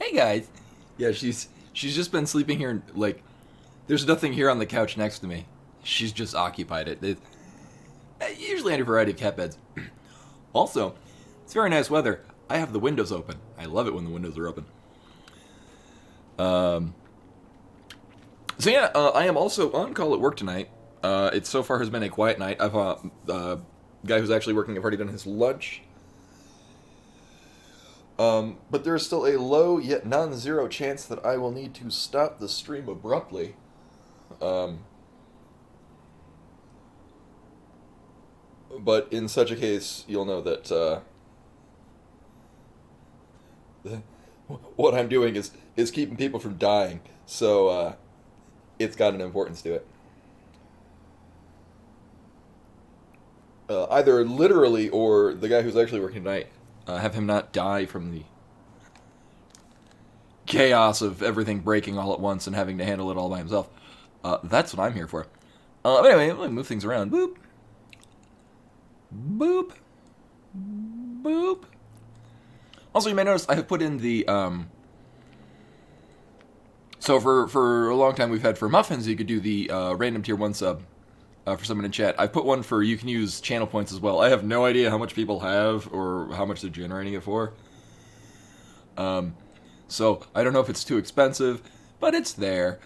Hey guys. Yeah, she's just been sleeping here. Like, there's nothing here on the couch next to me. She's just occupied it. Usually any variety of cat beds. Also, it's very nice weather. I have the windows open. I love it when the windows are open. So yeah, I am also on call at work tonight. It so far has been a quiet night. I've guy who's actually working. I've already done his lunch. But there is still a low yet non-zero chance that I will need to stop the stream abruptly. But in such a case, you'll know that what I'm doing is keeping people from dying. So it's got an importance to it. Either literally or the guy who's actually working tonight, have him not die from the chaos of everything breaking all at once and having to handle it all by himself. That's what I'm here for. Anyway, let me move things around. Boop. Boop. Boop. Also, you may notice I have put in the, so for a long time we've had for muffins, you could do the random tier 1 sub for someone in chat. I've put one for you can use channel points as well. I have no idea how much people have or how much they're generating it for. So I don't know if it's too expensive, but it's there.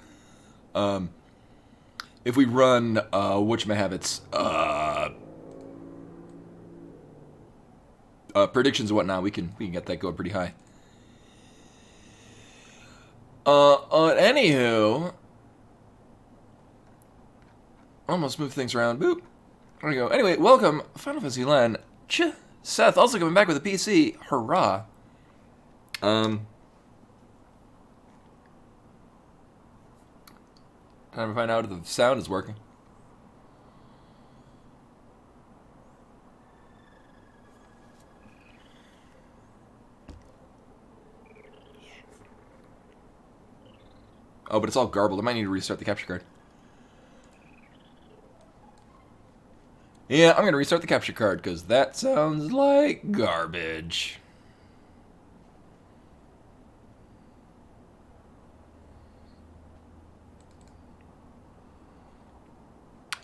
If we run whatchamahabits, predictions and whatnot, we can get that going pretty high. Anywho, almost move things around. Boop. There we go. Anyway, welcome, Final Fantasy Len. Seth also coming back with a PC. Hurrah. Time to find out if the sound is working. Oh, but it's all garbled. I might need to restart the capture card. Yeah, I'm going to restart the capture card because that sounds like garbage.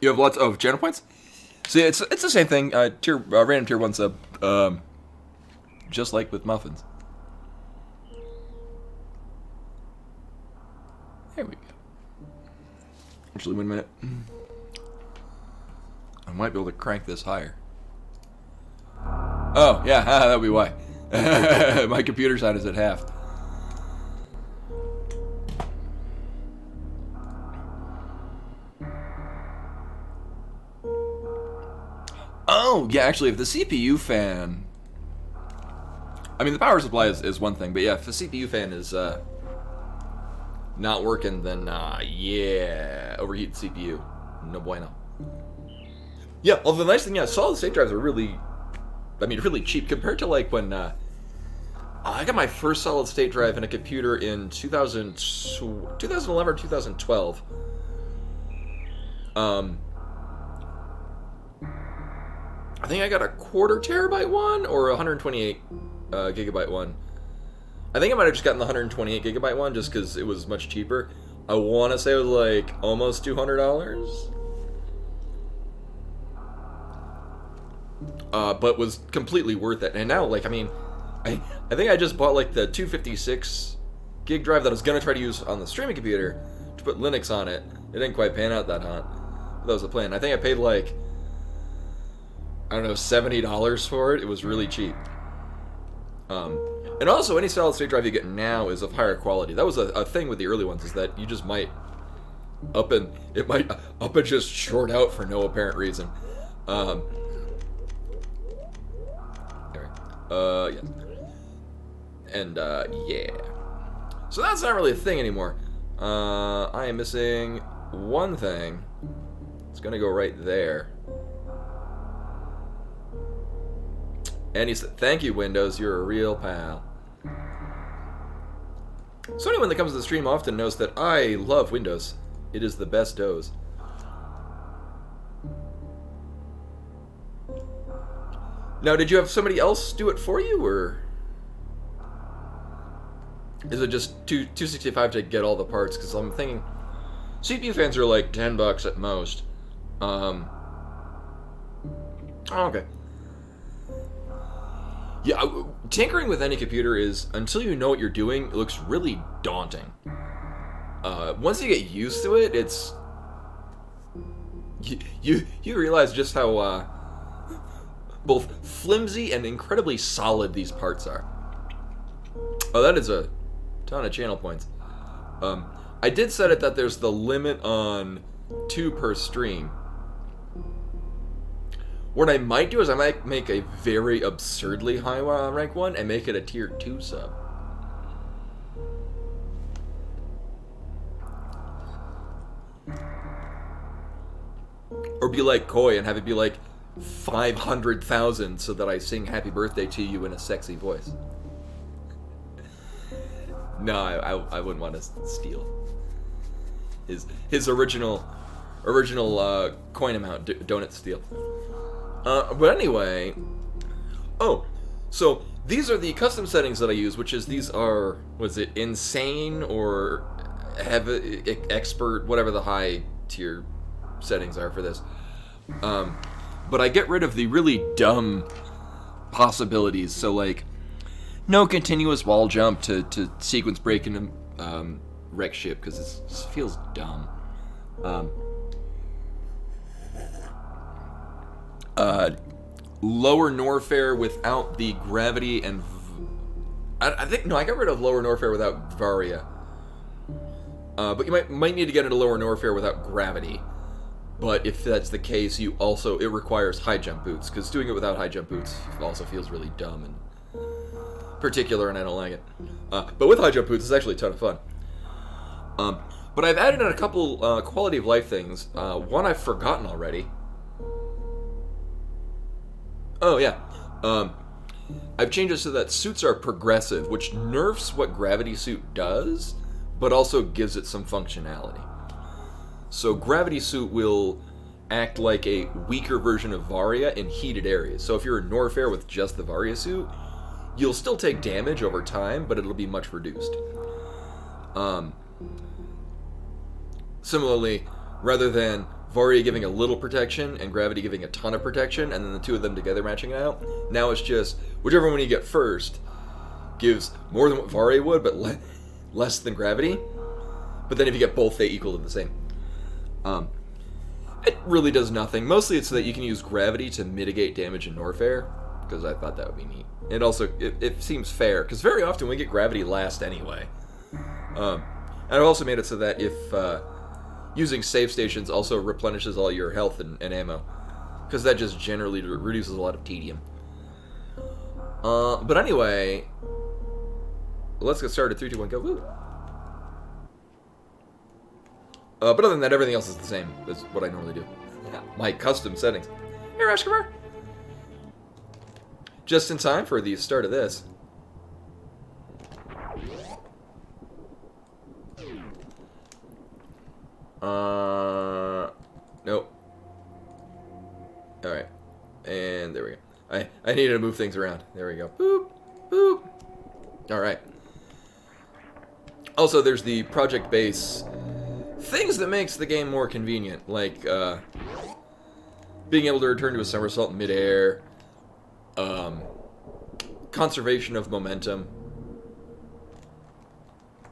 You have lots of channel points? See, it's the same thing. Random tier 1 sub. Just like with muffins. There we go. Actually, 1 minute. I might be able to crank this higher. Oh, yeah, that'll be why. My computer sound is at half. Oh, yeah, actually, if the CPU fan... I mean, the power supply is one thing, but yeah, if the CPU fan is not working, then, yeah, overheat CPU. No bueno. Yeah, well, the nice thing, yeah, solid state drives are really, really cheap compared to, like, when I got my first solid state drive in a computer in 2011 or 2012. I think I got a 1/4 terabyte one or a 128 gigabyte one. I think I might have just gotten the 128 gigabyte one just because it was much cheaper. I want to say it was like almost $200. But was completely worth it. And now, like, I mean, I think I just bought like the 256 gig drive that I was going to try to use on the streaming computer to put Linux on it. It didn't quite pan out that hot. But that was the plan. I think I paid like, I don't know, $70 for it. It was really cheap. And also, any solid state drive you get now is of higher quality. That was a thing with the early ones, is that you just might up and just short out for no apparent reason. Yeah. And, yeah. So that's not really a thing anymore. I am missing one thing. It's gonna go right there. And he said, thank you, Windows, you're a real pal. So anyone that comes to the stream often knows that I love Windows. It is the best DOS. Now, did you have somebody else do it for you, or Is it just 265 to get all the parts? Because I'm thinking CPU fans are like $10 at most. Oh, okay. Yeah, tinkering with any computer is, until you know what you're doing, it looks really daunting. Once you get used to it, it's you realize just how both flimsy and incredibly solid these parts are. Oh, that is a ton of channel points. I did set it that there's the limit on 2 per stream. What I might do is I might make a very absurdly high rank one and make it a tier 2 sub. Or be like Koi and have it be like 500,000 so that I sing happy birthday to you in a sexy voice. No, I wouldn't want to steal his original coin amount. Donut steal. But anyway, oh, so these are the custom settings that I use, which is these are, was it insane or heavy, expert, whatever the high tier settings are for this. But I get rid of the really dumb possibilities. So like, no continuous wall jump to sequence break into wreck ship because it feels dumb. Lower Norfair without the gravity and I think no, I got rid of lower Norfair without VARIA. But you might need to get into lower Norfair without gravity. But if that's the case, it requires high jump boots, because doing it without high jump boots also feels really dumb and particular, and I don't like it. But with high jump boots, it's actually a ton of fun. But I've added in a couple quality of life things. One I've forgotten already. Oh yeah. I've changed it so that suits are progressive, which nerfs what gravity suit does, but also gives it some functionality. So gravity suit will act like a weaker version of VARIA in heated areas. So if you're a Norfair with just the VARIA suit, you'll still take damage over time, but it'll be much reduced. Similarly, rather than VARIA giving a little protection and gravity giving a ton of protection, and then the two of them together matching it out, now it's just whichever one you get first gives more than what VARIA would, but less than gravity. But then if you get both, they equal to the same. It really does nothing. Mostly it's so that you can use gravity to mitigate damage in Norfair, because I thought that would be neat. And also, it seems fair, because very often we get gravity last anyway. And I've also made it so that if using save stations also replenishes all your health and ammo, because that just generally reduces a lot of tedium. But anyway, let's get started. 3, 2, 1, go. Woo! But other than that, everything else is the same as what I normally do. My custom settings. Hey, Rashkumar! Just in time for the start of this. Nope. Alright. And there we go. I needed to move things around. There we go. Boop! Boop! Alright. Also, there's the project base things that makes the game more convenient, like being able to return to a somersault midair, conservation of momentum.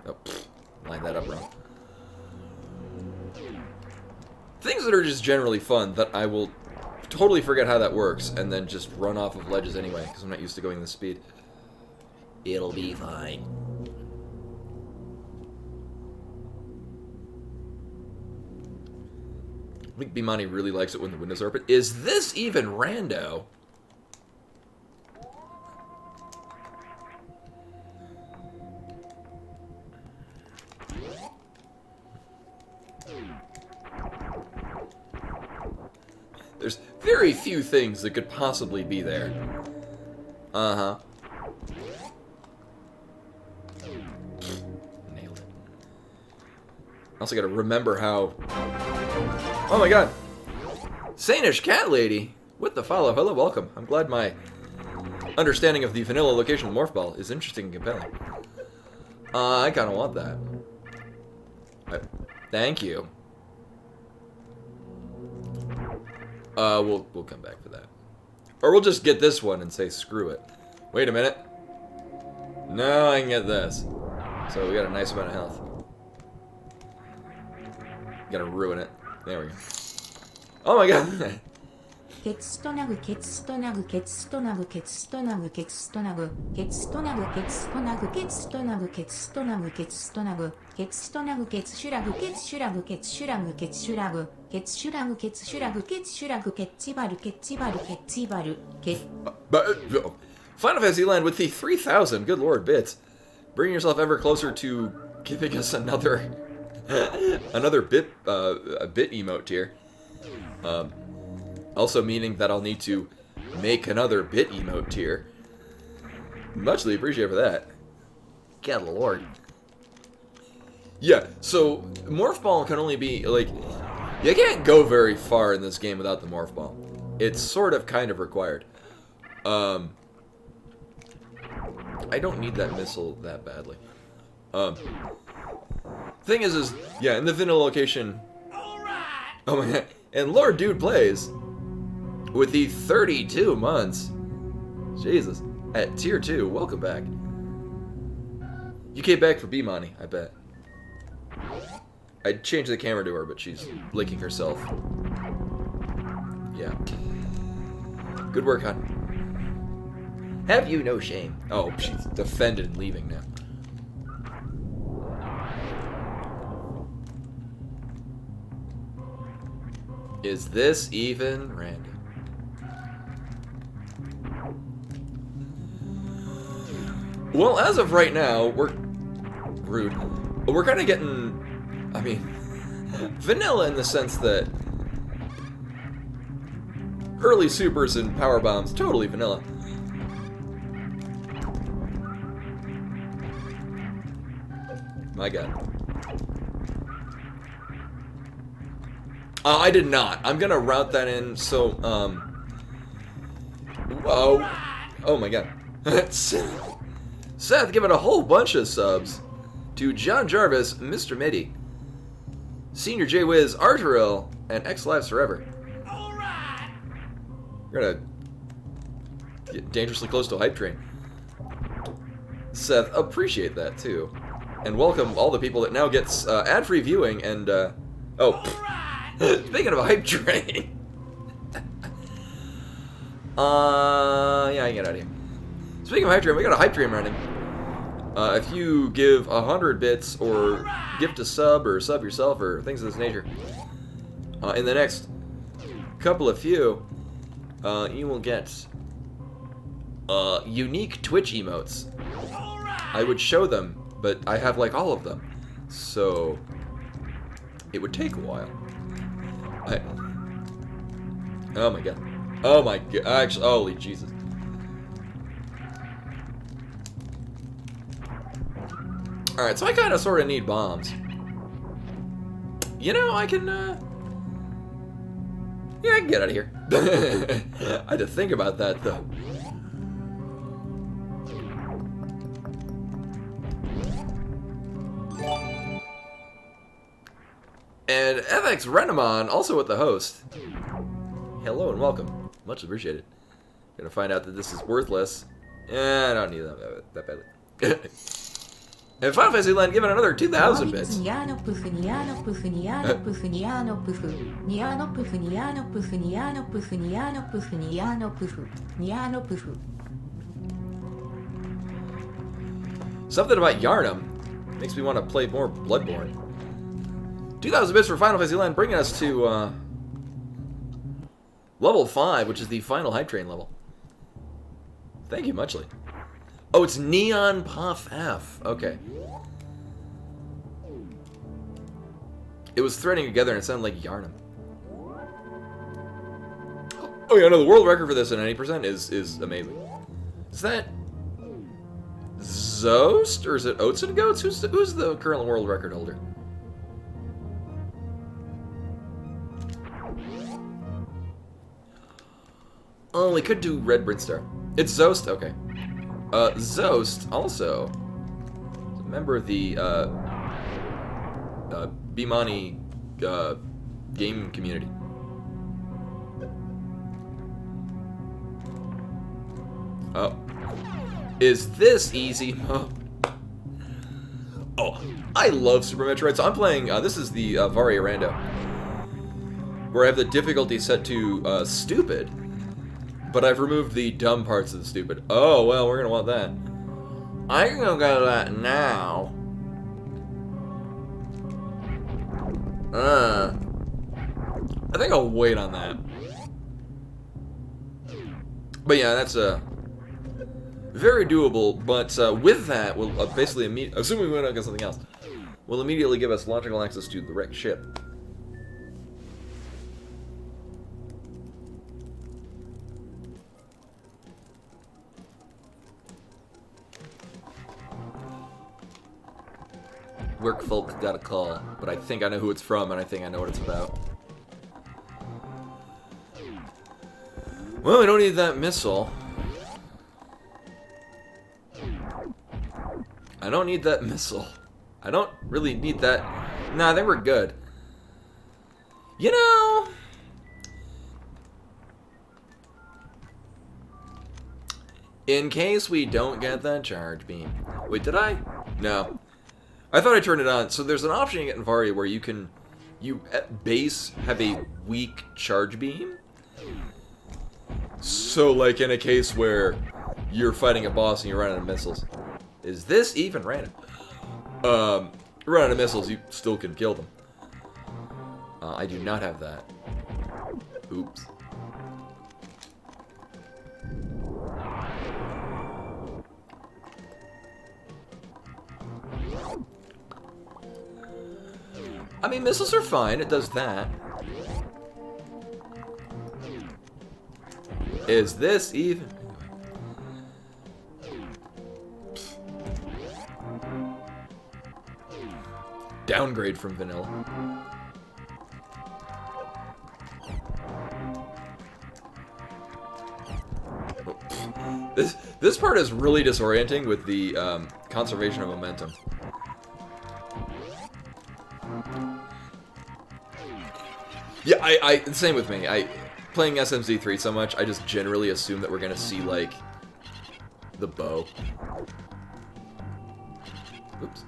Oh, lined that up wrong. Things that are just generally fun that I will totally forget how that works and then just run off of ledges anyway, because I'm not used to going this speed. It'll be fine. I think Bimani really likes it when the windows are open. Is this even rando? There's very few things that could possibly be there. Uh-huh. Nailed it. I also gotta remember how... Oh my god! Sainish Cat Lady! With the follow. Hello, welcome. I'm glad my understanding of the vanilla location of Morph Ball is interesting and compelling. I kind of want that. Thank you. We'll come back for that. Or we'll just get this one and say screw it. Wait a minute. No, I can get this. So we got a nice amount of health. Gotta ruin it. There we go. Oh my god. Final Fantasy Land with the 3,000, good lord, bits. Bring yourself ever closer to giving us another another bit a bit emote tier. Also meaning that I'll need to make another bit emote tier. Muchly appreciated for that. God lord. Yeah, so Morph Ball can only be, like, you can't go very far in this game without the Morph Ball. It's sort of kind of required. I don't need that missile that badly. Thing is, yeah, in the vanilla location. Oh my god. And Lord Dude plays with the 32 months. Jesus. At tier 2. Welcome back. You came back for B-Money, I bet. I'd change the camera to her, but she's licking herself. Yeah. Good work, hon. Have you no shame? Oh, she's defended and leaving now. Is this even random? Well, as of right now, we're rude. We're kind of getting, I mean, vanilla in the sense that early supers and power bombs, totally vanilla. My god. I did not. I'm gonna route that in, so, whoa. Oh my god. Seth giving a whole bunch of subs to John Jarvis, Mr. Mitty, Senior J Wiz, Arturil, and X Lives Forever. We're gonna get dangerously close to a hype train. Seth, appreciate that too. And welcome all the people that now gets ad-free viewing and, oh, speaking of a hype train. Yeah, I can get out of here. Speaking of hype train, we got a hype train running. If you give 100 bits or gift a sub or sub yourself or things of this nature, in the next couple of few, you will get unique Twitch emotes. I would show them, but I have like all of them, so it would take a while. Oh my god. Oh my god. Actually, holy Jesus. Alright, so I kind of sort of need bombs. You know, I can, yeah, I can get out of here. I had to think about that, though. And FX Renamon, also with the host. Hello and welcome. Much appreciated. Gonna find out that this is worthless. I don't need that badly. And Final Fantasy Land given another 2,000 bits. Something about Yarnum makes me want to play more Bloodborne. 2,000 bits for Final Fantasy Land, bringing us to level 5, which is the final hype train level. Thank you, muchly. Oh, it's Neon Puff F. Okay. It was threading together and it sounded like Yarnum. Oh yeah, no, the world record for this at 90% is amazing. Is that Zost or is it Oats and Goats? Who's the current world record holder? Oh, we could do Red Brinstar. It's Zost? Okay. Zost also member of the Bimani game community. Oh. Is this easy mode? Oh, I love Super Metroid. So I'm playing, this is the VARIA Rando, where I have the difficulty set to stupid, but I've removed the dumb parts of the stupid. Oh, well, we're going to want that. I'm going to go to that now. I think I'll wait on that. But yeah, that's very doable, but with that, we'll basically, assuming we don't get something else, will immediately give us logical access to the wrecked ship. Work folk got a call, but I think I know who it's from, and I think I know what it's about. Well, we don't need that missile. I don't need that missile. I don't really need that. Nah, I think we're good. You know, in case we don't get that charge beam. Wait, did I? No. I thought I turned it on. So there's an option you get in VARIA where you can, at base have a weak charge beam. So like in a case where you're fighting a boss and you run out of missiles. Is this even random? Run out of missiles, you still can kill them. I do not have that. Oops. I mean, missiles are fine. It does that. Is this even? Downgrade from vanilla. This part is really disorienting with the conservation of momentum. Yeah, I same with me. Playing SMZ3 so much, I just generally assume that we're gonna see like the bow. Oops.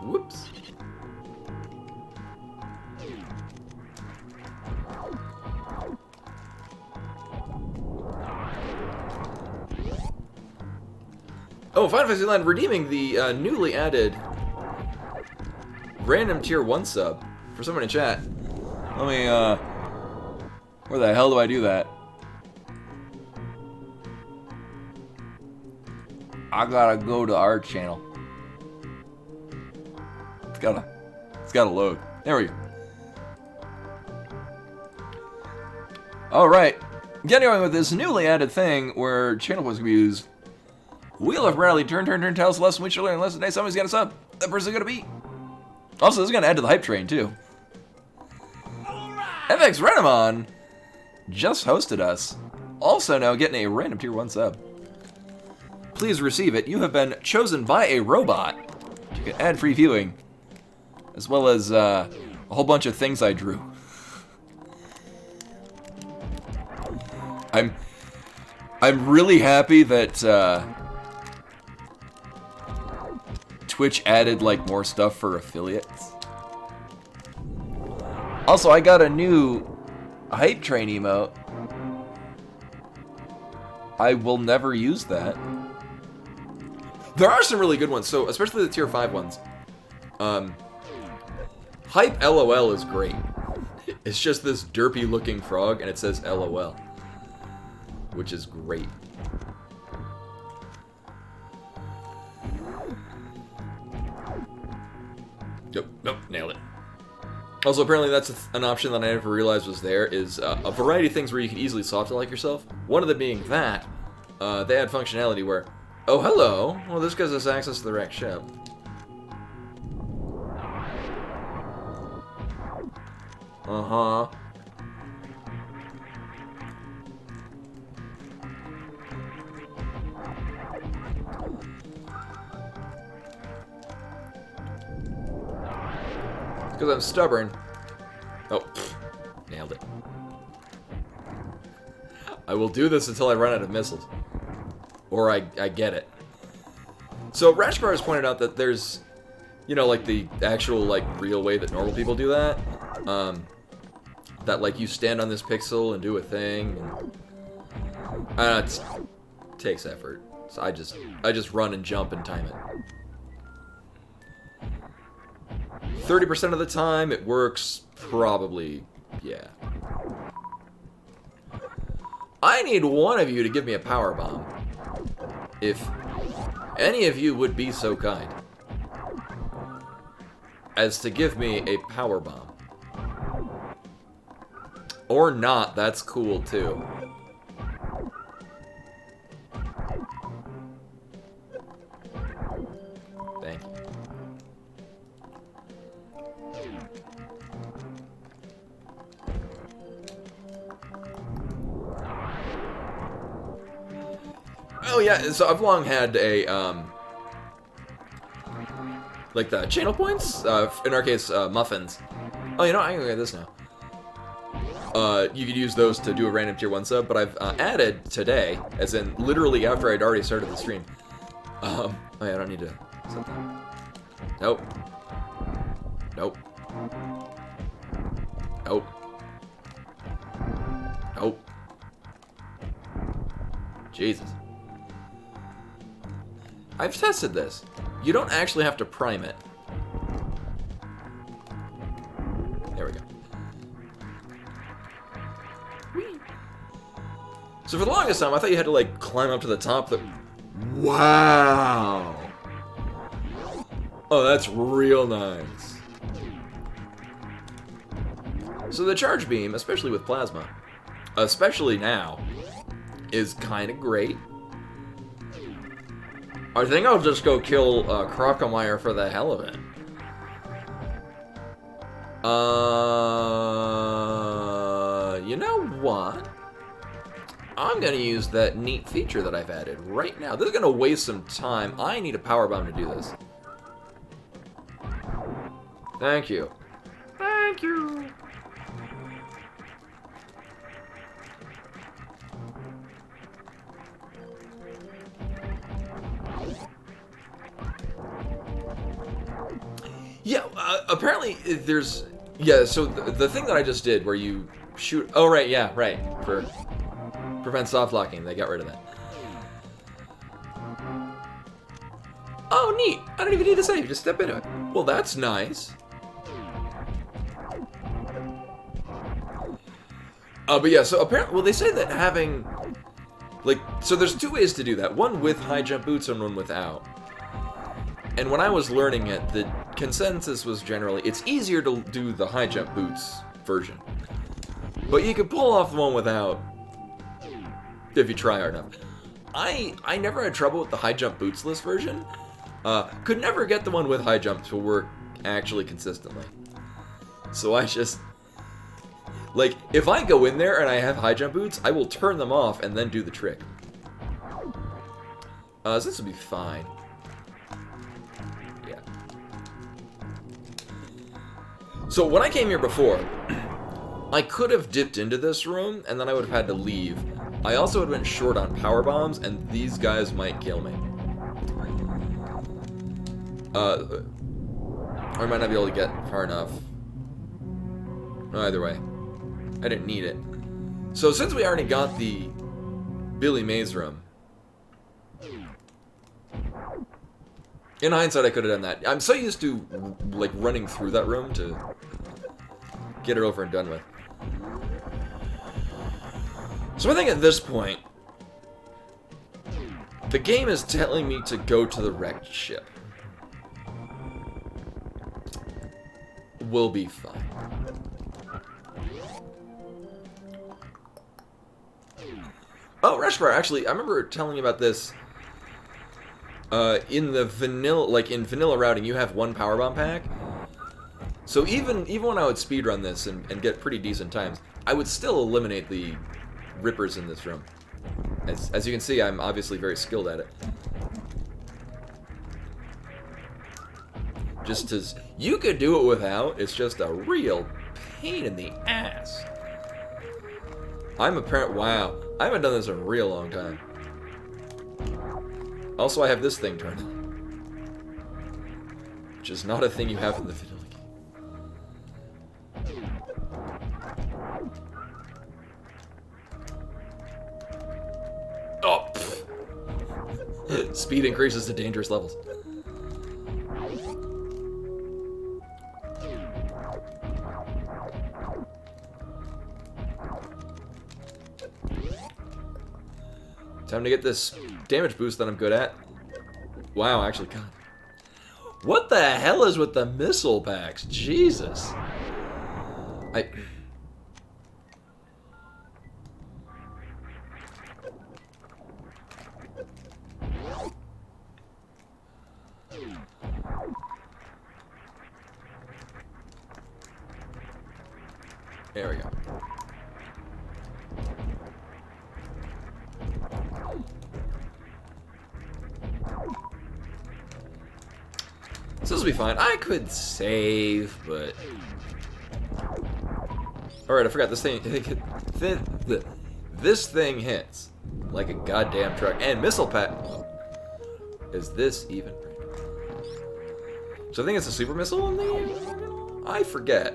Whoops. Oh, Final Fantasy Land redeeming the newly added random tier 1 sub for someone in chat. Let me, where the hell do I do that? I gotta go to our channel. It's gotta load. There we go. Alright. Continuing with this newly added thing where channel points can be used. Wheel of Rally, turn, tell us a lesson we should learn. Lesson today, somebody's got a sub. That person's gonna be. Also, this is gonna add to the hype train, too. FX Renamon just hosted us. Also now getting a random tier 1 sub. Please receive it. You have been chosen by a robot to get ad-free viewing, as well as a whole bunch of things I drew. I'm really happy that Twitch added like more stuff for affiliates. Also, I got a new hype train emote. I will never use that. There are some really good ones, so especially the tier 5 ones. Hype LOL is great. It's just this derpy looking frog and it says LOL, which is great. Nope, nailed it. Also, apparently that's an option that I never realized was there, is a variety of things where you can easily soft-like yourself. One of them being that, they add functionality where, oh, hello, well, this gives us access to the wrecked ship. Uh-huh. Because I'm stubborn. Oh, nailed it. I will do this until I run out of missiles. Or I get it. So Rashgar has pointed out that there's, you know, like the actual, like, real way that normal people do that. That, like, you stand on this pixel and do a thing. And, it takes effort. So I just run and jump and time it. 30% of the time it works, probably, yeah. I need one of you to give me a power bomb. If any of you would be so kind as to give me a power bomb. Or not, that's cool too. Thank you. Oh yeah, so I've long had a, like the channel points, in our case, muffins. Oh, you know, I can get this now. You could use those to do a random tier 1 sub, but I've added today, as in literally after I'd already started the stream. Oh yeah, I don't need to set that. Nope. Nope. Nope. Nope. Jesus. I've tested this. You don't actually have to prime it. There we go. Whee. So for the longest time, I thought you had to, like, climb up to the top. Wow! Oh, that's real nice. So the charge beam, especially with plasma, especially now, is kind of great. I think I'll just go kill Crocomire for the hell of it. You know what? I'm gonna use that neat feature that I've added right now. This is gonna waste some time. I need a power bomb to do this. Thank you. Thank you. Yeah, apparently there's... Yeah, so the thing that I just did where you shoot... Oh, right, yeah, right. For prevent soft locking, they got rid of that. Oh, neat. I don't even need to save, just step into it. Well, that's nice. But yeah, so apparently... Well, they say that having... Like, so there's two ways to do that. One with high jump boots and one without. And when I was learning it, the consensus was generally, it's easier to do the high jump boots version. But you can pull off the one without, if you try hard enough. I never had trouble with the high jump bootsless version. Could never get the one with high jump to work actually consistently. So I just, like, if I go in there and I have high jump boots, I will turn them off and then do the trick. So this will be fine. So when I came here before, I could have dipped into this room, and then I would have had to leave. I also would have been short on power bombs, and these guys might kill me. Or I might not be able to get far enough. Either way, I didn't need it. So since we already got the Billy Mays room, in hindsight, I could have done that. I'm so used to, like, running through that room to get it over and done with. So I think at this point, the game is telling me to go to the wrecked ship. We'll be fine. Oh, Reshbar, actually, I remember telling you about this. In the vanilla, like in vanilla routing, you have one power bomb pack. So even when I would speedrun this and get pretty decent times, I would still eliminate the rippers in this room. As you can see, I'm obviously very skilled at it. Just as You could do it without. It's just a real pain in the ass. I'm a parent. Wow. I haven't done this in a real long time. Also, I have this thing turned on. Which is not a thing you have in the vanilla game. Oh! Speed increases to dangerous levels. Time to get this damage boost that I'm good at. Wow, actually, God. What the hell is with the missile packs? Jesus. There we go. So this will be fine. I could save, but... Alright, I forgot this thing... This thing hits like a goddamn truck. And missile pack... Is this even... So I think it's a super missile in the... I forget.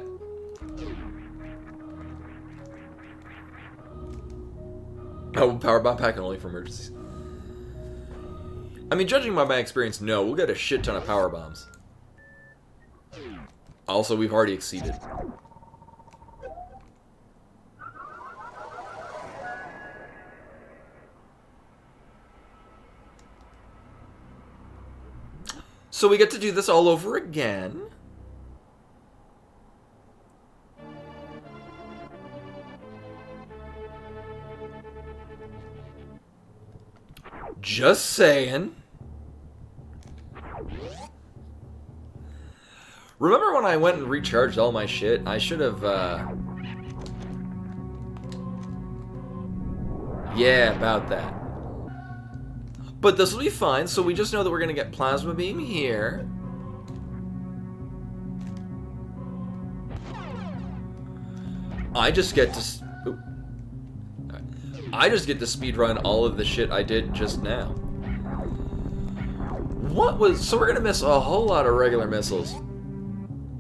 Oh, power bomb pack only for emergencies. I mean, judging by my experience, no. We'll get a shit ton of power bombs. Also, we've already exceeded. So we get to do this all over again. Just saying. Remember when I went and recharged all my shit? I should have, yeah, about that. But this will be fine, so we just know that we're gonna get Plasma Beam here. I just get to... I just get to speedrun all of the shit I did just now. What was... So we're gonna miss a whole lot of regular missiles.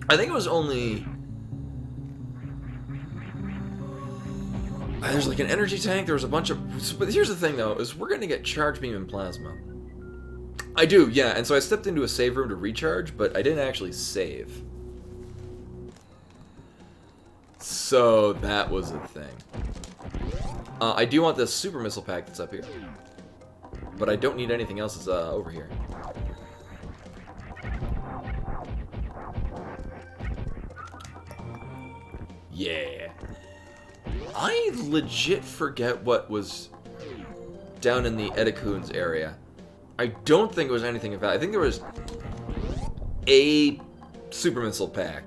I think it was only... There's like an energy tank, there was a bunch of... But here's the thing though, is we're gonna get Charge Beam and Plasma. I do, yeah, and so I stepped into a save room to recharge, but I didn't actually save. So that was a thing. I do want this super missile pack that's up here. But I don't need anything else that's over here. Yeah. I legit forget what was down in the Edicoons area. I don't think it was anything of that. I think there was a super missile pack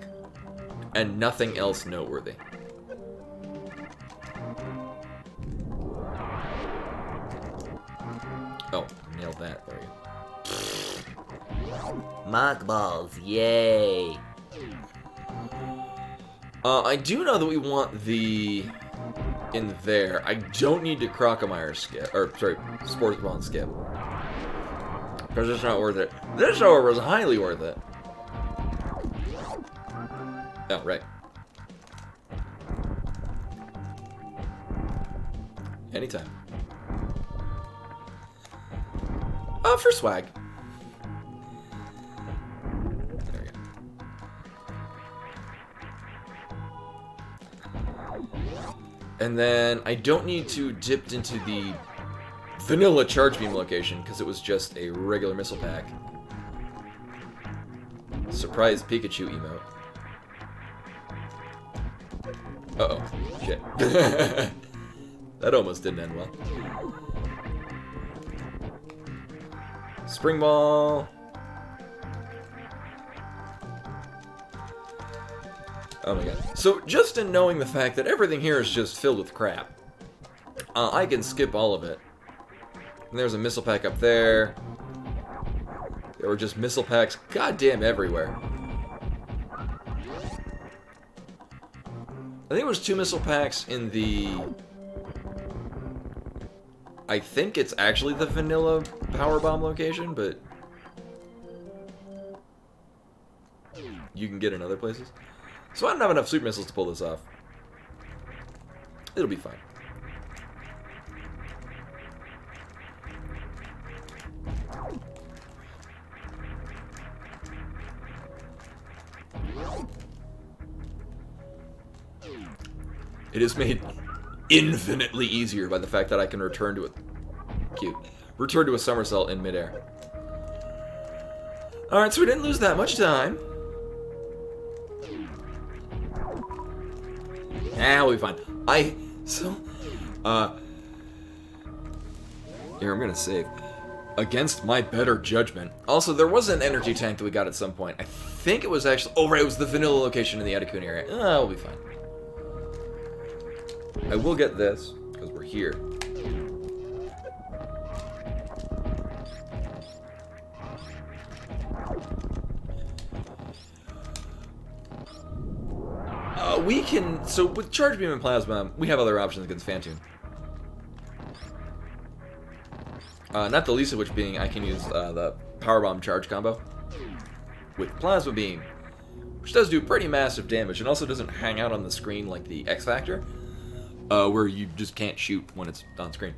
and nothing else noteworthy. Oh, nailed that. There we go. Mark balls, yay! I do know that we want the... in there. I don't need to Crocomire skip. Or, sorry, Sports Ball skip. Because it's not worth it. This, however, was highly worth it. Oh, right. Anytime. For swag. There we go. And then I don't need to dip into the vanilla Charge Beam location because it was just a regular missile pack. Surprise Pikachu emote. Uh-oh. Shit. That almost didn't end well. Spring Ball. Oh my god. So, just in knowing the fact that everything here is just filled with crap, I can skip all of it. And there's a missile pack up there. There were just missile packs goddamn everywhere. I think it was 2 missile packs in the... I think it's actually the vanilla power bomb location, but you can get in other places. So I don't have enough super missiles to pull this off. It'll be fine. It is made infinitely easier by the fact that I can return to a somersault in midair. Alright, so we didn't lose that much time. We'll be fine. Here, I'm gonna save. Against my better judgment. Also, there was an energy tank that we got at some point. I think it was actually... Oh, right, it was the vanilla location in the Etakun area. We'll be fine. I will get this, because we're here. We can... So, with Charge Beam and Plasma, we have other options against Phantoon. Not the least of which being I can use the Power Bomb charge combo with Plasma Beam, which does do pretty massive damage and also doesn't hang out on the screen like the X Factor, where you just can't shoot when it's on screen.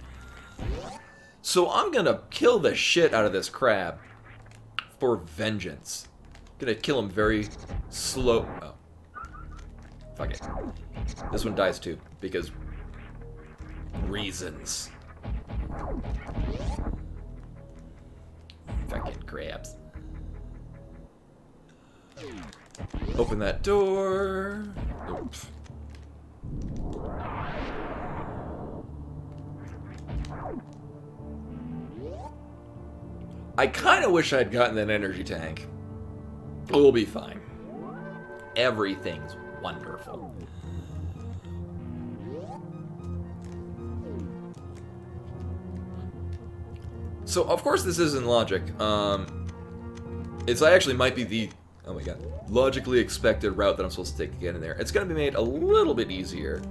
So I'm gonna kill the shit out of this crab for vengeance. Gonna kill him very slow. Oh. Fuck it. This one dies too, because reasons. Fucking crabs. Open that door. Oops. I kind of wish I'd gotten that energy tank. We'll be fine. Everything's wonderful. So, of course, this isn't logic. It's actually might be the, oh my god, logically expected route that I'm supposed to take to get in there. It's going to be made a little bit easier.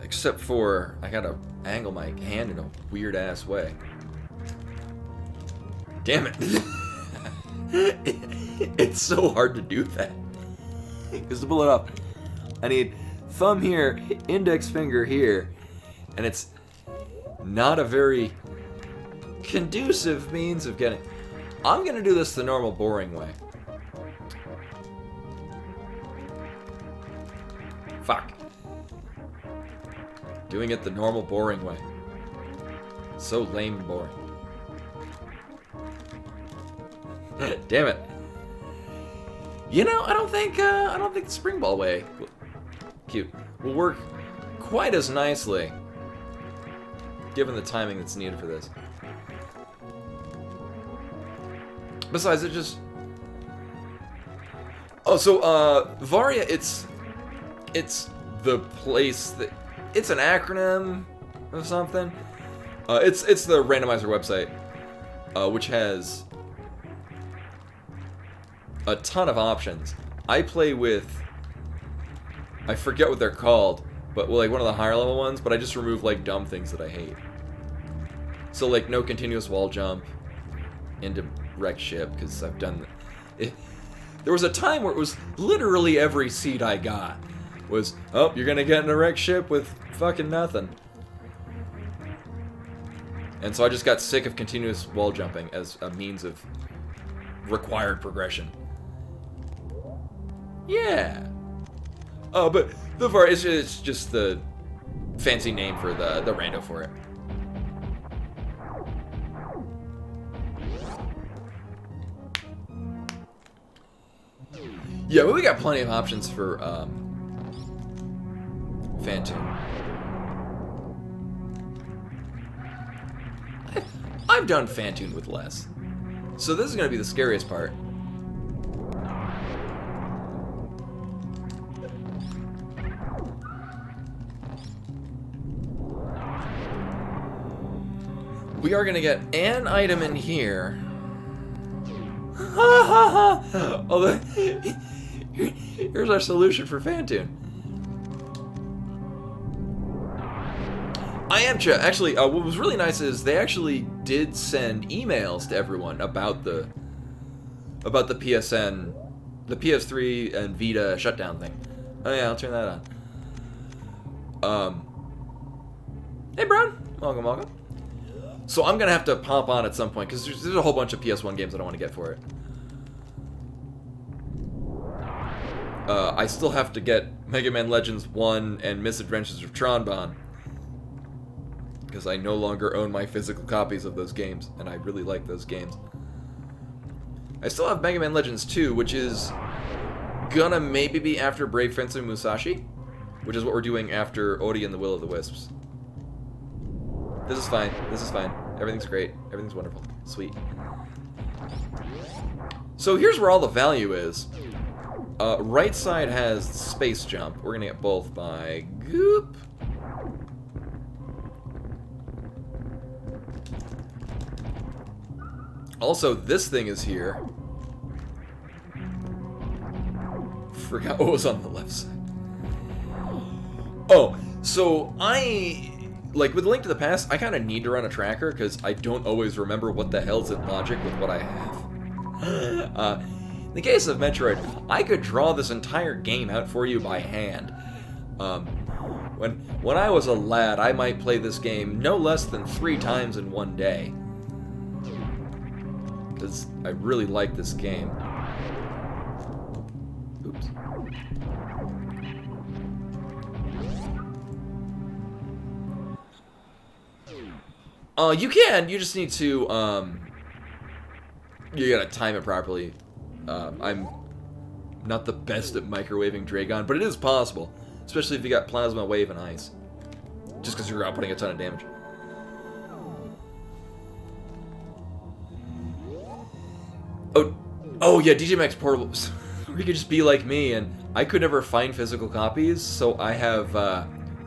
Except for, I gotta angle my hand in a weird-ass way. Damn it. It's so hard to do that. Because to pull it up, I need thumb here, index finger here, and it's not a very conducive means of getting... I'm gonna do this the normal, boring way. Fuck. Doing it the normal, boring way. So lame and boring. Damn it. You know, I don't think the spring ball way, cute, will work quite as nicely, given the timing that's needed for this. Besides, it just... Oh, so, VARIA, it's the place that... It's an acronym of something. It's the Randomizer website, which has a ton of options. I play with... I forget what they're called, but like one of the higher level ones, but I just remove like dumb things that I hate. So like no continuous wall jump into wreck ship, because I've done it. There was a time where it was literally every seed I got was, oh, you're gonna get in a wreck ship with fucking nothing. And so I just got sick of continuous wall jumping as a means of required progression. Yeah. Oh, but the VAR is just the fancy name for the rando for it. Yeah, but we got plenty of options for Phantoon. I've done Phantoon with less. So this is going to be the scariest part. We are going to get an item in here. Although, Here's our solution for Phantoon. Actually, what was really nice is they actually did send emails to everyone about the PSN, the PS3 and Vita shutdown thing. Oh yeah, I'll turn that on. Hey Brown, welcome. So I'm gonna have to pop on at some point because there's a whole bunch of PS1 games I don't want to get for it. I still have to get Mega Man Legends 1 and Misadventures of Tron-Bon, because I no longer own my physical copies of those games, and I really like those games. I still have Mega Man Legends 2, which is gonna maybe be after Brave Fencer Musashi, which is what we're doing after Ori and the Will of the Wisps. This is fine. Everything's great. Everything's wonderful. Sweet. So here's where all the value is. Right side has space jump. We're gonna get both by Goop. Also, this thing is here. Forgot what was on the left side. Oh, so like, with Link to the Past, I kind of need to run a tracker, because I don't always remember what the hell's in logic with what I have. In the case of Metroid, I could draw this entire game out for you by hand. When I was a lad, I might play this game no less than 3 times in one day. Because I really like this game. Oops. You can. You just need to, you gotta time it properly. I'm not the best at microwaving Dragon, but it is possible. Especially if you got Plasma, Wave, and Ice. Just because you're outputting a ton of damage. Oh yeah, DJ Max Portable. You could just be like me, and I could never find physical copies, so I have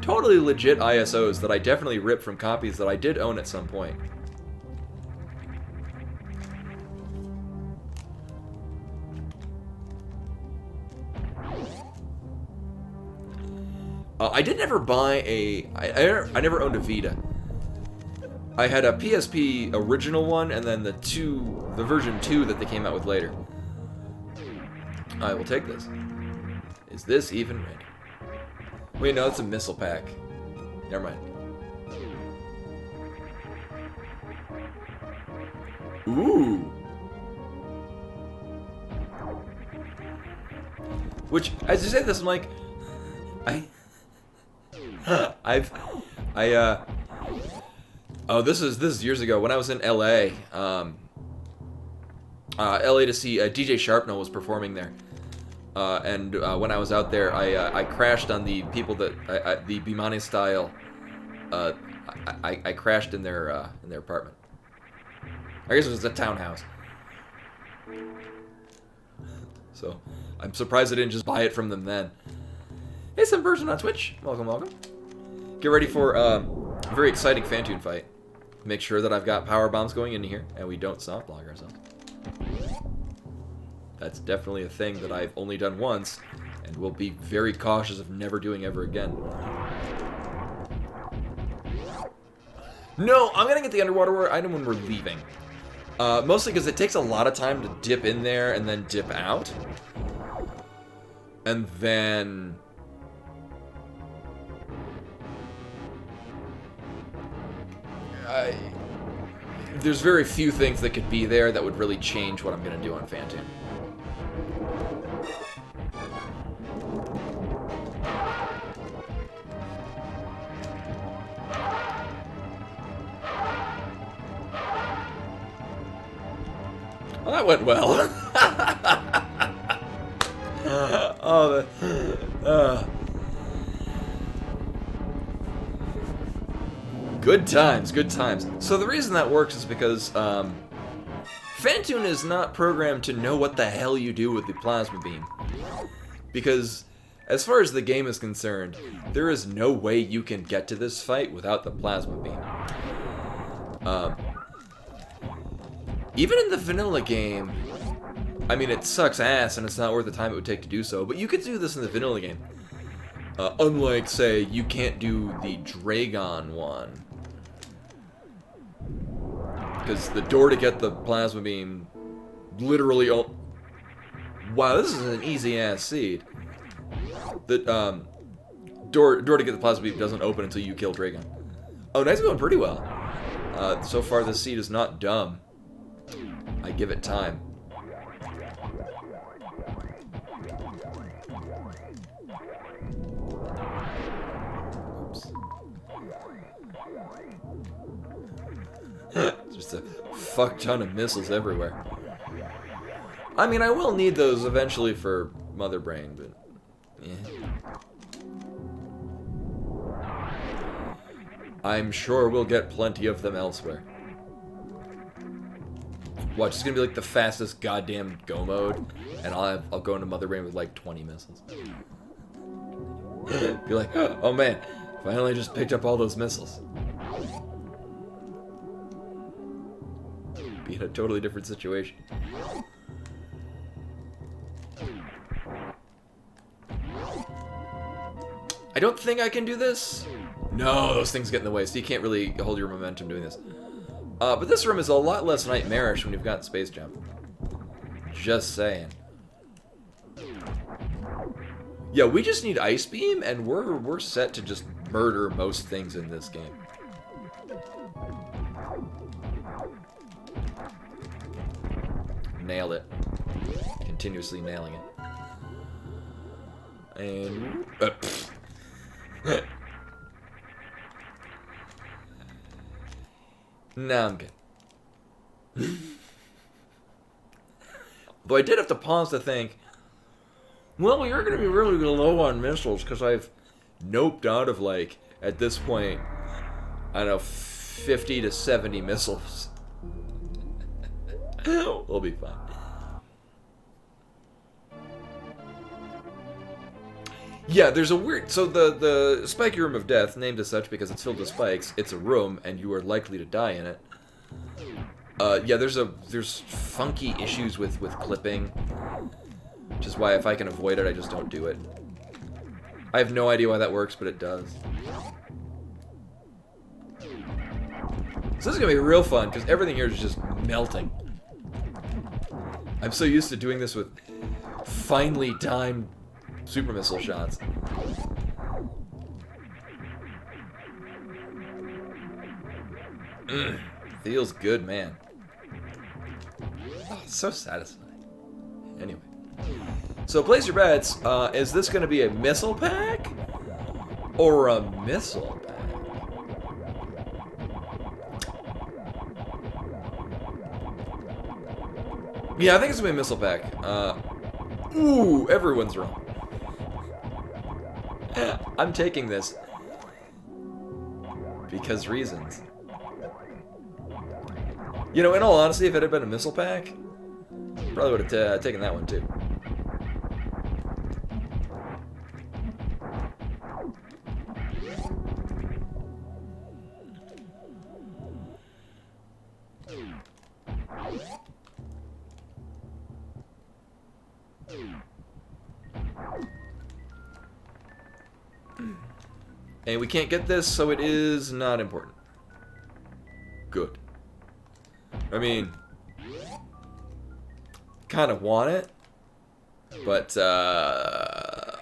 totally legit ISOs that I definitely ripped from copies that I did own at some point. I did never buy I never owned a Vita. I had a PSP original one, and then the version 2 that they came out with later. I will take this. Is this even ready? Wait, no, it's a missile pack. Never mind. Ooh. Which, as you say this, I'm like, oh, this is years ago when I was in LA. LA to see DJ Sharpnel was performing there. And when I was out there, I crashed on the people that the Bimani style. I crashed in their apartment. I guess it was a townhouse. So I'm surprised I didn't just buy it from them then. Hey, some person on Twitch. Welcome. Get ready for a very exciting Phantoon fight. Make sure that I've got power bombs going into here, and we don't soft block ourselves. That's definitely a thing that I've only done once, and will be very cautious of never doing ever again. No, I'm gonna get the underwater warrior item when we're leaving. Mostly because it takes a lot of time to dip in there and then dip out. And then... there's very few things that could be there that would really change what I'm gonna do on Phantoon. Well, that went well. Good times, good times. So the reason that works is because Phantoon is not programmed to know what the hell you do with the plasma beam. Because as far as the game is concerned, there is no way you can get to this fight without the plasma beam. Even in the vanilla game, I mean, it sucks ass, and it's not worth the time it would take to do so, but you could do this in the vanilla game. Unlike, say, you can't do the Dragon one. Because the door to get the plasma beam literally... Wow, this is an easy-ass seed. The door to get the plasma beam doesn't open until you kill Dragon. Oh, nice, going pretty well. So far, this seed is not dumb. I give it time. Just a fuck ton of missiles everywhere. I mean, I will need those eventually for Mother Brain, but... yeah. I'm sure we'll get plenty of them elsewhere. Watch, it's gonna be like the fastest goddamn go mode, and I'll go into Mother Brain with like 20 missiles. Be like, oh man, finally just picked up all those missiles. Be in a totally different situation. I don't think I can do this. No, those things get in the way, so you can't really hold your momentum doing this. But this room is a lot less nightmarish when you've got space jump. Just saying. Yeah, we just need Ice Beam, and we're set to just murder most things in this game. Nail it. Continuously nailing it. And... nah, I'm good. Though I did have to pause to think, well, you're going to be really low on missiles, because I've noped out of, like, at this point, I don't know, 50 to 70 missiles. We'll be fine. Yeah, there's a weird... So the spiky room of death, named as such because it's filled with spikes, it's a room, and you are likely to die in it. Yeah, there's funky issues with clipping, which is why if I can avoid it, I just don't do it. I have no idea why that works, but it does. So this is gonna be real fun, because everything here is just melting. I'm so used to doing this with finely timed super missile shots. Feels good, man. Oh, so satisfying. Anyway. So place your bets. Is this going to be a missile pack? Or a missile pack? Yeah, I think it's going to be a missile pack. Ooh, everyone's wrong. I'm taking this. Because reasons. You know, in all honesty, if it had been a missile pack, probably would have taken that one too. And we can't get this, so it is not important. Good. I mean, kind of want it, but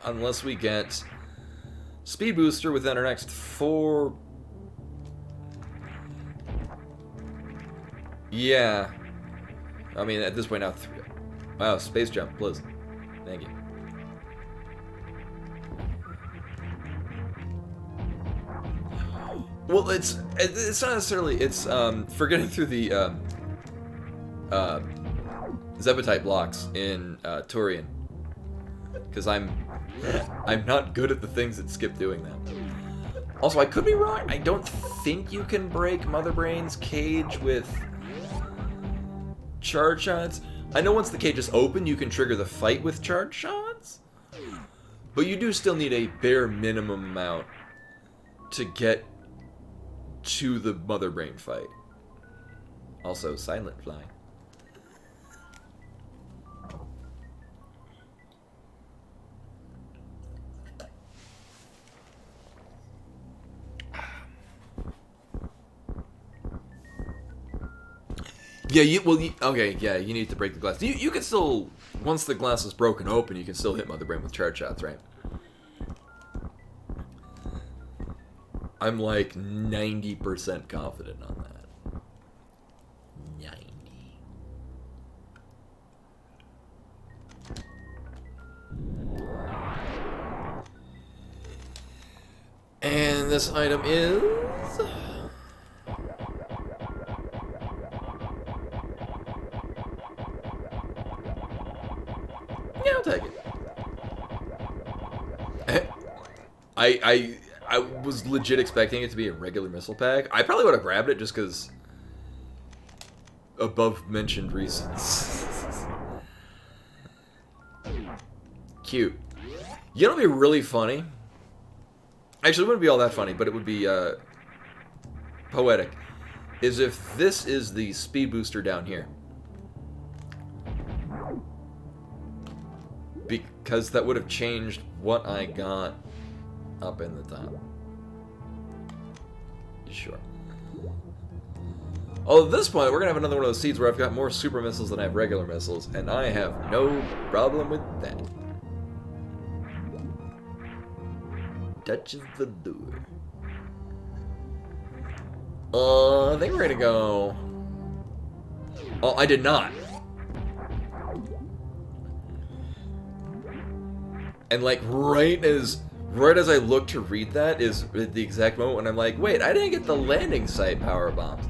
unless we get speed booster within our next 4... Yeah. I mean, at this point now, 3... Wow, space jump, please. Thank you. Well, it's not necessarily, it's for getting through the Zepatite blocks in Turian, because I'm not good at the things that skip doing that. Also, I could be wrong. I don't think you can break Mother Brain's cage with charge shots. I know once the cage is open, you can trigger the fight with charge shots, but you do still need a bare minimum amount to get to the Mother Brain fight. Also, silent flying. Yeah, okay, yeah, you need to break the glass. You can still, once the glass is broken open, you can still hit Mother Brain with charge shots, right? I'm like 90% confident on that. 90. And this item is... Yeah, I'll take it. I was legit expecting it to be a regular missile pack. I probably would have grabbed it just because above mentioned reasons. Cute. You know what'd be really funny? Actually, it wouldn't be all that funny, but it would be poetic. Is if this is the speed booster down here. Because that would have changed what I got up in the top. Sure. Although at this point, we're going to have another one of those seeds where I've got more super missiles than I have regular missiles, and I have no problem with that. Touches the door. I think we're going to go... Oh, I did not. And like right as I look to read that is the exact moment when I'm like, wait, I didn't get the landing site power bombs.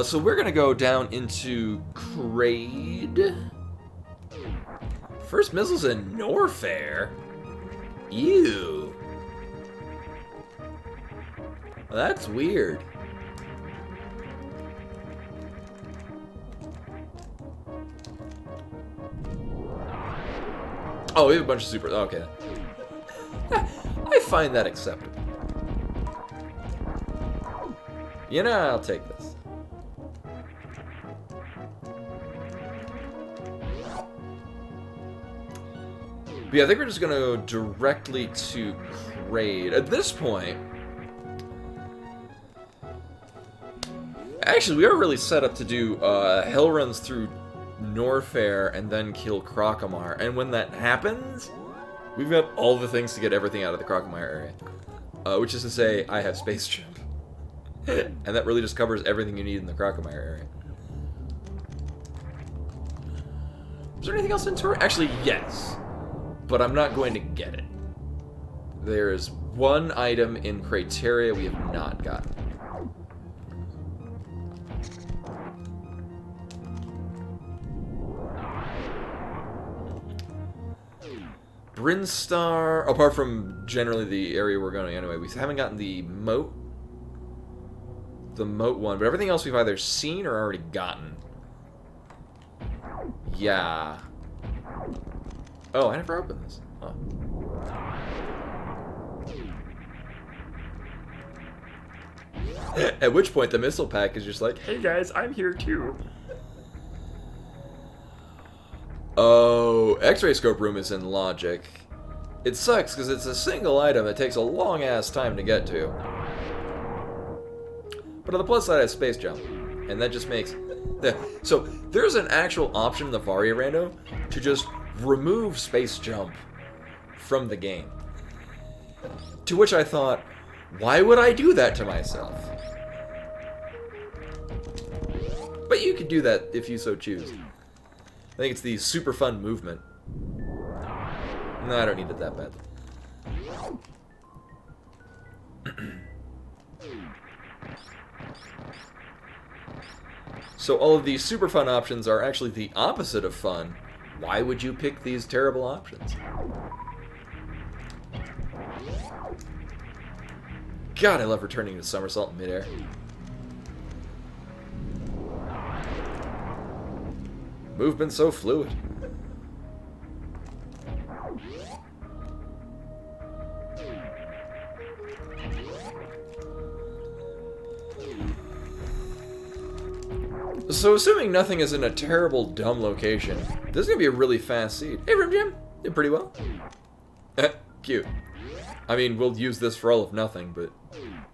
So we're gonna go down into Kraid. First missiles in Norfair. Ew. Well, that's weird. Oh, we have a bunch of super... Okay. I find that acceptable. You know, I'll take this. But yeah, I think we're just going to go directly to Kraid. At this point... Actually, we are really set up to do hell runs through Norfair and then kill Crocomar. And when that happens, we've got all the things to get everything out of the Crocomar area. Which is to say, I have Space Jump. And that really just covers everything you need in the Crocomar area. Is there anything else in Tour? Actually, yes. But I'm not going to get it. There is one item in Crateria we have not gotten. Brinstar, apart from generally the area we're going anyway, we haven't gotten the moat one, but everything else we've either seen or already gotten. Yeah. Oh, I never opened this. Huh. At which point the missile pack is just like, hey guys, I'm here too. Oh, X-ray scope room is in logic. It sucks because it's a single item that takes a long ass time to get to. But on the plus side, I have space jump, and that just makes... So there's an actual option in the VARIA rando to just remove space jump from the game. To which I thought, why would I do that to myself? But you could do that if you so choose. I think it's the super fun movement. No, I don't need it that bad. So all of these super fun options are actually the opposite of fun. Why would you pick these terrible options? God, I love returning to somersault in midair. Movement so fluid. So assuming nothing is in a terrible, dumb location, this is going to be a really fast seed. Hey, Rim Jim, did pretty well. Cute. I mean, we'll use this for all of nothing, but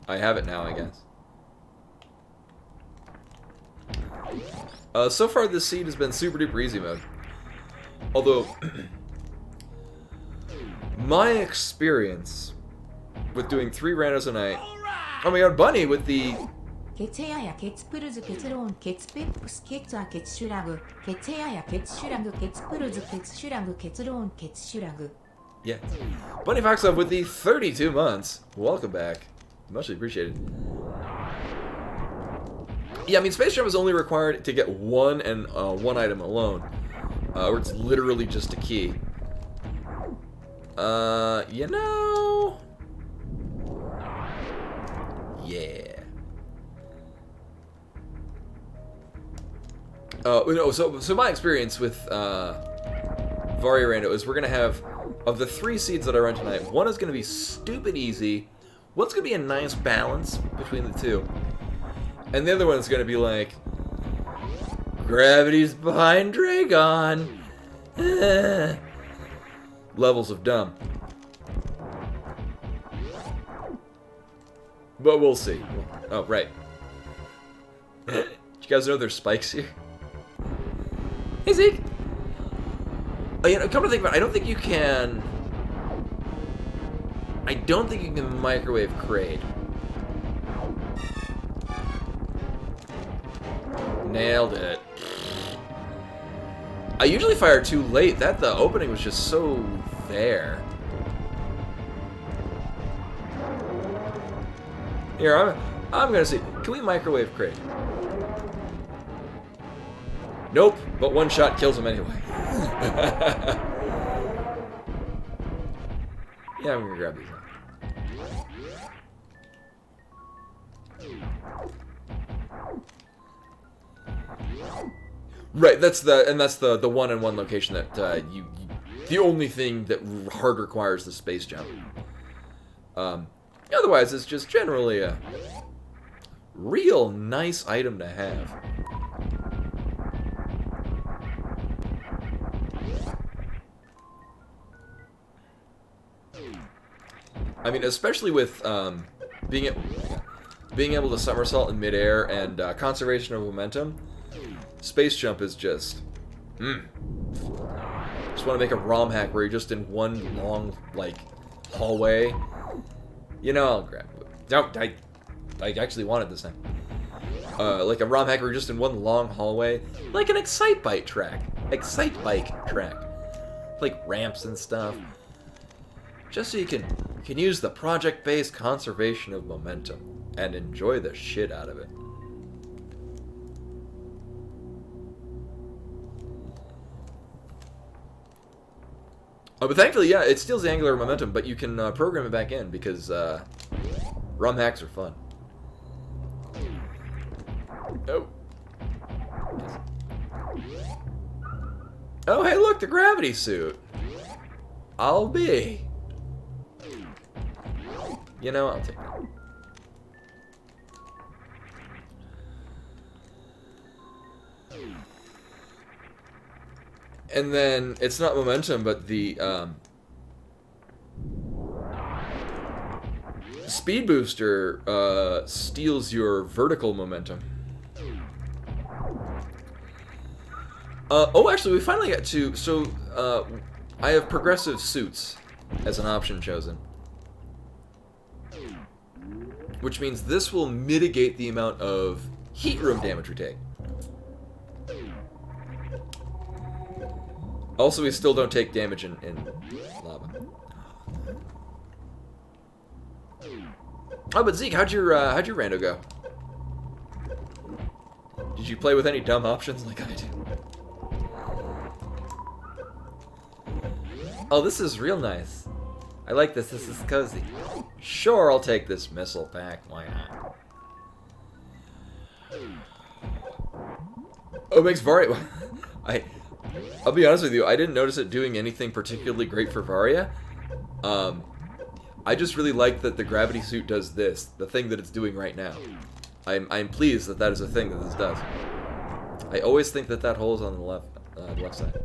I have it now, I guess. So far this seed has been super duper easy mode. Although, my experience with doing 3 randos a night... Oh my god, Bunny with the... 개체야야 개츠프르즈 개츠로운 개츠페프스 개츠아 개츠슈라그 개체야야 개츠슈라그 개츠프르즈 개츠슈라그 개츠로운 개츠슈라그. Yeah. Bunny Foxlove with the 32 months. Welcome back. Much appreciated. Yeah, I mean, Space Jump is only required to get one item alone. Where it's literally just a key. You know... Yeah. No, so my experience with VARIA Rando is we're gonna have, of the 3 seeds that I run tonight, one is gonna be stupid easy, one's gonna be a nice balance between the 2, and the other one's gonna be like, gravity's behind Dragon. Levels of dumb. But we'll see. Oh, right. Did you guys know there's spikes here? Hey, Zeke! Oh, you know, come to think about it, I don't think you can microwave Kraid. Nailed it. I usually fire too late. The opening was just so there. Here, I'm gonna see. Can we microwave Kraid? Nope, but one shot kills him anyway. Yeah, I'm gonna grab these. Right, that's the one-on-one location that the only thing that hard requires the space jump. Otherwise, it's just generally a real nice item to have. I mean, especially with being able to somersault in midair and conservation of momentum, space jump is just... Just want to make a ROM hack where you're just in one long, like, hallway. You know, I'll grab it. No, I actually wanted this thing. Like a ROM hack where you're just in one long hallway. Like an Excite Bike track. Excite Bike track. Like ramps and stuff. Just so you can use the project-based conservation of momentum and enjoy the shit out of it. Oh, but thankfully, yeah, it steals the angular momentum, but you can program it back in because ROM hacks are fun. Oh. Oh, hey, look, the gravity suit. I'll be. You know, I'll take it. And then, it's not momentum, but the speed booster steals your vertical momentum. Oh, actually, we finally got to... So, I have progressive suits as an option chosen. Which means this will mitigate the amount of heat room damage we take. Also, we still don't take damage in lava. Oh, but Zeke, how'd your rando go? Did you play with any dumb options like I do? Oh, this is real nice. I like this. This is cozy. Sure, I'll take this missile pack. Why not? Oh, it makes VARIA... I'll be honest with you, I didn't notice it doing anything particularly great for VARIA. I just really like that the gravity suit does this, the thing that it's doing right now. I'm pleased that that is a thing that this does. I always think that that hole is on the left side.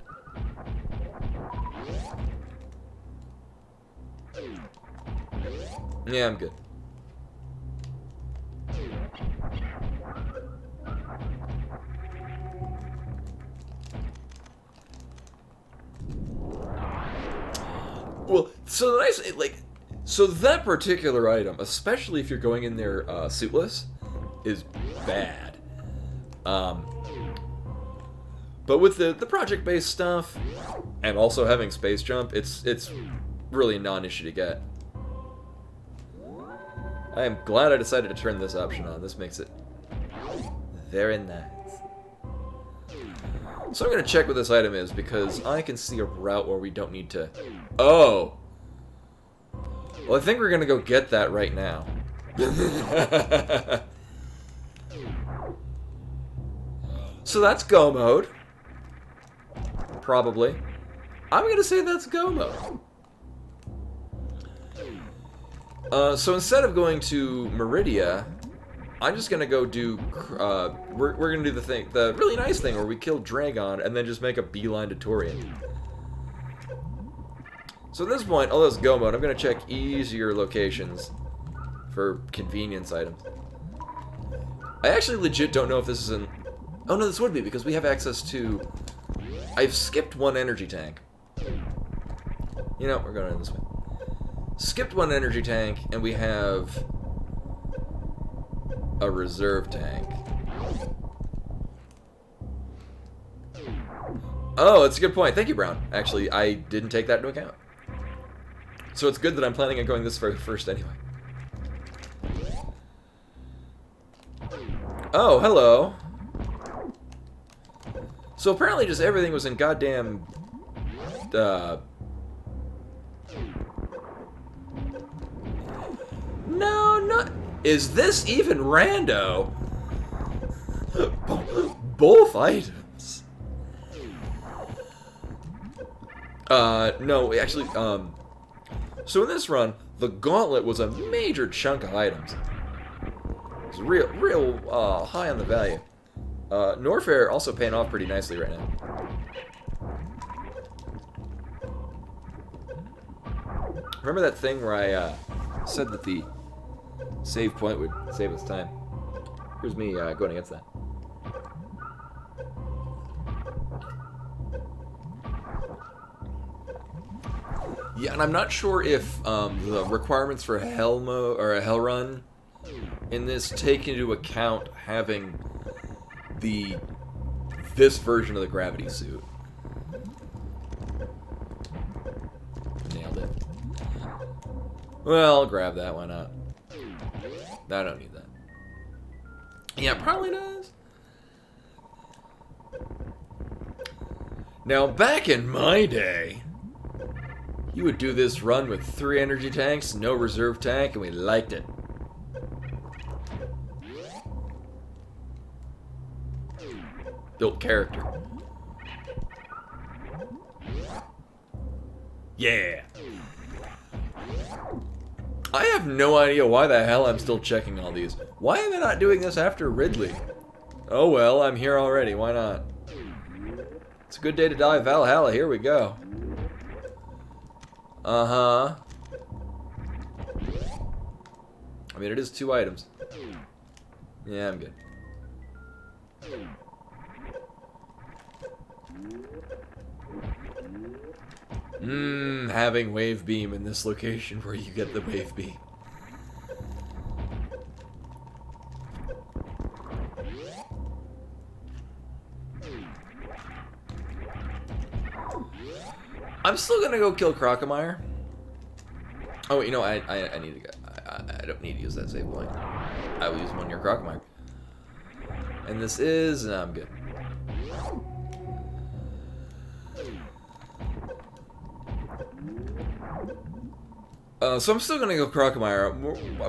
Yeah, I'm good. Well, so the nice, like, so that particular item, especially if you're going in there suitless, is bad. But with the project-based stuff, and also having space jump, it's really a non-issue to get. I am glad I decided to turn this option on. This makes it very nice. So I'm going to check what this item is, because I can see a route where we don't need to... Oh! Well, I think we're going to go get that right now. So that's go mode. Probably. I'm going to say that's go mode. So instead of going to Meridia, I'm just gonna go do. We're gonna do the really nice thing where we kill Dragon and then just make a beeline to Torian. So at this point, although it's go mode, I'm gonna check easier locations for convenience items. I actually legit don't know if this is an. Oh no, this would be because we have access to. I've skipped one energy tank. You know, we're going in this way. Skipped one energy tank, and we have a reserve tank. Oh, that's a good point. Thank you, Brown. Actually, I didn't take that into account. So it's good that I'm planning on going this first anyway. Oh, hello. So apparently just everything was in goddamn... No, not... Is this even rando? Both items. No, actually, so in this run, the gauntlet was a major chunk of items. It's real high on the value. Norfair also paying off pretty nicely right now. Remember that thing where I said that the save point would save us time? Here's me going against that. Yeah, and I'm not sure if the requirements for a hell mode or a hell run in this take into account having this version of the gravity suit. Nailed it. Well, I'll grab that. Why not? I don't need that. Yeah, it probably does. Now, back in my day, you would do this run with 3 energy tanks, no reserve tank, and we liked it. Built character. Yeah. I have no idea why the hell I'm still checking all these. Why am I not doing this after Ridley? Oh well, I'm here already. Why not? It's a good day to die Valhalla. Here we go. Uh-huh. I mean, it is 2 items. Yeah, I'm good. Having wave beam in this location where you get the wave beam. I'm still gonna go kill Crocomire. Oh, you know, I need to go. I don't need to use that save point. I will use one near Crocomire. And this is... No, I'm good. So I'm still gonna go Crocomire.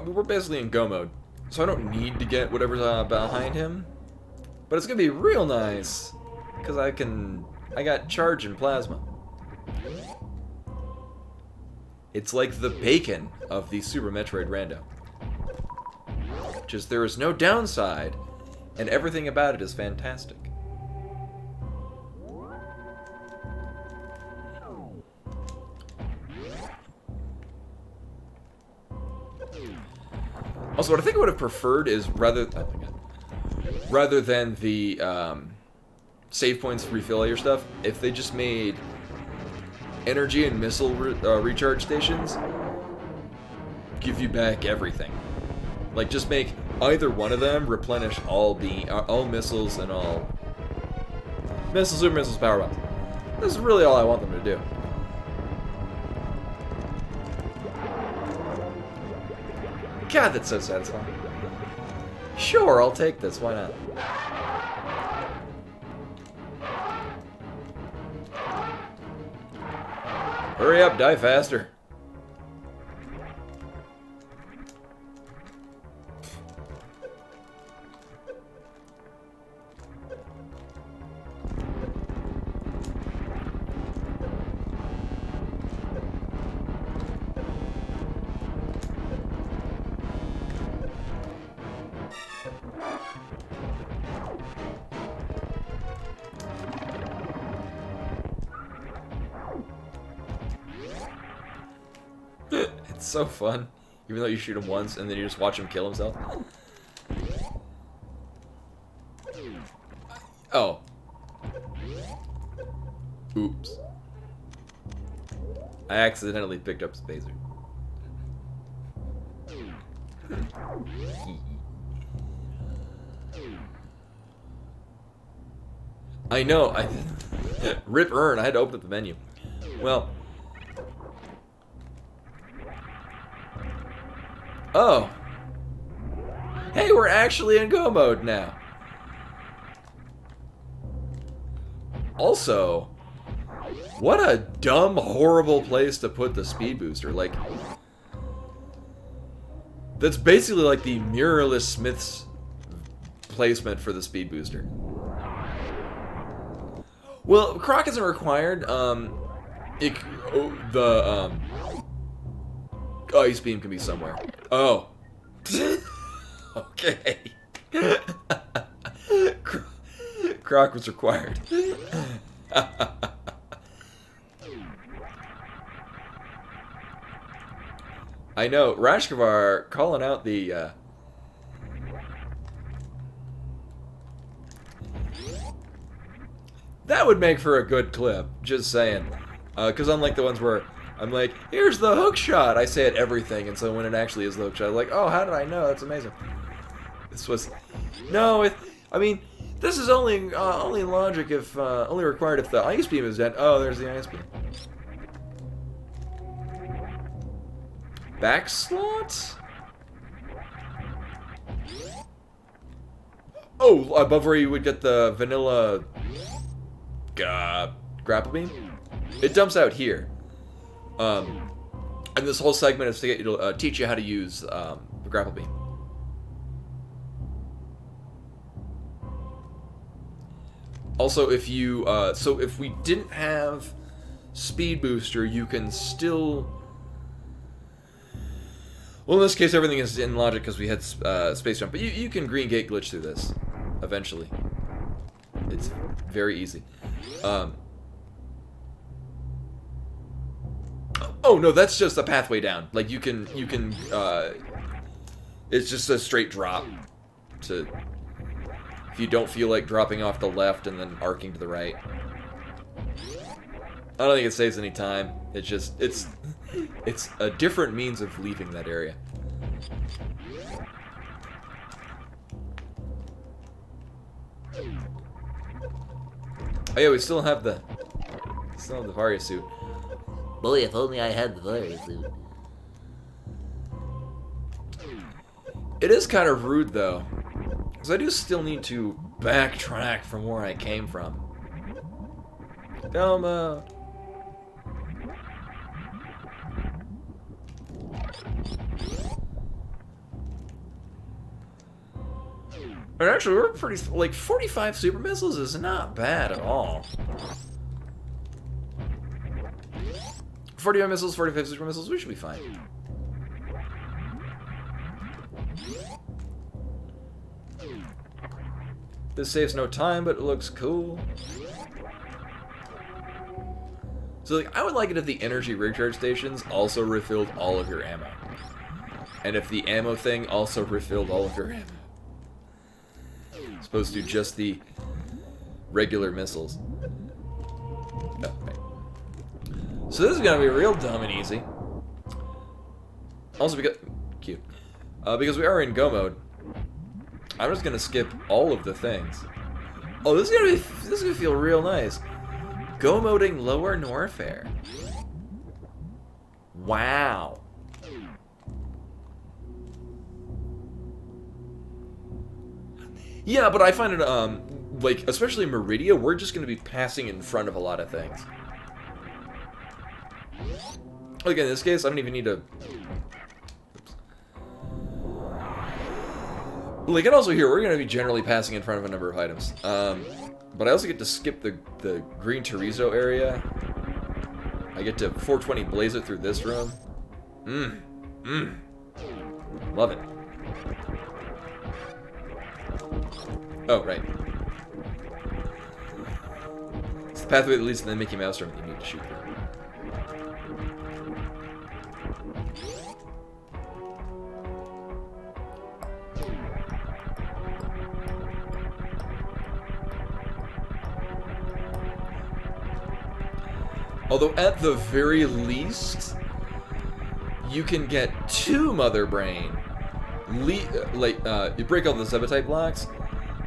We're basically in go mode, so I don't need to get whatever's behind him. But it's gonna be real nice because I got charge and plasma. It's like the bacon of the Super Metroid Rando. Just there is no downside, and everything about it is fantastic. Also, what I think I would have preferred is rather than the save points refill all your stuff, if they just made energy and missile recharge stations give you back everything. Like, just make either one of them replenish all missiles and all missiles, super missiles, power bombs. This is really all I want them to do. God, that's so satisfying. Sure, I'll take this. Why not? Hurry up, die faster. It's so fun, even though you shoot him once and then you just watch him kill himself. Oh. Oops. I accidentally picked up Spacer. I know, Rip Earn, I had to open up the menu. Well. Oh. Hey, we're actually in go mode now. Also, what a dumb, horrible place to put the speed booster. Like, that's basically like the Mirrorless Smith's placement for the speed booster. Well, Croc isn't required. Ice Beam can be somewhere. Oh. Okay. Croc was required. I know, Rashkavar calling out the, that would make for a good clip, just saying. Because unlike the ones where I'm like, here's the hook shot, I say it everything, and so when it actually is the hook shot, I'm like, oh, how did I know? That's amazing. This was, no, I mean, this is only logic if, only required if the ice beam is dead. Oh, there's the ice beam. Back slot? Oh, above where you would get the vanilla grapple beam? It dumps out here. And this whole segment is to get you to teach you how to use the grapple beam. Also, if you so if we didn't have speed booster, you can still. Well, in this case, everything is in logic because we had space jump, but you can green gate glitch through this eventually. It's very easy. Oh no, that's just a pathway down. Like you can it's just a straight drop to if you don't feel like dropping off the left and then arcing to the right. I don't think it saves any time. It's just it's a different means of leaving that area. Oh yeah, we still have the VARIA suit. Boy, if only I had the VARIA suit. It is kind of rude though, because I do still need to backtrack from where I came from. Elmo. And actually, we're pretty, like, 45 super missiles is not bad at all. 45 missiles, 45 super missiles, we should be fine. This saves no time, but it looks cool. So, like, I would like it if the energy recharge stations also refilled all of your ammo. And if the ammo thing also refilled all of your ammo. As opposed to just the regular missiles. Oh, right. So this is gonna be real dumb and easy. Also because cute. Because we are in Go mode, I'm just gonna skip all of the things. Oh, this is gonna feel real nice. Go moding Lower Norfair. Wow. Yeah, but I find it like, especially Meridia, we're just gonna be passing in front of a lot of things. Like in this case, I don't even need to. Like, and also here, we're going to be generally passing in front of a number of items. But I also get to skip the green Chorizo area. I get to 420 blaze it through this room. Love it. Oh, right. It's the pathway that leads to the Mickey Mouse room that you need to shoot through. Although, at the very least, you can get 2 Mother Brain. You break all the Zebetite blocks,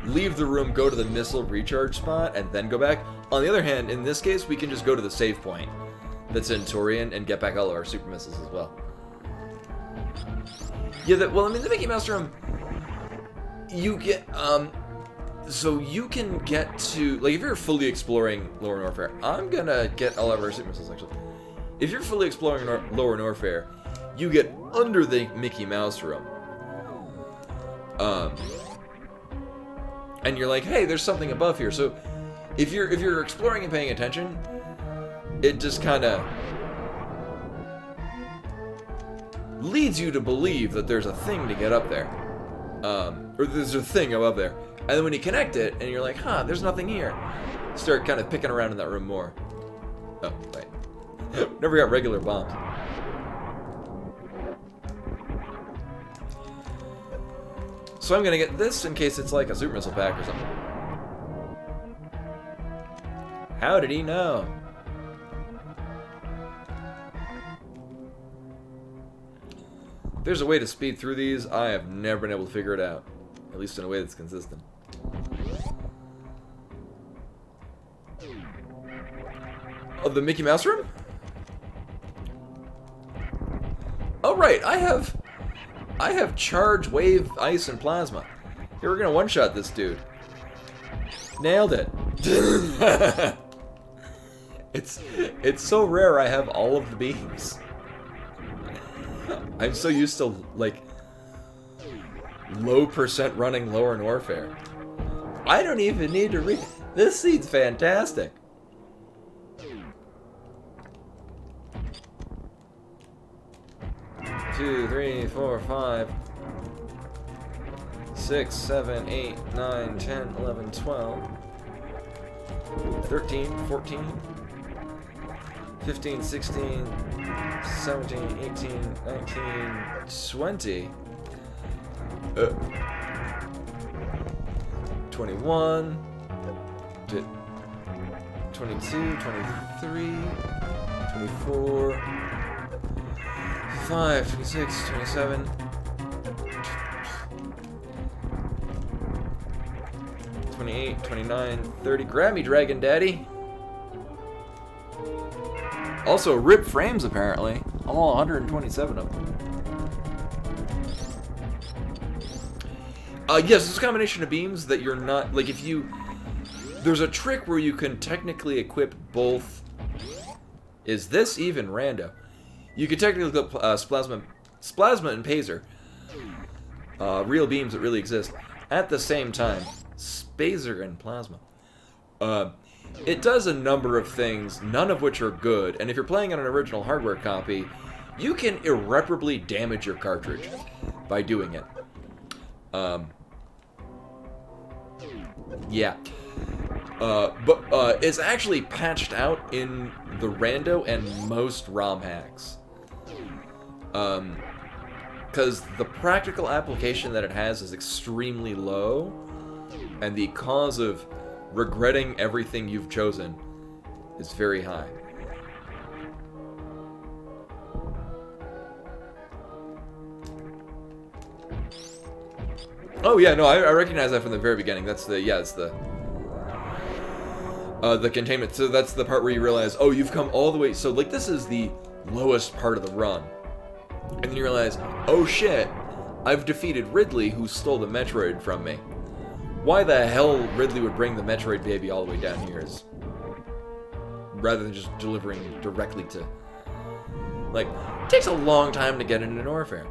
leave the room, go to the missile recharge spot, and then go back. On the other hand, in this case, we can just go to the save point that's in Torian and get back all of our super missiles as well. Yeah, well, I mean, the Mickey Mouse room, you get, so you can get to, like, if you're fully exploring Lower Norfair, I'm gonna get all of our super missiles, actually. If you're fully exploring Lower Norfair, you get under the Mickey Mouse room. And you're like, hey, there's something above here. So if you're exploring and paying attention, it just kind of leads you to believe that there's a thing to get up there. Or there's a thing above there. And then when you connect it, and you're like, huh, there's nothing here. Start kind of picking around in that room more. Oh, right. Never got regular bombs. So I'm gonna get this in case it's like a super missile pack or something. How did he know? There's a way to speed through these. I have never been able to figure it out. At least in a way that's consistent. Of the Mickey Mouse room? Oh right, I have charge, wave, ice, and plasma. Here, we're gonna one-shot this dude. Nailed it. It's so rare I have all of the beams. I'm so used to, like, low percent running Lower Norfair. I don't even need to read. This seat's fantastic. Two, 3, 4, 5, 6, 7, 8, 9, 10, 11, 12, 13, 14, 15, 16, 17, 18, 19, 20, 21, 22, 23, 24, 25, 26, 27, 28, 29, 30. Grab me, Dragon Daddy. Also, rip frames, apparently. All 127 of them. Yes, it's a combination of beams that you're not... Like, if you... There's a trick where you can technically equip both... Is this even rando? You can technically equip Splasma and Pazer. Real beams that really exist. At the same time. Spazer and Plasma. It does a number of things, none of which are good, and if you're playing on an original hardware copy, you can irreparably damage your cartridge by doing it. Yeah. But it's actually patched out in the Rando and most ROM hacks. Because the practical application that it has is extremely low, and the cause of regretting everything you've chosen is very high. Oh yeah, no, I recognize that from the very beginning. That's the, yeah, it's the containment. So that's the part where you realize, oh, you've come all the way. So like this is the lowest part of the run. And then you realize, oh shit, I've defeated Ridley, who stole the Metroid from me. Why the hell Ridley would bring the Metroid baby all the way down here is, rather than just delivering directly to, like, it takes a long time to get into Norfair.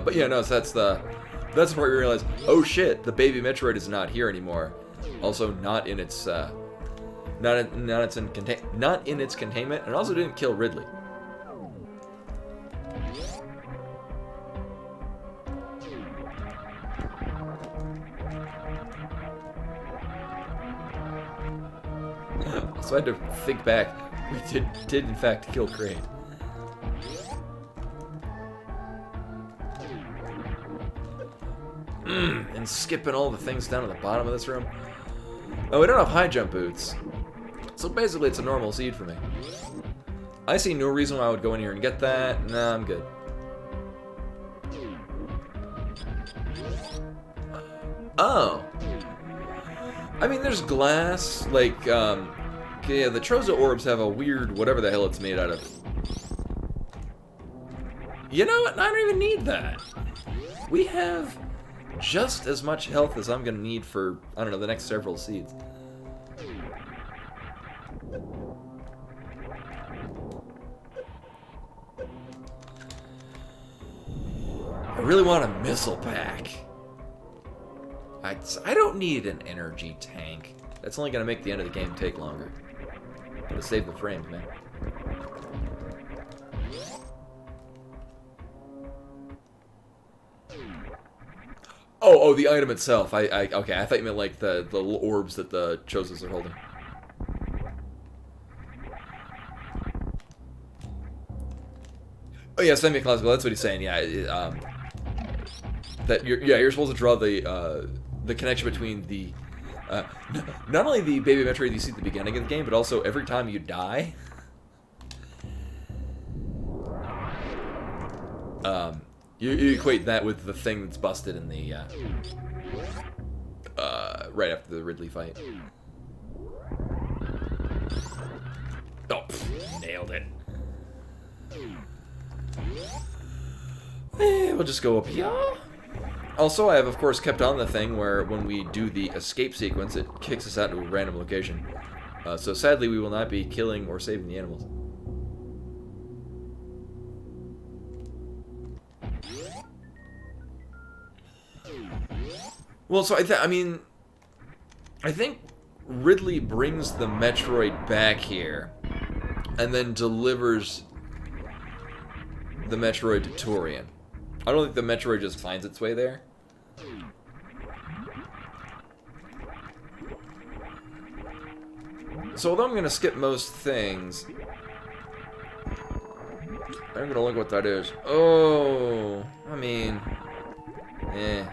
But yeah, no, so that's the part where you realize, oh shit, the baby Metroid is not here anymore. Also, not in its not in its containment, and also didn't kill Ridley. So I had to think back. We did in fact kill Kraid. And skipping all the things down at the bottom of this room. Oh, we don't have high jump boots. So basically it's a normal seed for me. I see no reason why I would go in here and get that. Nah, I'm good. Oh. I mean, there's glass, like, yeah, the Troza orbs have a weird whatever the hell it's made out of. You know what? I don't even need that. We have just as much health as I'm gonna need for, I don't know, the next several seeds. I really want a missile pack. I don't need an energy tank. That's only gonna make the end of the game take longer. Gotta save the frames, man. Oh, the item itself. Okay, I thought you meant like the little orbs that the Chozas are holding. Oh yeah, semi-classical. That's what he's saying. Yeah, that you're supposed to draw the connection between the not only the baby Metroid you see at the beginning of the game, but also every time you die. You equate that with the thing that's busted in the right after the Ridley fight. Oh, nailed it. We'll just go up here. Also, I have, of course, kept on the thing where when we do the escape sequence, it kicks us out to a random location. So sadly, we will not be killing or saving the animals. Well, so I mean, I think Ridley brings the Metroid back here, and then delivers the Metroid to Torian. I don't think the Metroid just finds its way there. So although I'm going to skip most things, I'm going to look what that is. Oh, I mean, eh.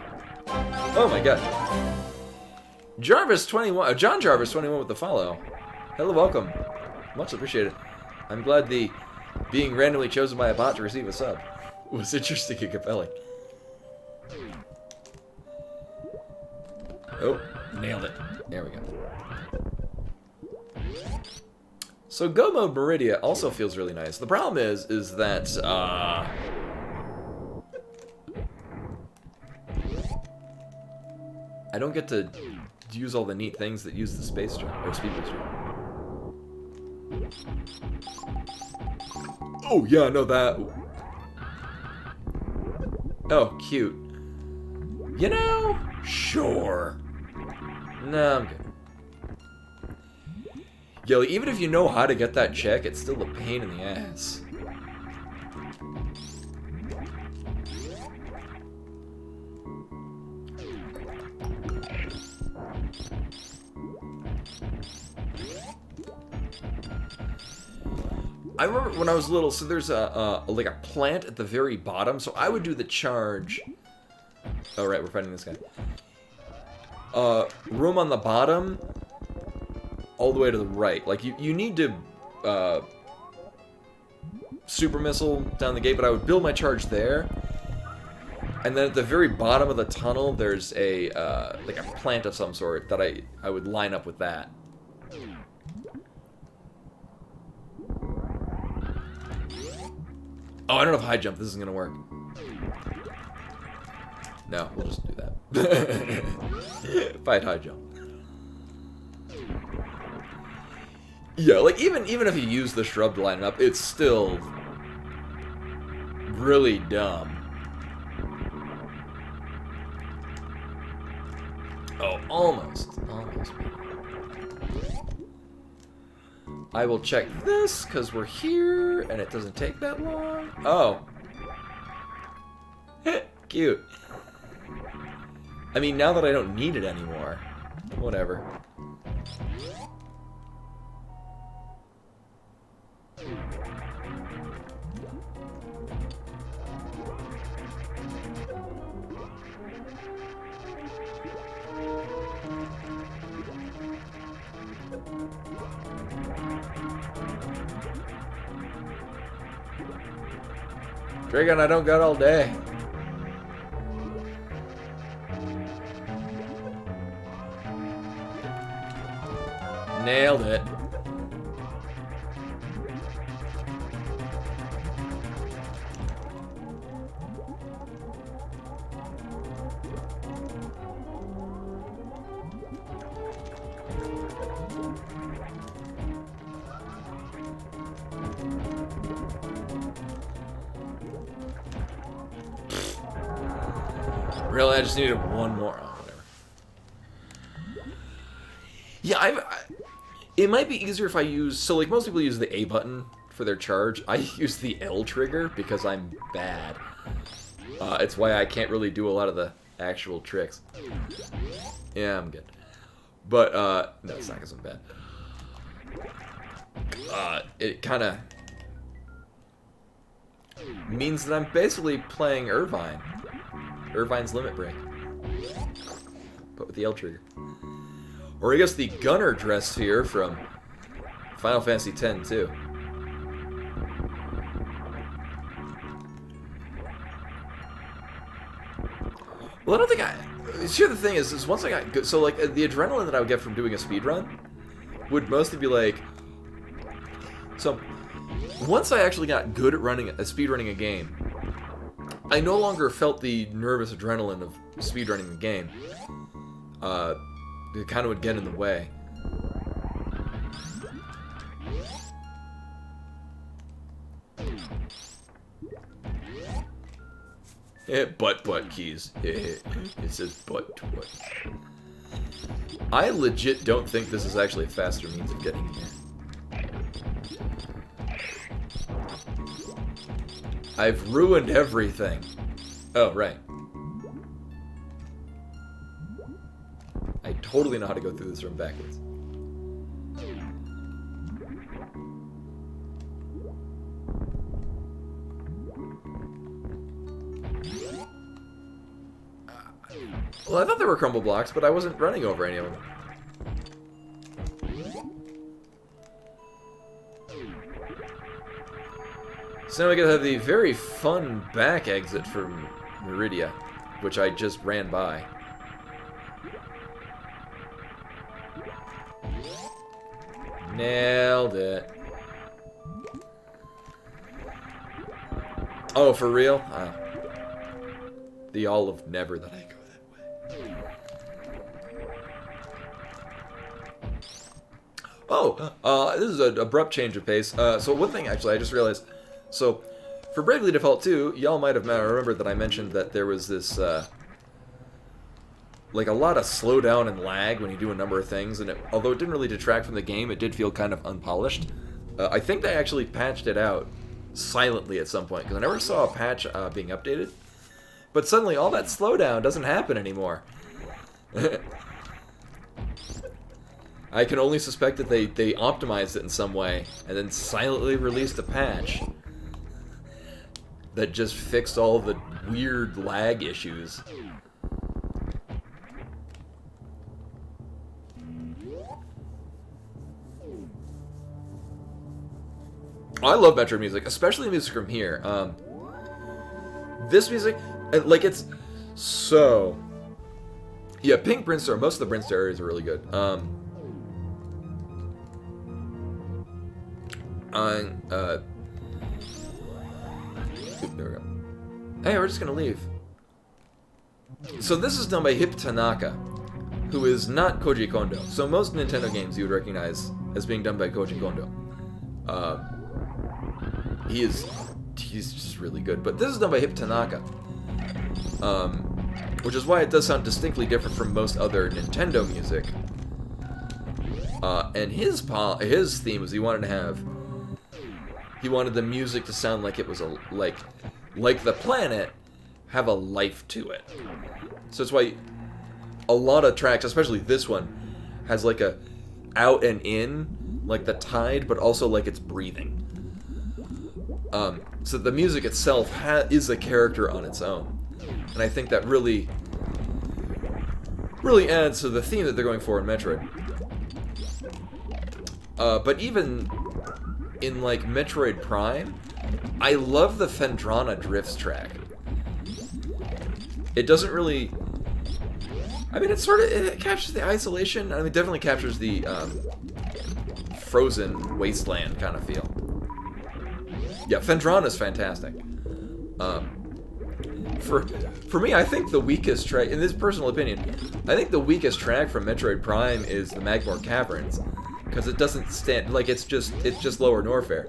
Oh my god. Jarvis21, John Jarvis21 with the follow. Hello, welcome. Much appreciated. I'm glad the being randomly chosen by a bot to receive a sub was interesting and compelling. Oh, nailed it. There we go. So Go Mode Meridia also feels really nice. The problem is that I don't get to use all the neat things that use the space jump or speed booster. Oh yeah, no that. Oh, cute. You know, sure. No, I'm good. Yeah, like, even if you know how to get that check, it's still a pain in the ass. I remember when I was little, so there's like a plant at the very bottom, so I would do the charge. Oh, right, we're fighting this guy. Room on the bottom, all the way to the right. Like, you need to super missile down the gate, but I would build my charge there. And then at the very bottom of the tunnel, there's a like a plant of some sort that I would line up with that. Oh, I don't know if high jump this is gonna work. No, we'll just do that. Fight high jump. Yeah, like even if you use the shrub to line it up, it's still really dumb. Oh, almost. I will check this, because we're here, and it doesn't take that long. Oh. Cute. I mean, now that I don't need it anymore. Whatever. Dragon, I don't got all day. Nailed it. Really, I just needed one more. Oh, whatever. Yeah, it might be easier if I use... So, like, most people use the A button for their charge. I use the L trigger because I'm bad. It's why I can't really do a lot of the actual tricks. Yeah, I'm good. But, no, it's not because I'm bad. It kind of means that I'm basically playing Irvine. Irvine's Limit Break. But with the L trigger. Or I guess the Gunner dress sphere from Final Fantasy X too. Well, I don't think here the thing is once I got good, so like the adrenaline that I would get from doing a speed run would mostly be like, so once I actually got good at speedrunning a game, I no longer felt the nervous adrenaline of speedrunning the game. It kind of would get in the way. Butt keys. It says butt. I legit don't think this is actually a faster means of getting here. I've ruined everything. Oh, right. I totally know how to go through this room backwards. Well, I thought there were crumble blocks, but I wasn't running over any of them. So now we gotta have the very fun back exit from Meridia, which I just ran by. Nailed it. Oh, for real? The all of never that I go that way. Oh, this is an abrupt change of pace. So one thing, actually, I just realized. So, for Bravely Default 2, y'all might have remembered that I mentioned that there was this, like, a lot of slowdown and lag when you do a number of things, and although it didn't really detract from the game, it did feel kind of unpolished. I think they actually patched it out silently at some point, because I never saw a patch being updated. But suddenly, all that slowdown doesn't happen anymore. I can only suspect that they optimized it in some way, and then silently released a patch that just fixed all the weird lag issues. I love Metroid music, especially the music from here. This music, like, it's so... Yeah, Pink Brimstone, most of the Brimstone areas are really good. There we go. Hey, we're just gonna leave. So this is done by Hip Tanaka, who is not Koji Kondo. So most Nintendo games you would recognize as being done by Koji Kondo. He's just really good. But this is done by Hip Tanaka, which is why it does sound distinctly different from most other Nintendo music. And his theme was he wanted the music to sound like it was like the planet have a life to it. So that's why a lot of tracks, especially this one, has like a out and in, like the tide, but also like it's breathing. So the music itself is a character on its own, and I think that really adds to the theme that they're going for in Metroid. But even in like Metroid Prime, I love the Phendrana Drifts track. It doesn't really... I mean, it captures the isolation. I mean, it definitely captures the frozen wasteland kind of feel. Yeah, Phendrana's fantastic. For me, I think the weakest track, in this personal opinion, I think the weakest track from Metroid Prime is the Magmore Caverns, because it doesn't stand, like, it's just Lower Norfair.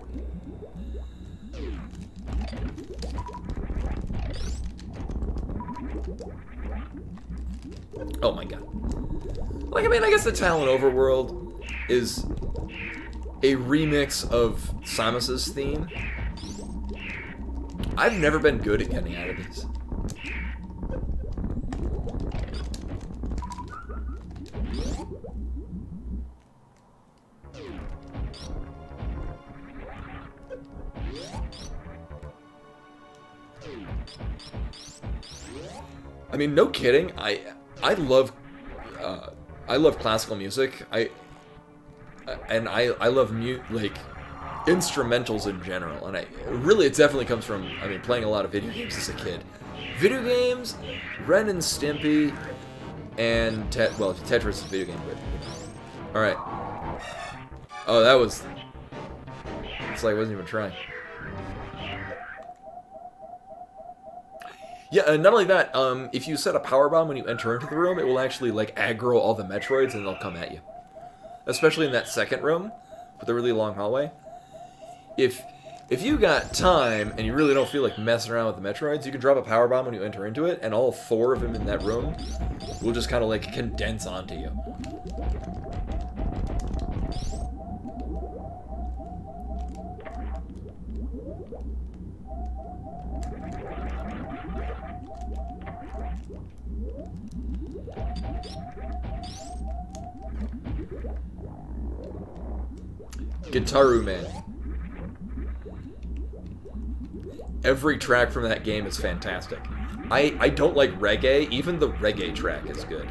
Oh my god. Like, I mean, I guess the Talon Overworld is a remix of Samus's theme. I've never been good at getting out of these. I mean, no kidding. I love classical music. I love like instrumentals in general, and it definitely comes from, I mean, playing a lot of video games as a kid. Video games, Ren and Stimpy, and Tetris is a video game, but all right. Oh, that was. It's like I wasn't even trying. Yeah, and not only that, if you set a power bomb when you enter into the room, it will actually, like, aggro all the Metroids and they'll come at you. Especially in that second room, with the really long hallway. If you got time and you really don't feel like messing around with the Metroids, you can drop a power bomb when you enter into it, and all 4 of them in that room will just kind of, like, condense onto you. Gitaru Man. Every track from that game is fantastic. I don't like reggae. Even the reggae track is good.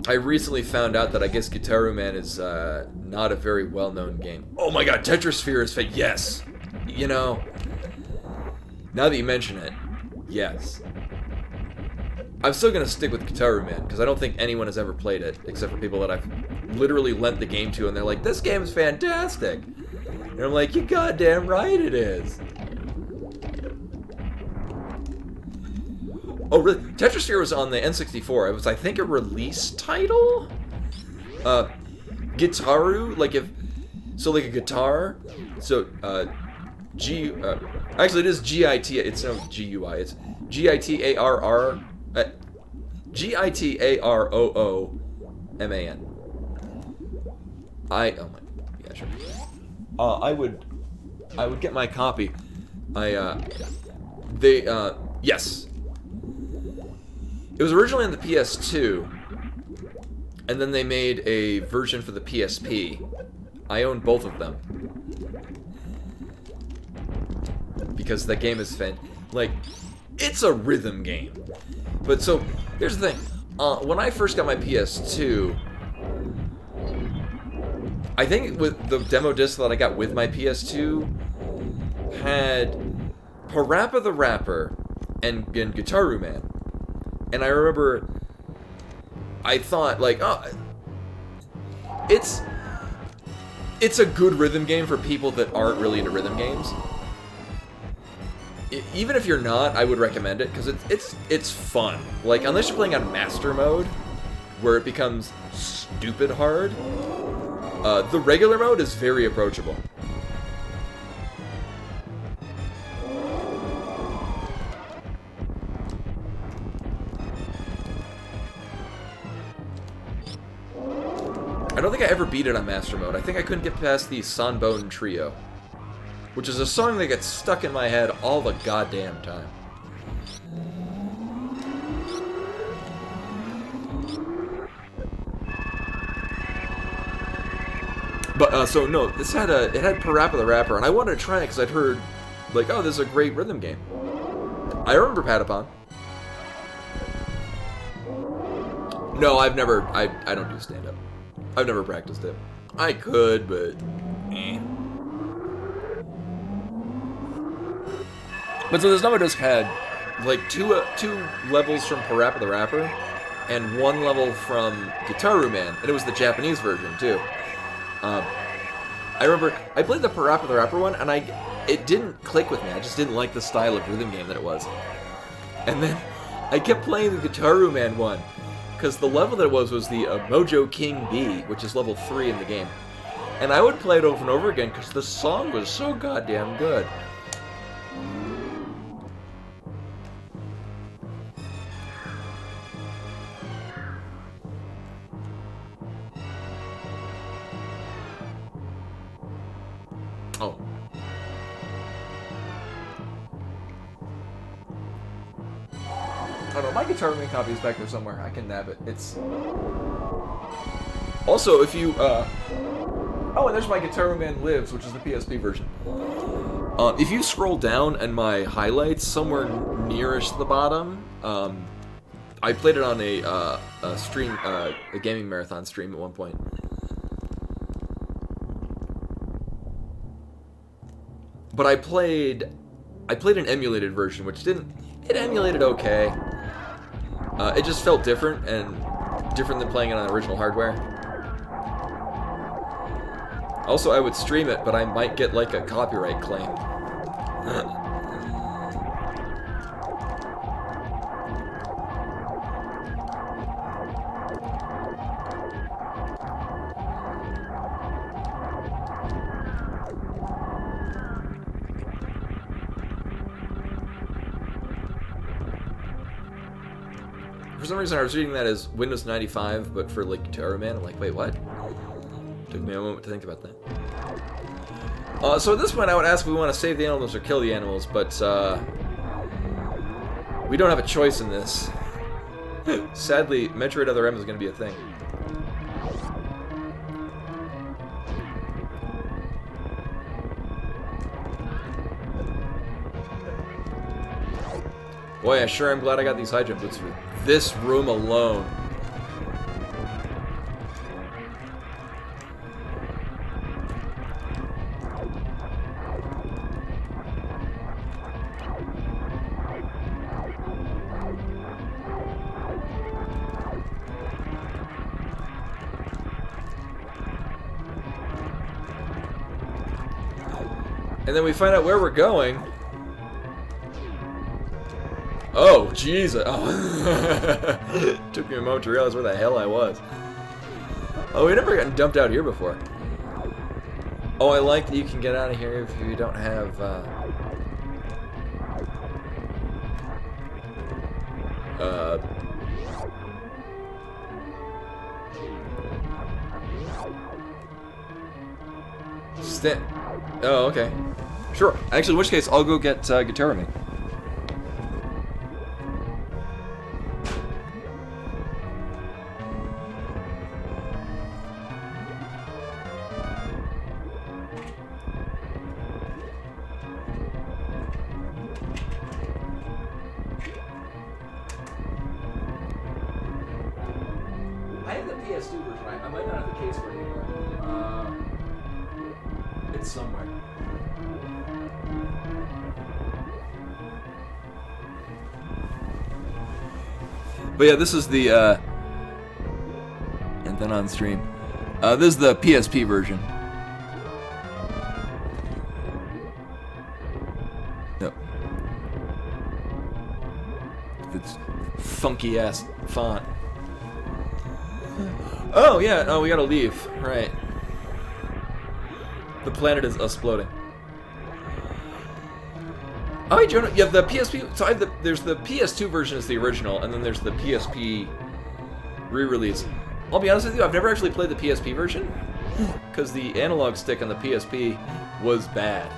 I recently found out that I guess Gitaru Man is not a very well-known game. Oh my god, Tetrasphere is yes! You know, now that you mention it, yes. I'm still going to stick with Gitaru Man, because I don't think anyone has ever played it, except for people that I've literally lent the game to, and they're like, this game is fantastic! And I'm like, you goddamn right it is! Oh, really? Tetrasphere was on the N64. It was, I think, a release title? Gitaru, like if... So, like a guitar. So, actually, it is G-I-T... It's no G-U-I. It's G-I-T-A-R-R... G-I-T-A-R-O-O-M-A-N. Oh my... Yeah, sure. I would get my copy. Yes. It was originally on the PS2, and then they made a version for the PSP. I own both of them. Because that game is like, it's a rhythm game. But so, here's the thing. When I first got my PS2, I think with the demo disc that I got with my PS2 had Parappa the Rapper and Guitar Man. And I remember I thought, like, oh, it's a good rhythm game for people that aren't really into rhythm games. Even if you're not, I would recommend it because it's fun. Like, unless you're playing on Master Mode, where it becomes stupid hard, the regular mode is very approachable. I don't think I ever beat it on Master Mode. I think I couldn't get past the Sanbone Trio, which is a song that gets stuck in my head all the goddamn time. But, so, no, it had Parappa the Rapper, and I wanted to try it because I'd heard, like, oh, this is a great rhythm game. I remember Patapon. No, I've never, I don't do stand-up. I've never practiced it. I could, but, eh. But so this demo disc had, like, two levels from Parappa the Rapper, and one level from Guitar Man, and it was the Japanese version, too. I remember I played the Parappa the Rapper one, and it didn't click with me. I just didn't like the style of rhythm game that it was. And then I kept playing the Guitar Man one, because the level that it was the Mojo King B, which is level 3 in the game. And I would play it over and over again, because the song was so goddamn good. Oh. I don't know, my Guitar Man copy is back there somewhere. I can nab it. It's... Also, if you, Oh, and there's my Guitar Man Lives, which is the PSP version. If you scroll down and my highlights, somewhere nearest to the bottom, I played it on a stream, a gaming marathon stream at one point. But I played an emulated version, which it emulated okay. It just felt different, and different than playing it on original hardware. Also, I would stream it, but I might get, like, a copyright claim. For some reason, I was reading that as Windows 95, but for, like, Guitar Man. I'm like, wait, what? Took me a moment to think about that. So at this point, I would ask if we want to save the animals or kill the animals, but, we don't have a choice in this. Sadly, Metroid Other M is going to be a thing. Boy, I sure am glad I got these high jump boots for this room alone. And then we find out where we're going. Oh, Jesus. Oh. Took me a moment to realize where the hell I was. Oh, we've never gotten dumped out here before. Oh, I like that you can get out of here if you don't have, Oh, okay. Sure. Actually, in which case, I'll go get Guitar Man. PS2 version. I might not have the case for it anymore. It's somewhere. But yeah, this is the, and then on stream. This is the PSP version. No. It's funky ass font. Oh yeah, oh we gotta leave. Right. The planet is exploding. Oh wait, Jonah, you have the PSP. So I have there's the PS2 version is the original, and then there's the PSP re-release. I'll be honest with you, I've never actually played the PSP version because the analog stick on the PSP was bad.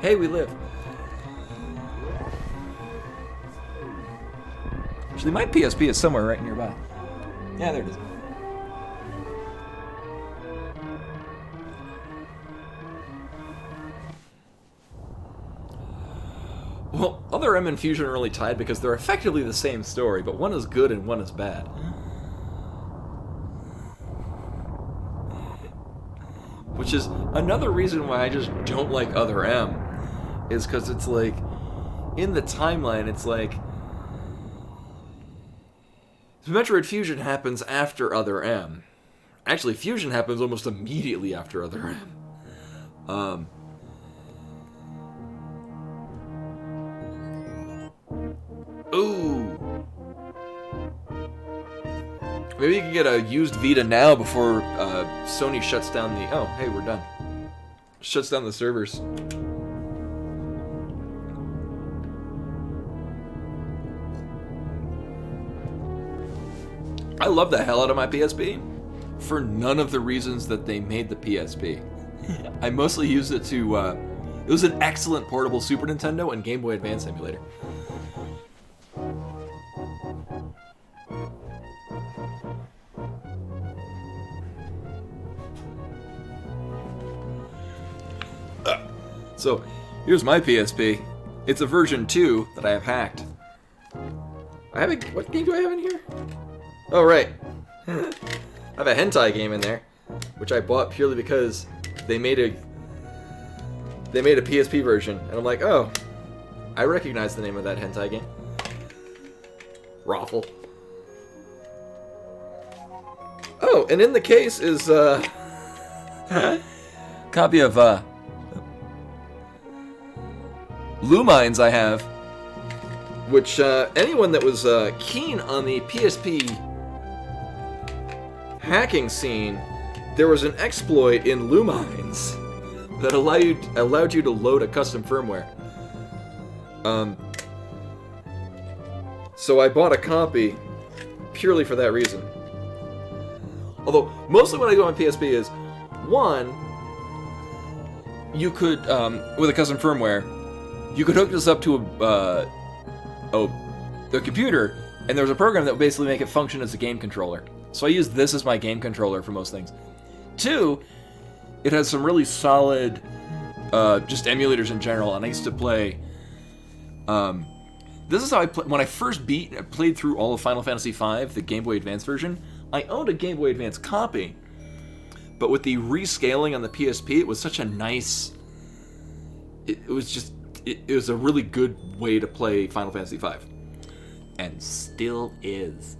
Hey, we live. Actually, my PSP is somewhere right nearby. Yeah, there it is. Well, Other M and Fusion are really tied because they're effectively the same story, but one is good and one is bad. Which is another reason why I just don't like Other M, is because it's like, in the timeline, it's like, Metroid Fusion happens after Other M. Actually, Fusion happens almost immediately after Other M. Ooh. Maybe you can get a used Vita now before Sony shuts down the... Oh, hey, we're done. Shuts down the servers. I love the hell out of my PSP for none of the reasons that they made the PSP. I mostly used it to... it was an excellent portable Super Nintendo and Game Boy Advance emulator. So, here's my PSP. It's a version 2 that I have hacked. What game do I have in here? Oh, right. I have a hentai game in there, which I bought purely because they made a PSP version, and I'm like, oh, I recognize the name of that hentai game. Raffle. Oh, and in the case is copy of Lumines I have, which anyone that was keen on the PSP hacking scene, there was an exploit in Lumines that allowed you to load a custom firmware. So I bought a copy purely for that reason. Although mostly when I go on PSP is, one, you could with a custom firmware, you could hook this up to a computer, and there was a program that would basically make it function as a game controller. So I use this as my game controller for most things. Two, it has some really solid just emulators in general, and I used to play... this is how I when I first played through all of Final Fantasy V, the Game Boy Advance version. I owned a Game Boy Advance copy, but with the rescaling on the PSP, it was such a nice... It was a really good way to play Final Fantasy V. And still is.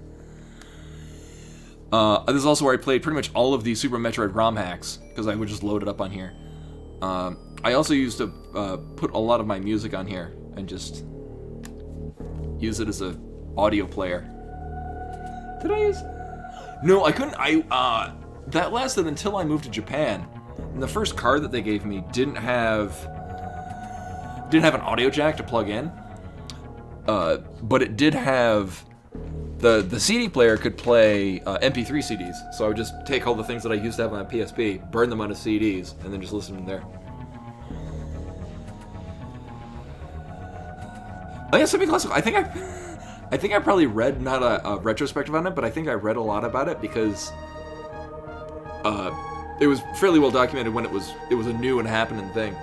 This is also where I played pretty much all of the Super Metroid ROM hacks, because I would just load it up on here. I also used to put a lot of my music on here, and just use it as a audio player. Did I use... No, I couldn't. That lasted until I moved to Japan. And the first card that they gave me didn't have an audio jack to plug in. But it did have... The CD player could play MP3 CDs. So I would just take all the things that I used to have on my PSP, burn them onto CDs, and then just listen to them there. Oh yeah, semi-classical. I think I probably read, not a retrospective on it, but I think I read a lot about it because it was fairly well documented when it was a new and happening thing.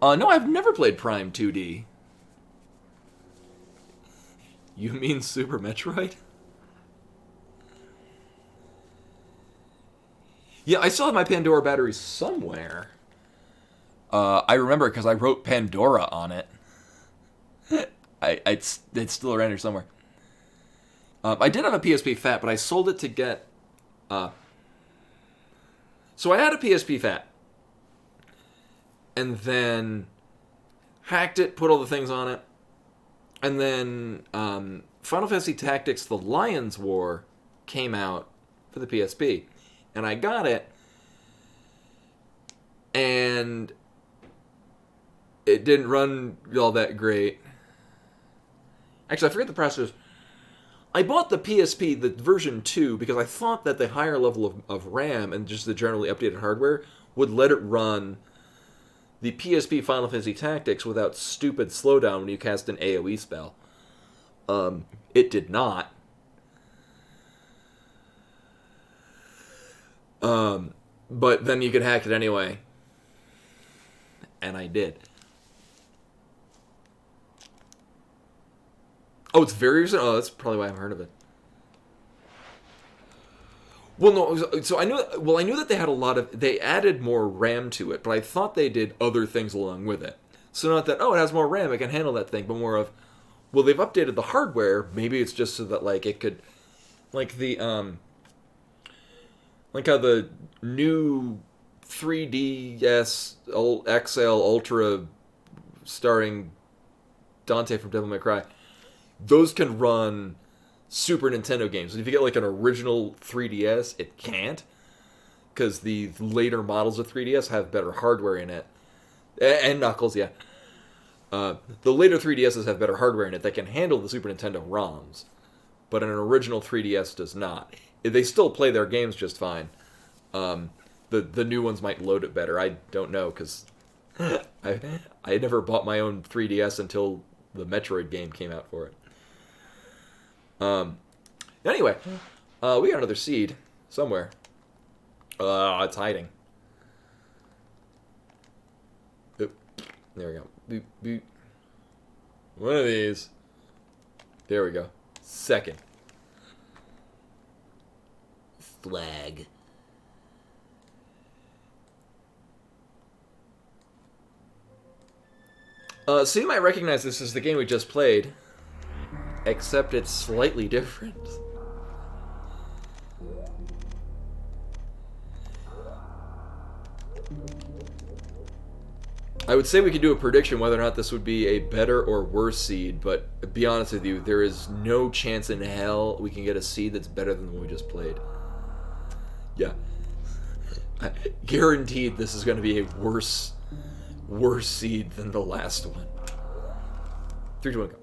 No, I've never played Prime 2D. You mean Super Metroid? Yeah, I still have my Pandora battery somewhere. I remember because I wrote Pandora on it. It's still around here somewhere. I did have a PSP Fat, but I sold it to get... So I had a PSP Fat. And then hacked it, put all the things on it. And then Final Fantasy Tactics The Lion's War came out for the PSP. And I got it. And it didn't run all that great. Actually, I forget the process. I bought the PSP, the version 2, because I thought that the higher level of RAM and just the generally updated hardware would let it run the PSP Final Fantasy Tactics without stupid slowdown when you cast an AoE spell. It did not. But then you could hack it anyway. And I did. Oh, it's very recent? Oh, that's probably why I haven't heard of it. Well, no, so I knew that they had a lot of... They added more RAM to it, but I thought they did other things along with it. So not that, oh, it has more RAM, it can handle that thing, but more of, well, they've updated the hardware, maybe it's just so that, like, it could... Like the, like how the new 3DS XL Ultra starring Dante from Devil May Cry, those can run Super Nintendo games. And if you get like an original 3DS, it can't, because the later models of 3DS have better hardware in it. And Knuckles, yeah. The later 3DSs have better hardware in it that can handle the Super Nintendo ROMs, but an original 3DS does not. They still play their games just fine. The new ones might load it better. I don't know, because I never bought my own 3DS until the Metroid game came out for it. Anyway, we got another seed somewhere. It's hiding. Oop. There we go. Boop, boop. One of these. There we go. Second. Flag. So you might recognize this as the game we just played, except it's slightly different. I would say we could do a prediction whether or not this would be a better or worse seed, but to be honest with you, there is no chance in hell we can get a seed that's better than the one we just played. Yeah. I guaranteed this is going to be a worse seed than the last one. 3, 2, 1, go.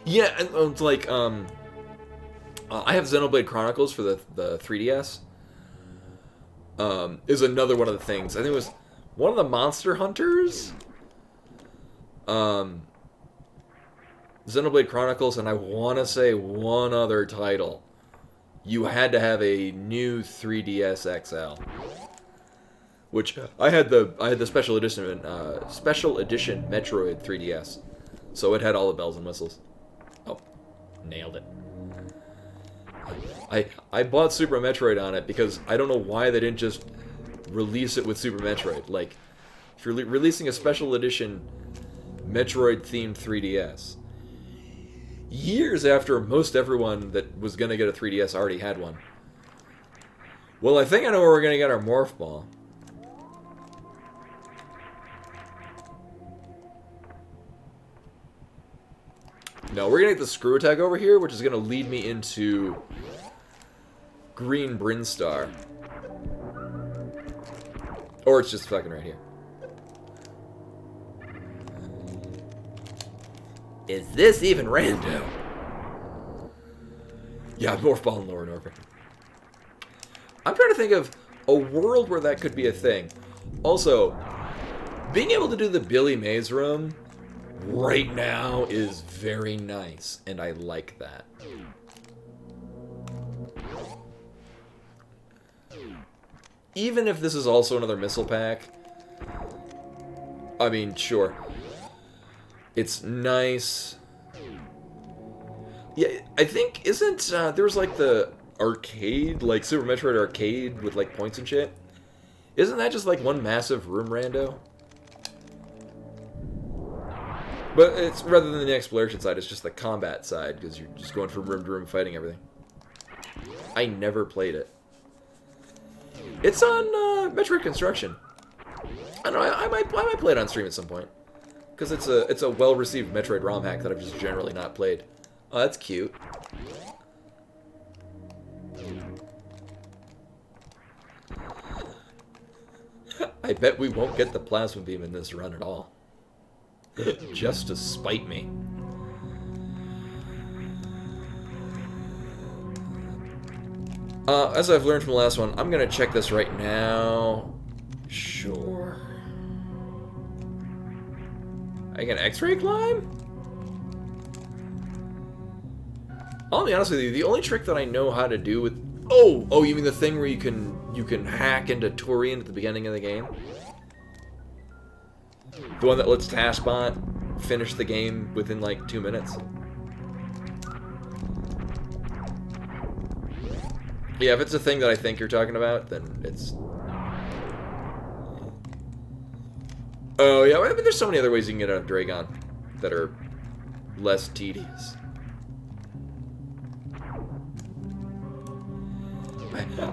Yeah, and it's like, I have Xenoblade Chronicles for the 3DS. Is another one of the things. I think it was one of the Monster Hunters. Xenoblade Chronicles, and I want to say one other title. You had to have a new 3DS XL, which I had the special edition Metroid 3DS, so it had all the bells and whistles. Oh, nailed it. I bought Super Metroid on it because I don't know why they didn't just release it with Super Metroid. Like, if you're releasing a special edition Metroid-themed 3DS, years after most everyone that was going to get a 3DS already had one. Well, I think I know where we're going to get our Morph Ball. No, we're going to get the Screw Attack over here, which is going to lead me into Green Brinstar. Or it's just fucking right here. Is this even random? Yeah, Morph Ball and Lower Norfolk. I'm trying to think of a world where that could be a thing. Also, being able to do the Billy Mays room right now is very nice, and I like that. Even if this is also another missile pack, I mean, sure. It's nice. Yeah, I think, isn't, there was like the arcade, like Super Metroid arcade with like points and shit? Isn't that just like one massive room rando? But it's, rather than the exploration side, it's just the combat side, because you're just going from room to room fighting everything. I never played it. It's on Metroid Construction. I don't know, I might play it on stream at some point. Because it's a well-received Metroid ROM hack that I've just generally not played. Oh, that's cute. I bet we won't get the plasma beam in this run at all. Just to spite me. As I've learned from the last one, I'm gonna check this right now. Sure. I can X-ray climb? I'll be honest with you, the only trick that I know how to do with... Oh, you mean the thing where you can hack into Turian at the beginning of the game? The one that lets TaskBot finish the game within like 2 minutes? Yeah, if it's a thing that I think you're talking about, then it's... Oh, yeah, I mean, there's so many other ways you can get out of Dragon that are less tedious.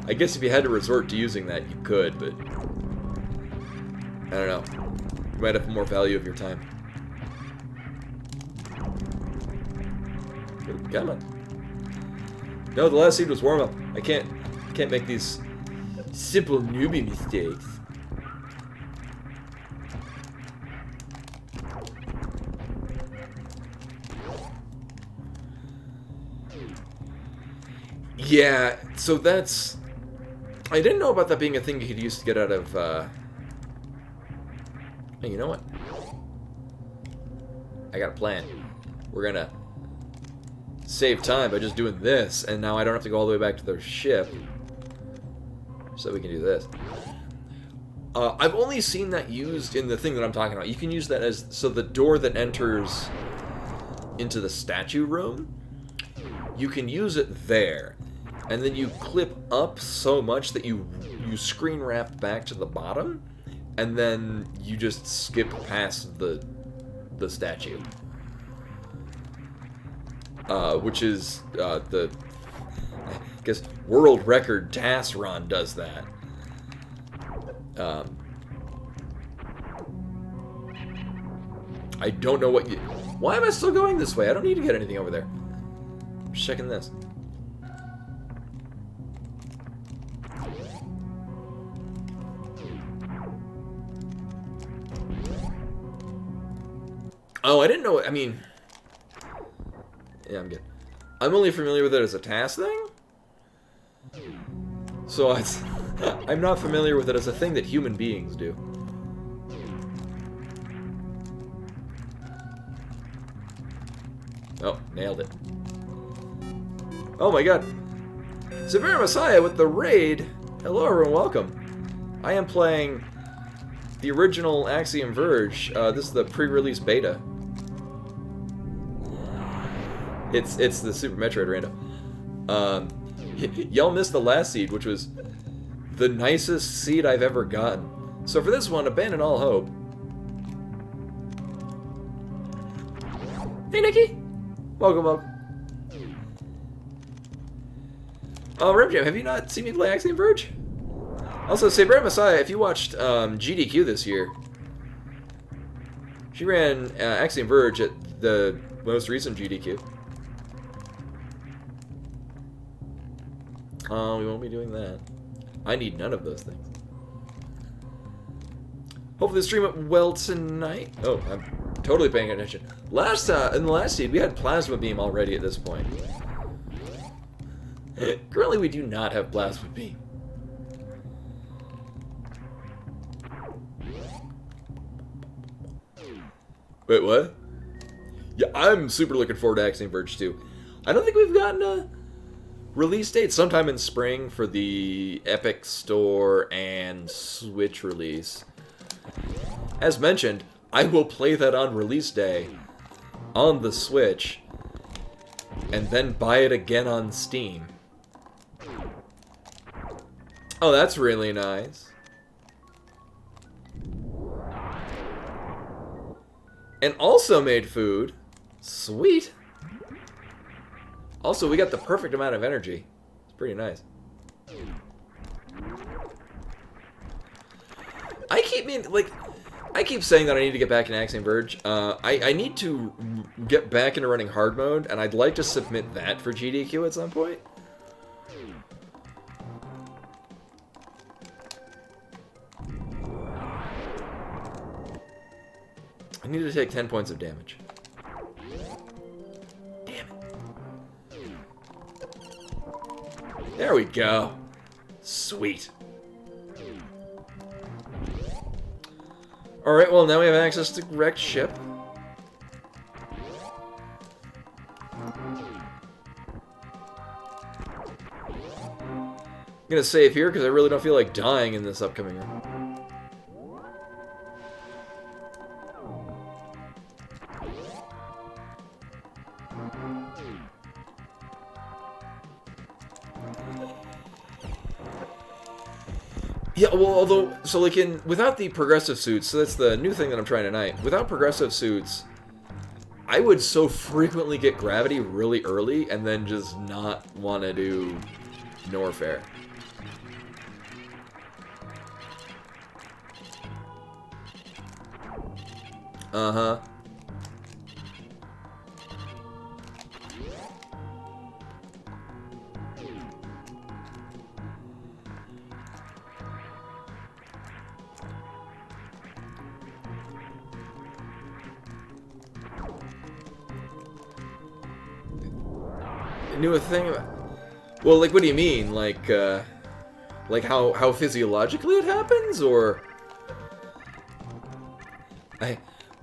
I guess if you had to resort to using that, you could, but... I don't know. You might have more value of your time. Ooh, come on. No, the last seed was warm-up. I can't make these simple newbie mistakes. Yeah, so that's... I didn't know about that being a thing you could use to get out of, Hey, you know what? I got a plan. We're gonna save time by just doing this, and now I don't have to go all the way back to their ship. So we can do this. I've only seen that used in the thing that I'm talking about. You can use that as... So the door that enters into the statue room, you can use it there. And then you clip up so much that you screen wrap back to the bottom, and then you just skip past the statue. Which is the... I guess world record TAS run does that. I don't know what you... Why am I still going this way? I don't need to get anything over there. I'm just checking this. Oh, I didn't know... I mean... Yeah, I'm good. I'm only familiar with it as a TAS thing? So it's... I'm not familiar with it as a thing that human beings do. Oh, nailed it. Oh my god. Severe Messiah with the raid. Hello everyone, welcome. I am playing the original Axiom Verge. This is the pre-release beta. It's the Super Metroid random. Y'all missed the last seed, which was the nicest seed I've ever gotten. So for this one, abandon all hope. Hey, Nikki! Welcome. Rimjam, have you not seen me play Axiom Verge? Also, Sabre Messiah, if you watched GDQ this year, she ran Axiom Verge at the most recent GDQ. We won't be doing that. I need none of those things. Hopefully the stream went well tonight. Oh, I'm totally paying attention. In the last seed, we had Plasma Beam already at this point. Currently, we do not have Plasma Beam. Wait, what? Yeah, I'm super looking forward to Axiom Verge too. I don't think we've gotten a release date. Sometime in spring for the Epic Store and Switch release. As mentioned, I will play that on release day. on the Switch and then buy it again on Steam. Oh, that's really nice. And also made food. Sweet. Also, we got the perfect amount of energy. It's pretty nice. I keep saying that I need to get back in Axiom Verge. I need to get back into running hard mode, and I'd like to submit that for GDQ at some point. I need to take 10 points of damage. Damn it. There we go. Sweet. Alright, well now we have access to wrecked ship. I'm gonna save here because I really don't feel like dying in this upcoming room. Yeah, well, although, so like without the progressive suits, so that's the new thing that I'm trying tonight. Without progressive suits, I would so frequently get gravity really early and then just not want to do Norfair. Uh-huh. Knew a thing about... Well, like, what do you mean? Like how physiologically it happens, or...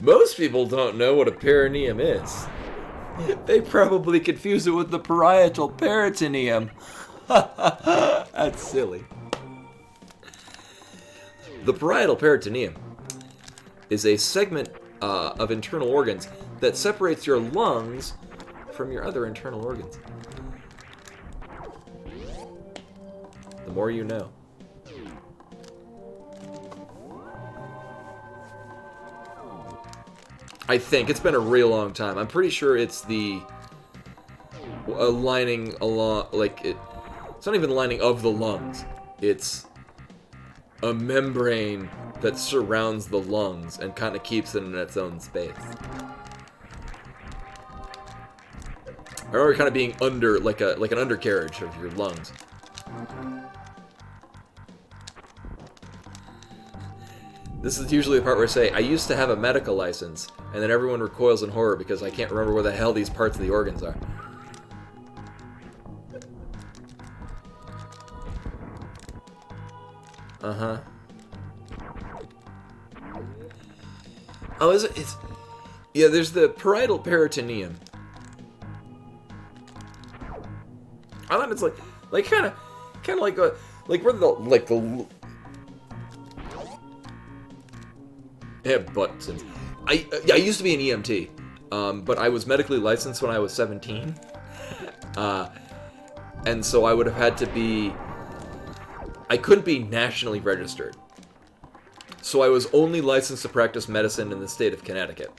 Most people don't know what a perineum is. They probably confuse it with the parietal peritoneum. That's silly. The parietal peritoneum is a segment of internal organs that separates your lungs from your other internal organs. The more you know. I think. It's been a real long time. I'm pretty sure it's the lining along, like, it's not even the lining of the lungs. It's a membrane that surrounds the lungs and kind of keeps it in its own space. I remember kind of being under, like an undercarriage of your lungs. This is usually the part where I say, I used to have a medical license, and then everyone recoils in horror because I can't remember where the hell these parts of the organs are. Uh-huh. Oh, is it? It's... Yeah, there's the parietal peritoneum. I thought it's like kind of like a, like where the yeah, butts. I used to be an EMT, but I was medically licensed when I was 17, and so I would have had to be. I couldn't be nationally registered, so I was only licensed to practice medicine in the state of Connecticut.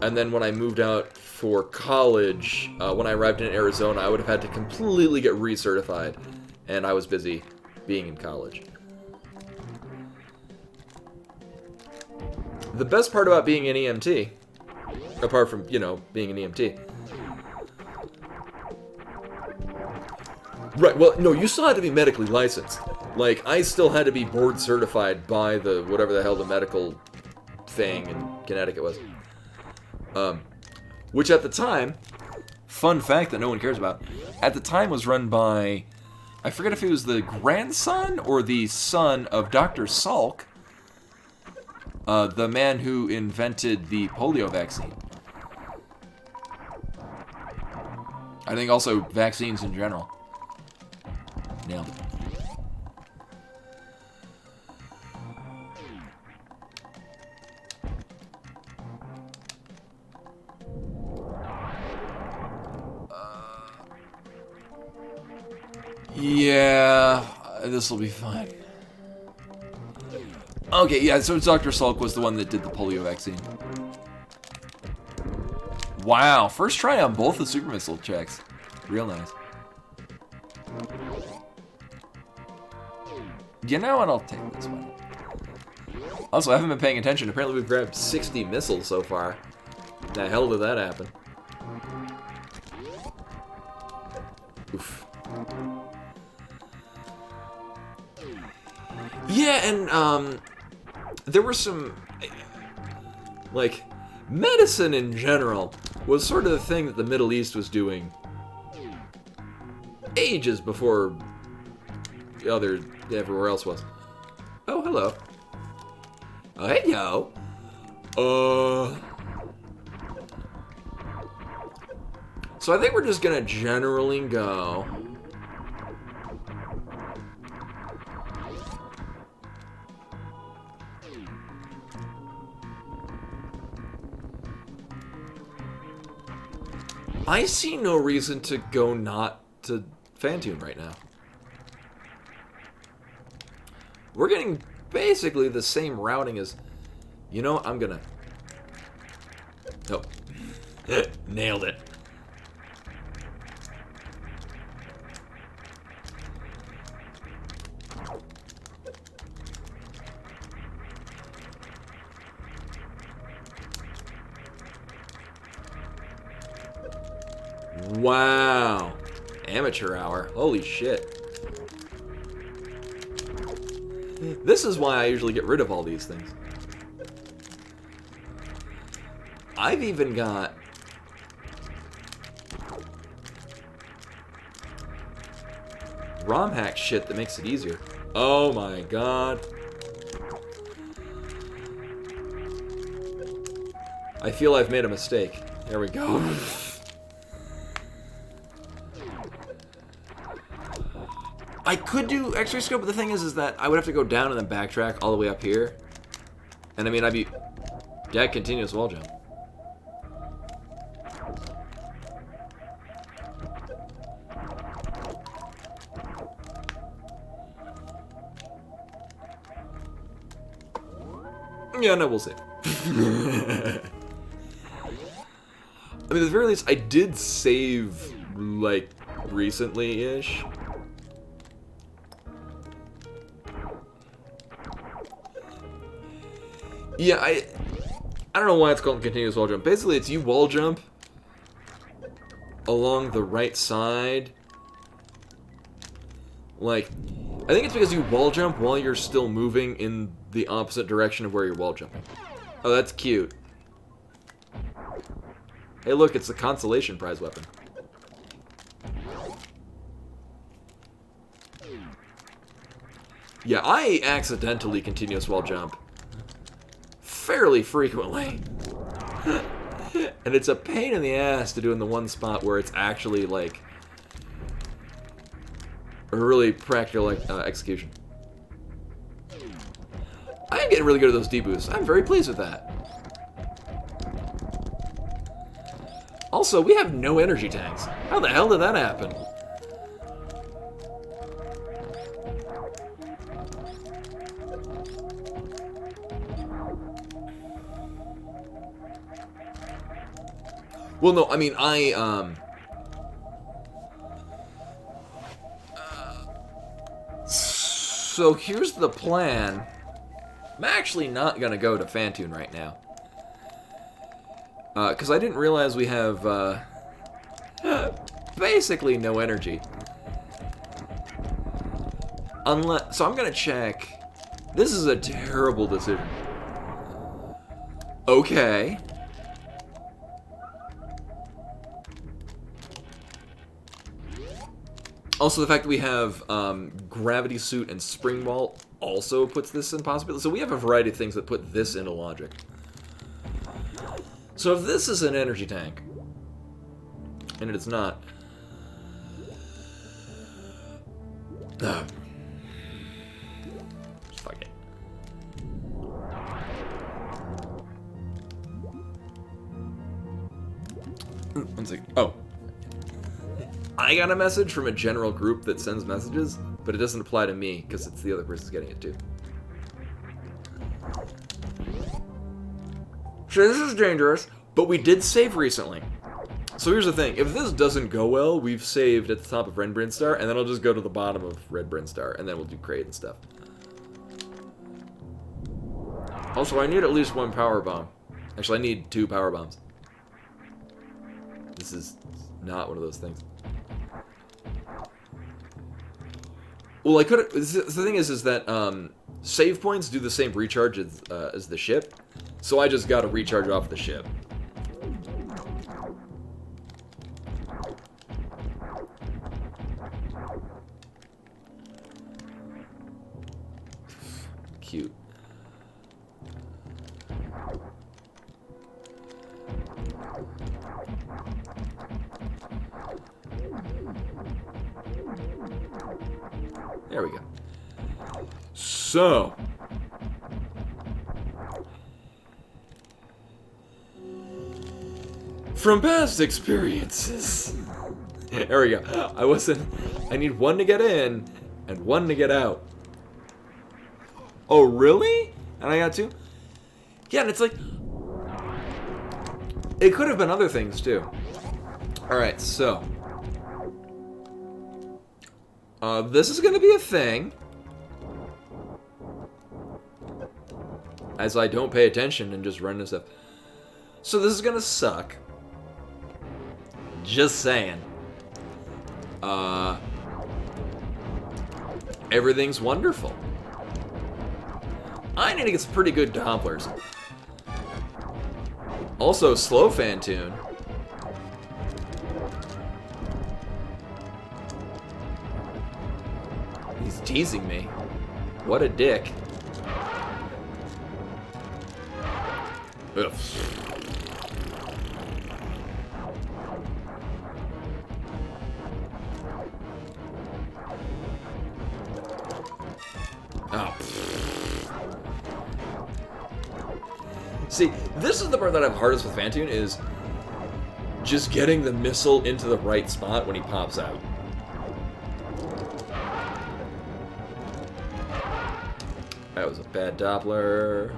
And then when I moved out for college, when I arrived in Arizona, I would have had to completely get recertified, and I was busy being in college. The best part about being an EMT, apart from, you know, being an EMT... Right, well, no, you still had to be medically licensed. Like, I still had to be board certified by the, whatever the hell the medical thing in Connecticut was. Which at the time, fun fact that no one cares about, at the time was run by, I forget if it was the grandson or the son of Dr. Salk, the man who invented the polio vaccine. I think also vaccines in general. Nailed it. Yeah, this will be fine. Okay, yeah, so Dr. Salk was the one that did the polio vaccine. Wow, first try on both the super missile checks. Real nice. You know what? I'll take this one. Also, I haven't been paying attention. Apparently we've grabbed 60 missiles so far. The hell did that happen? Oof. Yeah, and, there were some, like, medicine in general was sort of the thing that the Middle East was doing ages before everywhere else was. Oh, hello. Oh, hey, yo. So I think we're just gonna generally go. I see no reason to go not to Fantune right now. We're getting basically the same routing as... You know, I'm gonna... Nope. Nailed it. Wow. Amateur hour. Holy shit. This is why I usually get rid of all these things. I've even got... ROM hack shit that makes it easier. Oh my god. I feel I've made a mistake. There we go. I could do X-ray scope, but the thing is that I would have to go down and then backtrack all the way up here. And I mean, I'd be... Yeah, continuous wall jump. Yeah, no, we'll see. I mean, at the very least, I did save, like, recently-ish. Yeah, I don't know why it's called continuous wall jump. Basically, it's you wall jump along the right side. Like, I think it's because you wall jump while you're still moving in the opposite direction of where you're wall jumping. Oh, that's cute. Hey, look, it's the consolation prize weapon. Yeah, I accidentally continuous wall jump fairly frequently. And it's a pain in the ass to do in the one spot where it's actually, like, a really practical execution. I am getting really good at those deboosts. I'm very pleased with that. Also, we have no energy tanks. How the hell did that happen? Well, no, I mean, so here's the plan. I'm actually not gonna go to Fantune right now. Because I didn't realize we have, basically no energy. So I'm gonna check. This is a terrible decision. Okay. Also, the fact that we have gravity suit and spring vault also puts this in possibility. So we have a variety of things that put this into logic. So if this is an energy tank, and it's not, fuck it. One second. Oh. I got a message from a general group that sends messages, but it doesn't apply to me because it's the other person's getting it too. So this is dangerous, but we did save recently. So here's the thing, if this doesn't go well, we've saved at the top of Red Brinstar, and then I'll just go to the bottom of Red Brinstar, and then we'll do Crate and stuff. Also, I need at least one power bomb. Actually, I need 2 power bombs. This is not one of those things. Well, I could. The thing is that save points do the same recharge as the ship, so I just got to recharge off the ship. Cute. There we go. So, from past experiences, there we go. I need 1 to get in and 1 to get out. Oh, really? And I got 2? Yeah, and it's like, it could have been other things too. Alright, so this is going to be a thing, as I don't pay attention and just run into stuff. So this is going to suck. Just saying. Everything's wonderful. I need to get some pretty good Dopplers. Also, slow Phantoon. He's teasing me. What a dick. Ugh. Oh. See, this is the part that I have hardest with Phantoon, is just getting the missile into the right spot when he pops out. That was a bad Doppler.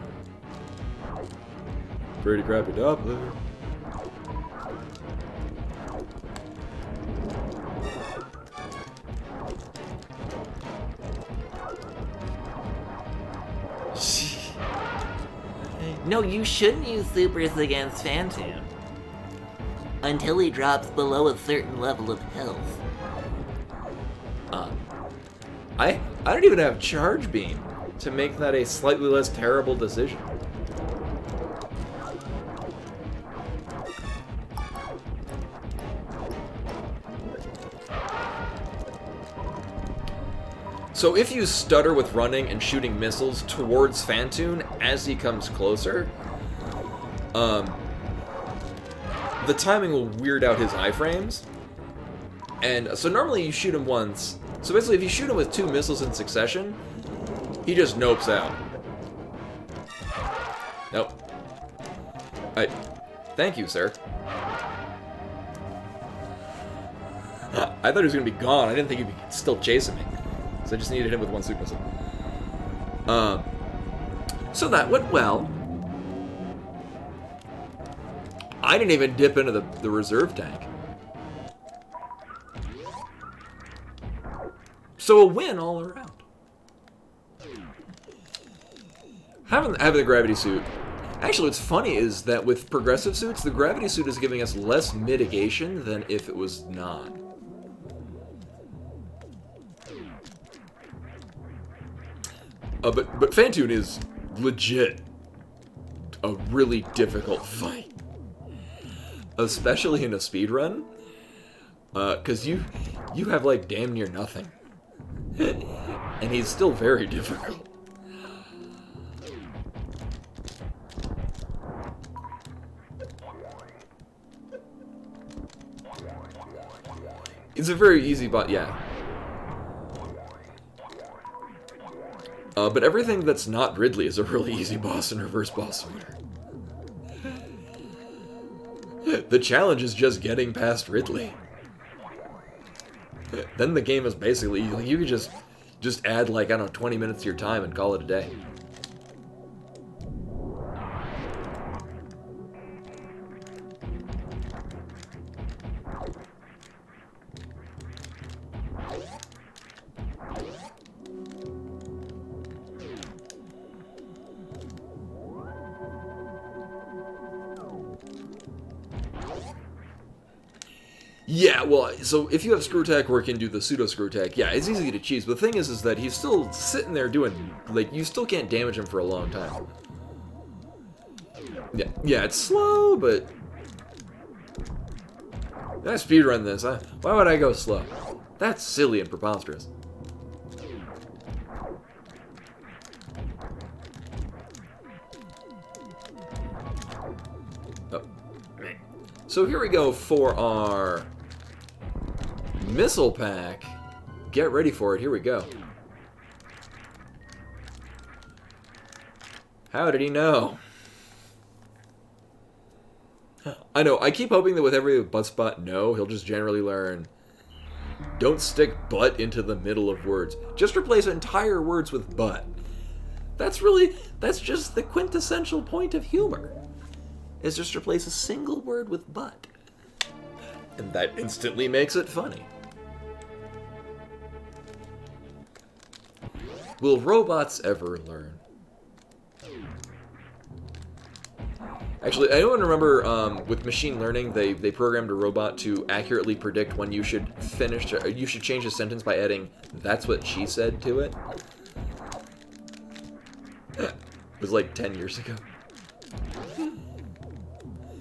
Pretty crappy Doppler. No, you shouldn't use supers against Phantoon until he drops below a certain level of health. I don't even have Charge Beam to make that a slightly less terrible decision. So if you stutter with running and shooting missiles towards Phantoon as he comes closer, the timing will weird out his iframes. And so normally you shoot him once. So basically if you shoot him with 2 missiles in succession, he just nopes out. Nope. Thank you, sir. I thought he was going to be gone. I didn't think he'd be still chasing me. So I just needed him with 1 super missile. So that went well. I didn't even dip into the reserve tank. So a win all around. Having the gravity suit. Actually, what's funny is that with progressive suits, the gravity suit is giving us less mitigation than if it was not. But Phantoon is legit a really difficult fight. Especially in a speedrun. Because you have like damn near nothing. And he's still very difficult. It's a very easy bot, yeah. But everything that's not Ridley is a really easy boss and reverse boss order. The challenge is just getting past Ridley. then the game is basically, you could just add like, I don't know, 20 minutes to your time and call it a day. Yeah, well, so if you have screw tech where it can do the pseudo screw tech, yeah, it's easy to cheese. But the thing is that he's still sitting there doing, like, you still can't damage him for a long time. Yeah, it's slow, but I speedrun this. Why would I go slow? That's silly and preposterous. Oh. So here we go for our missile pack. Get ready for it. Here we go. How did he know? I know, I keep hoping that with every butt spot no, he'll just generally learn. Don't stick butt into the middle of words. Just replace entire words with butt. That's just the quintessential point of humor. Is just replace a single word with butt. And that instantly makes it funny. Will robots ever learn? Actually, anyone remember with machine learning, they programmed a robot to accurately predict when you should finish, or you should change a sentence by adding "that's what she said" to it? It was like 10 years ago.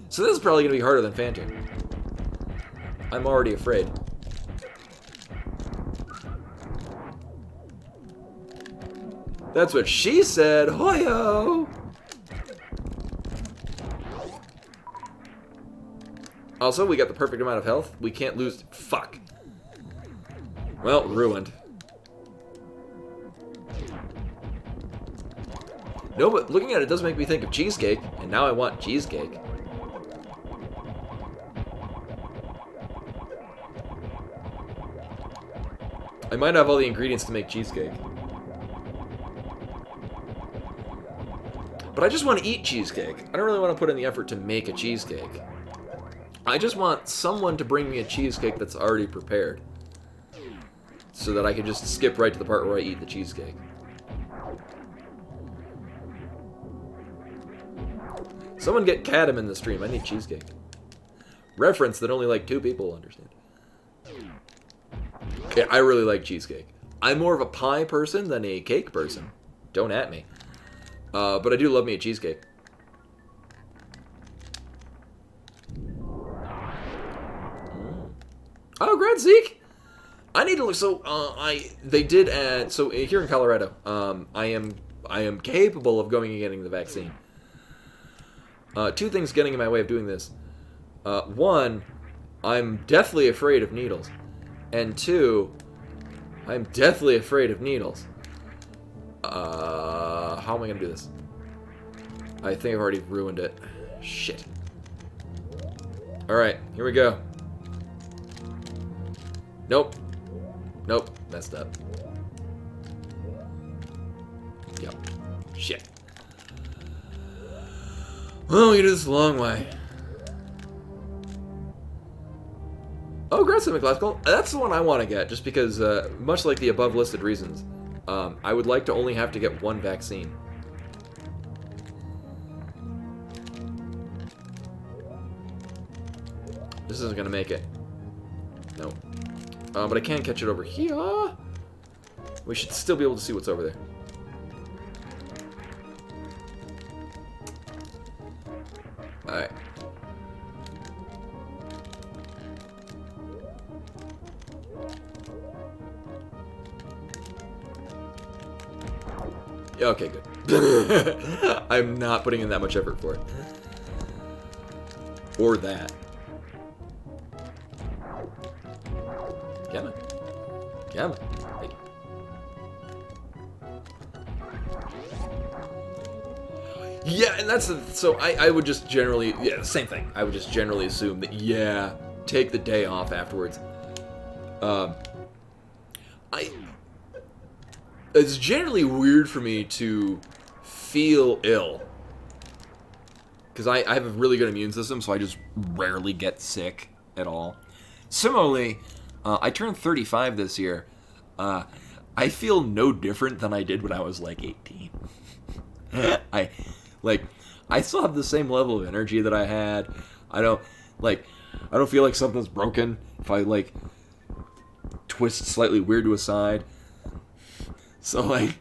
So this is probably going to be harder than Phantom. I'm already afraid. That's what she said, hoyo! Also, we got the perfect amount of health. We can't lose. Fuck. Well, ruined. No, but looking at it does make me think of cheesecake, and now I want cheesecake. I might have all the ingredients to make cheesecake. But I just want to eat cheesecake. I don't really want to put in the effort to make a cheesecake. I just want someone to bring me a cheesecake that's already prepared. So that I can just skip right to the part where I eat the cheesecake. Someone get Cadam in the stream. I need cheesecake. Reference that only like 2 people will understand. Okay, I really like cheesecake. I'm more of a pie person than a cake person. Don't at me. But I do love me a cheesecake. Oh, great, Zeke! I need to look. So, they did add. So here in Colorado, I am capable of going and getting the vaccine. 2 things getting in my way of doing this. 1, I'm deathly afraid of needles, and 2, I'm deathly afraid of needles. How am I gonna do this? I think I've already ruined it. Shit. Alright, here we go. Nope. Nope. Messed up. Yep. Shit. Well, we can do this a long way. Oh, aggressive classical. That's the one I want to get, just because, much like the above listed reasons, I would like to only have to get 1 vaccine. This isn't gonna make it. No. But I can catch it over here. We should still be able to see what's over there. Alright. Yeah, okay, good. I'm not putting in that much effort for it. Or that. Come on. Come on. Thank you. Yeah, and that's the, so I would just generally, yeah, the same thing. I would just generally assume that, yeah, take the day off afterwards. I it's generally weird for me to feel ill. Because I have a really good immune system, so I just rarely get sick at all. Similarly, I turned 35 this year. I feel no different than I did when I was like 18. I still have the same level of energy that I had. I don't feel like something's broken if I like twist slightly weird to a side. So like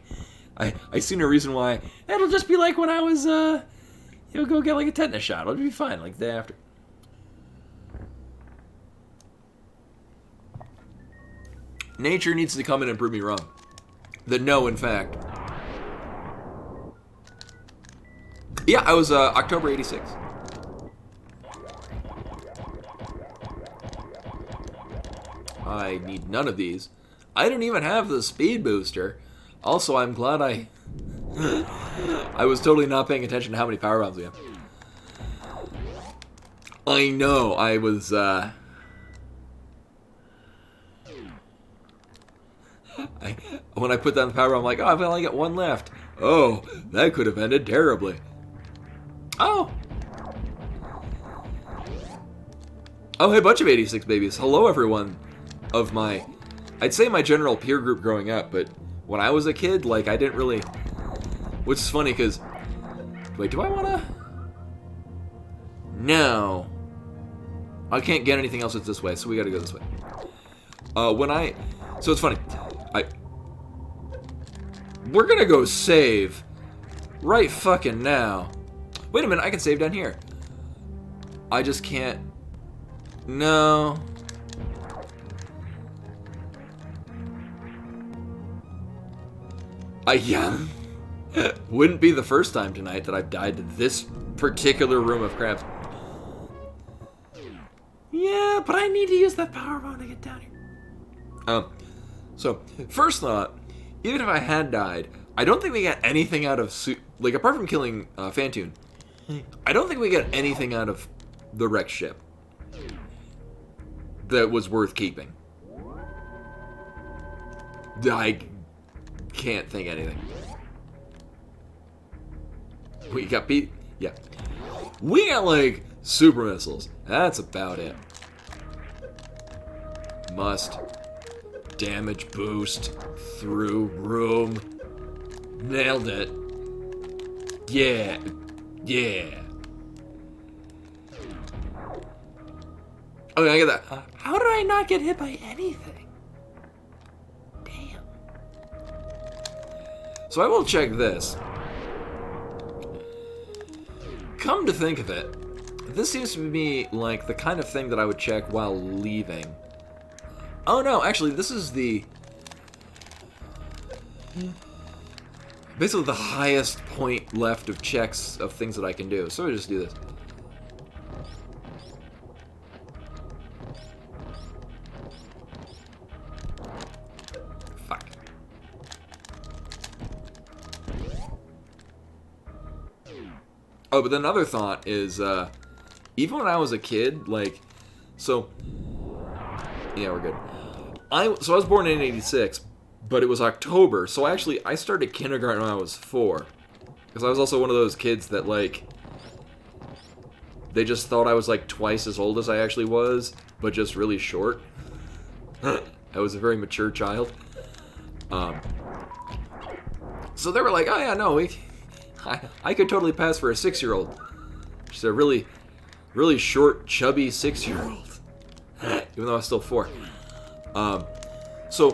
I see no reason why it'll just be like when I was go get like a tetanus shot. It'll be fine like the day after. Nature needs to come in and prove me wrong. No, in fact. Yeah, I was October 86. I need none of these. I didn't even have the speed booster. Also, I'm glad I was totally not paying attention to how many power bombs we have. I know, I was when I put down the power bomb, I'm like, oh, I've only got one left. Oh, that could have ended terribly. Oh, hey, bunch of 86 babies. Hello, everyone of my, I'd say my general peer group growing up, but when I was a kid, like, I didn't really, which is funny, because, wait, do I want to? No. I can't get anything else that's this way, so we got to go this way. So it's funny. We're going to go save right fucking now. Wait a minute, I can save down here. I just can't. No. Yeah. Wouldn't be the first time tonight that I've died to this particular room of crabs. Yeah, but I need to use that power bomb to get down here. So, first thought, even if I had died, I don't think we got anything out of, like, apart from killing Fantoon, I don't think we got anything out of the wrecked ship that was worth keeping. I can't think anything. We got yeah. We got, like, super missiles. That's about it. Must. Damage boost. Through room. Nailed it. Yeah. Yeah. Okay, I get that. How did I not get hit by anything? Damn. So I will check this. Come to think of it, this seems to be like the kind of thing that I would check while leaving. Oh no, actually this is the basically the highest point left of checks of things that I can do. So we'll just do this. Fuck. Oh, but then another thought is, even when I was a kid, like, so, yeah, we're good. I was born in 86, but it was October, so I started kindergarten when I was 4. Because I was also one of those kids that, like, they just thought I was, like, twice as old as I actually was, but just really short. I was a very mature child. So they were like, oh yeah, no, I could totally pass for a 6-year-old. Just a really, really short, chubby 6-year-old. Even though I was still 4. So,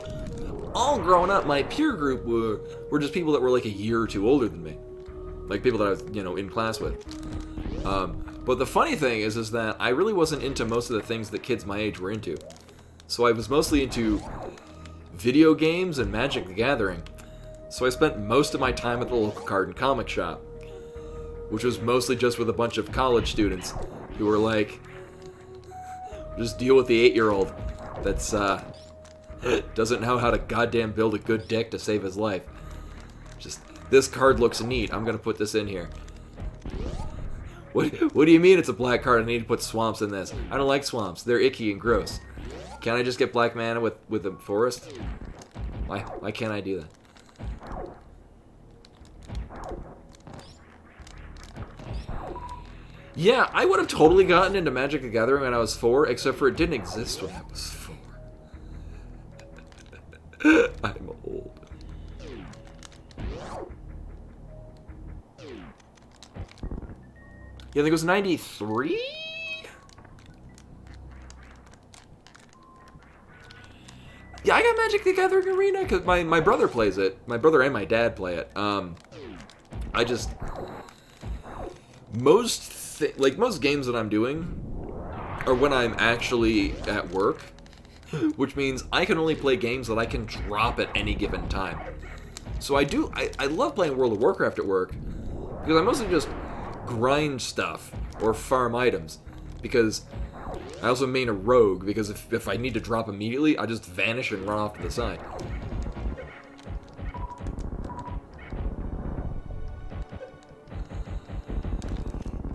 all growing up, my peer group were just people that were like a year or two older than me. Like people that I was, in class with. But the funny thing is that I really wasn't into most of the things that kids my age were into. So I was mostly into video games and Magic the Gathering. So I spent most of my time at the local card and comic shop, which was mostly just with a bunch of college students who were like, just deal with the 8-year-old that's doesn't know how to goddamn build a good deck to save his life. Just, this card looks neat, I'm gonna put this in here. What do you mean it's a black card? I need to put swamps in this. I don't like swamps, they're icky and gross. Can I just get black mana with a forest? Why can't I do that? Yeah, I would have totally gotten into Magic the Gathering when I was 4, except for it didn't exist when I was 4. I'm old. Yeah, I think it was 93? Yeah, I got Magic the Gathering Arena because my brother plays it. My brother and my dad play it. I just... Most games that I'm doing are when I'm actually at work, which means I can only play games that I can drop at any given time. So I love playing World of Warcraft at work because I mostly just grind stuff or farm items, because I also main a rogue, because if I need to drop immediately, I just vanish and run off to the side.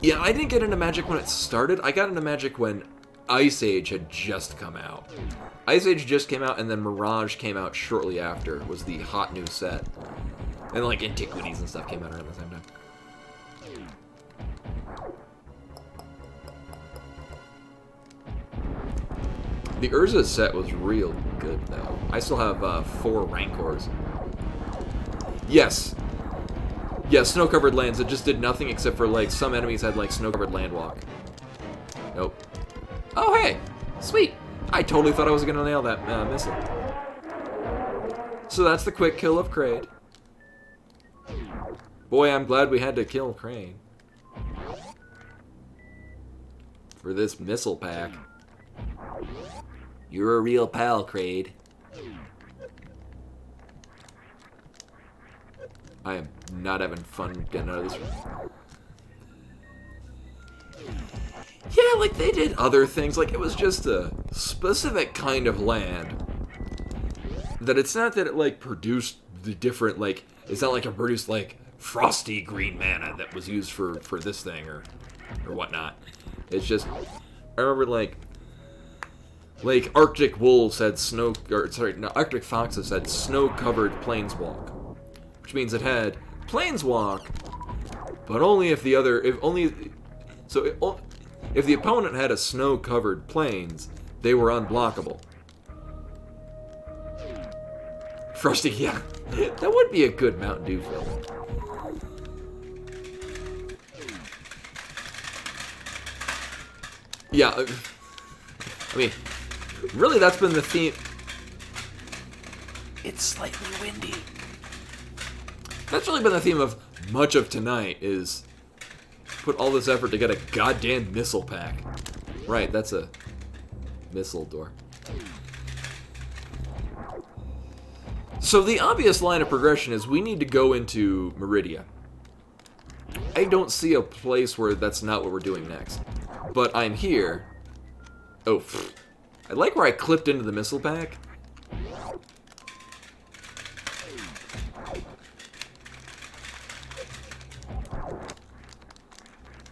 Yeah, I didn't get into Magic when it started. I got into Magic when Ice Age had just come out. Ice Age just came out, and then Mirage came out shortly after, was the hot new set. And like Antiquities and stuff came out around the same time. The Urza set was real good, though. I still have 4 Rancors. Yes. Yeah, snow-covered lands. It just did nothing except for, like, some enemies had, like, snow-covered landwalk. Nope. Oh, hey! Sweet! I totally thought I was gonna nail that missile. So that's the quick kill of Kraid. Boy, I'm glad we had to kill Crane. For this missile pack. You're a real pal, Kraid. I am not having fun getting out of this room. Yeah, like, they did other things. Like, it was just a specific kind of land. That it's not that it, like, produced the different, like... It's not like it produced, like, frosty green mana that was used for this thing or whatnot. It's just... I remember, like Arctic Wolves had Arctic Foxes had snow-covered Planeswalk. Which means it had Planeswalk, but only if the other... If the opponent had a snow-covered plains, they were unblockable. Frosty, yeah. That would be a good Mountain Dew film. Yeah, I mean, really that's been the theme. It's slightly windy. That's really been the theme of much of tonight, is put all this effort to get a goddamn missile pack. Right, that's a missile door. So the obvious line of progression is we need to go into Meridia. I don't see a place where that's not what we're doing next. But I'm here. Oh, I like where I clipped into the missile pack.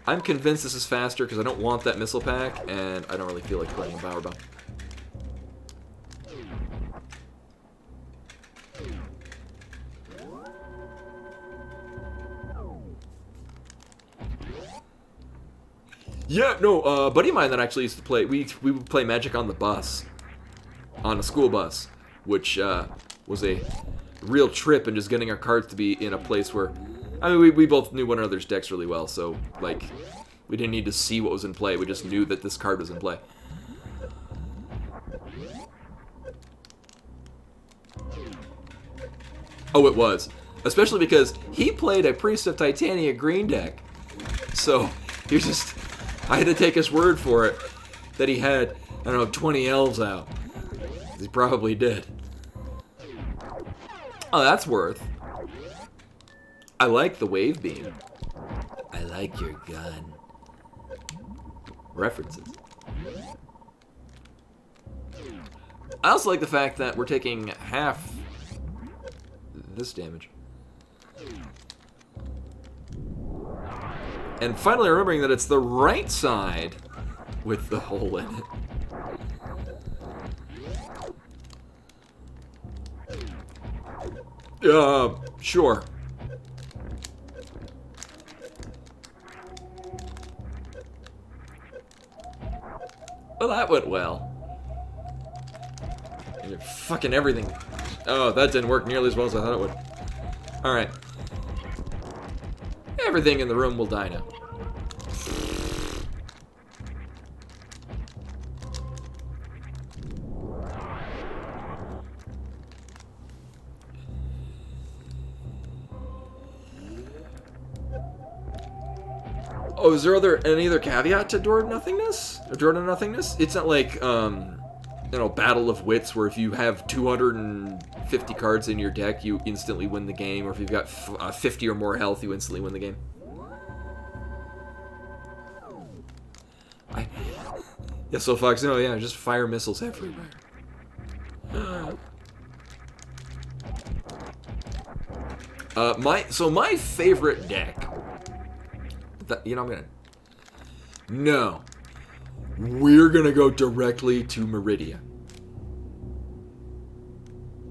I'm convinced this is faster because I don't want that missile pack, and I don't really feel like playing Power Bomb. Yeah, no, a buddy of mine that actually used to play, we would play Magic on the bus, on a school bus, which was a real trip, and just getting our cards to be in a place where, I mean, we both knew one another's decks really well, so, like, we didn't need to see what was in play, we just knew that this card was in play. Oh, it was. Especially because he played a Priest of Titania green deck, so you're just... I had to take his word for it that he had, I don't know, 20 elves out. He probably did. Oh, that's worth. I like the wave beam. I like your gun. References. I also like the fact that we're taking half this damage. And finally remembering that it's the right side with the hole in it. Sure. Well, that went well. And fucking everything. Oh, that didn't work nearly as well as I thought it would. Alright. Everything in the room will die now. Oh, is there any other caveat to Door to Nothingness? Or Door to Nothingness? It's not like, you know, Battle of Wits, where if you have 250 cards in your deck, you instantly win the game, or if you've got 50 or more health, you instantly win the game. Yeah, so Fox, no, yeah, just fire missiles everywhere. My favorite deck. You know, No. We're gonna go directly to Meridia.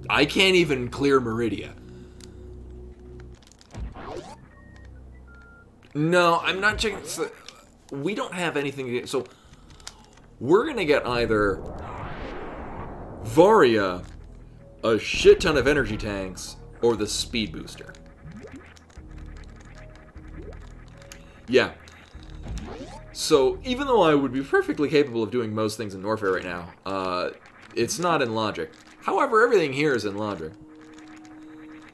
I can't even clear Meridia. No, I'm not checking. So, we don't have anything to get. So, we're gonna get either VARIA, a shit ton of energy tanks, or the speed booster. Yeah. So, even though I would be perfectly capable of doing most things in Warfare right now, it's not in logic. However, everything here is in logic.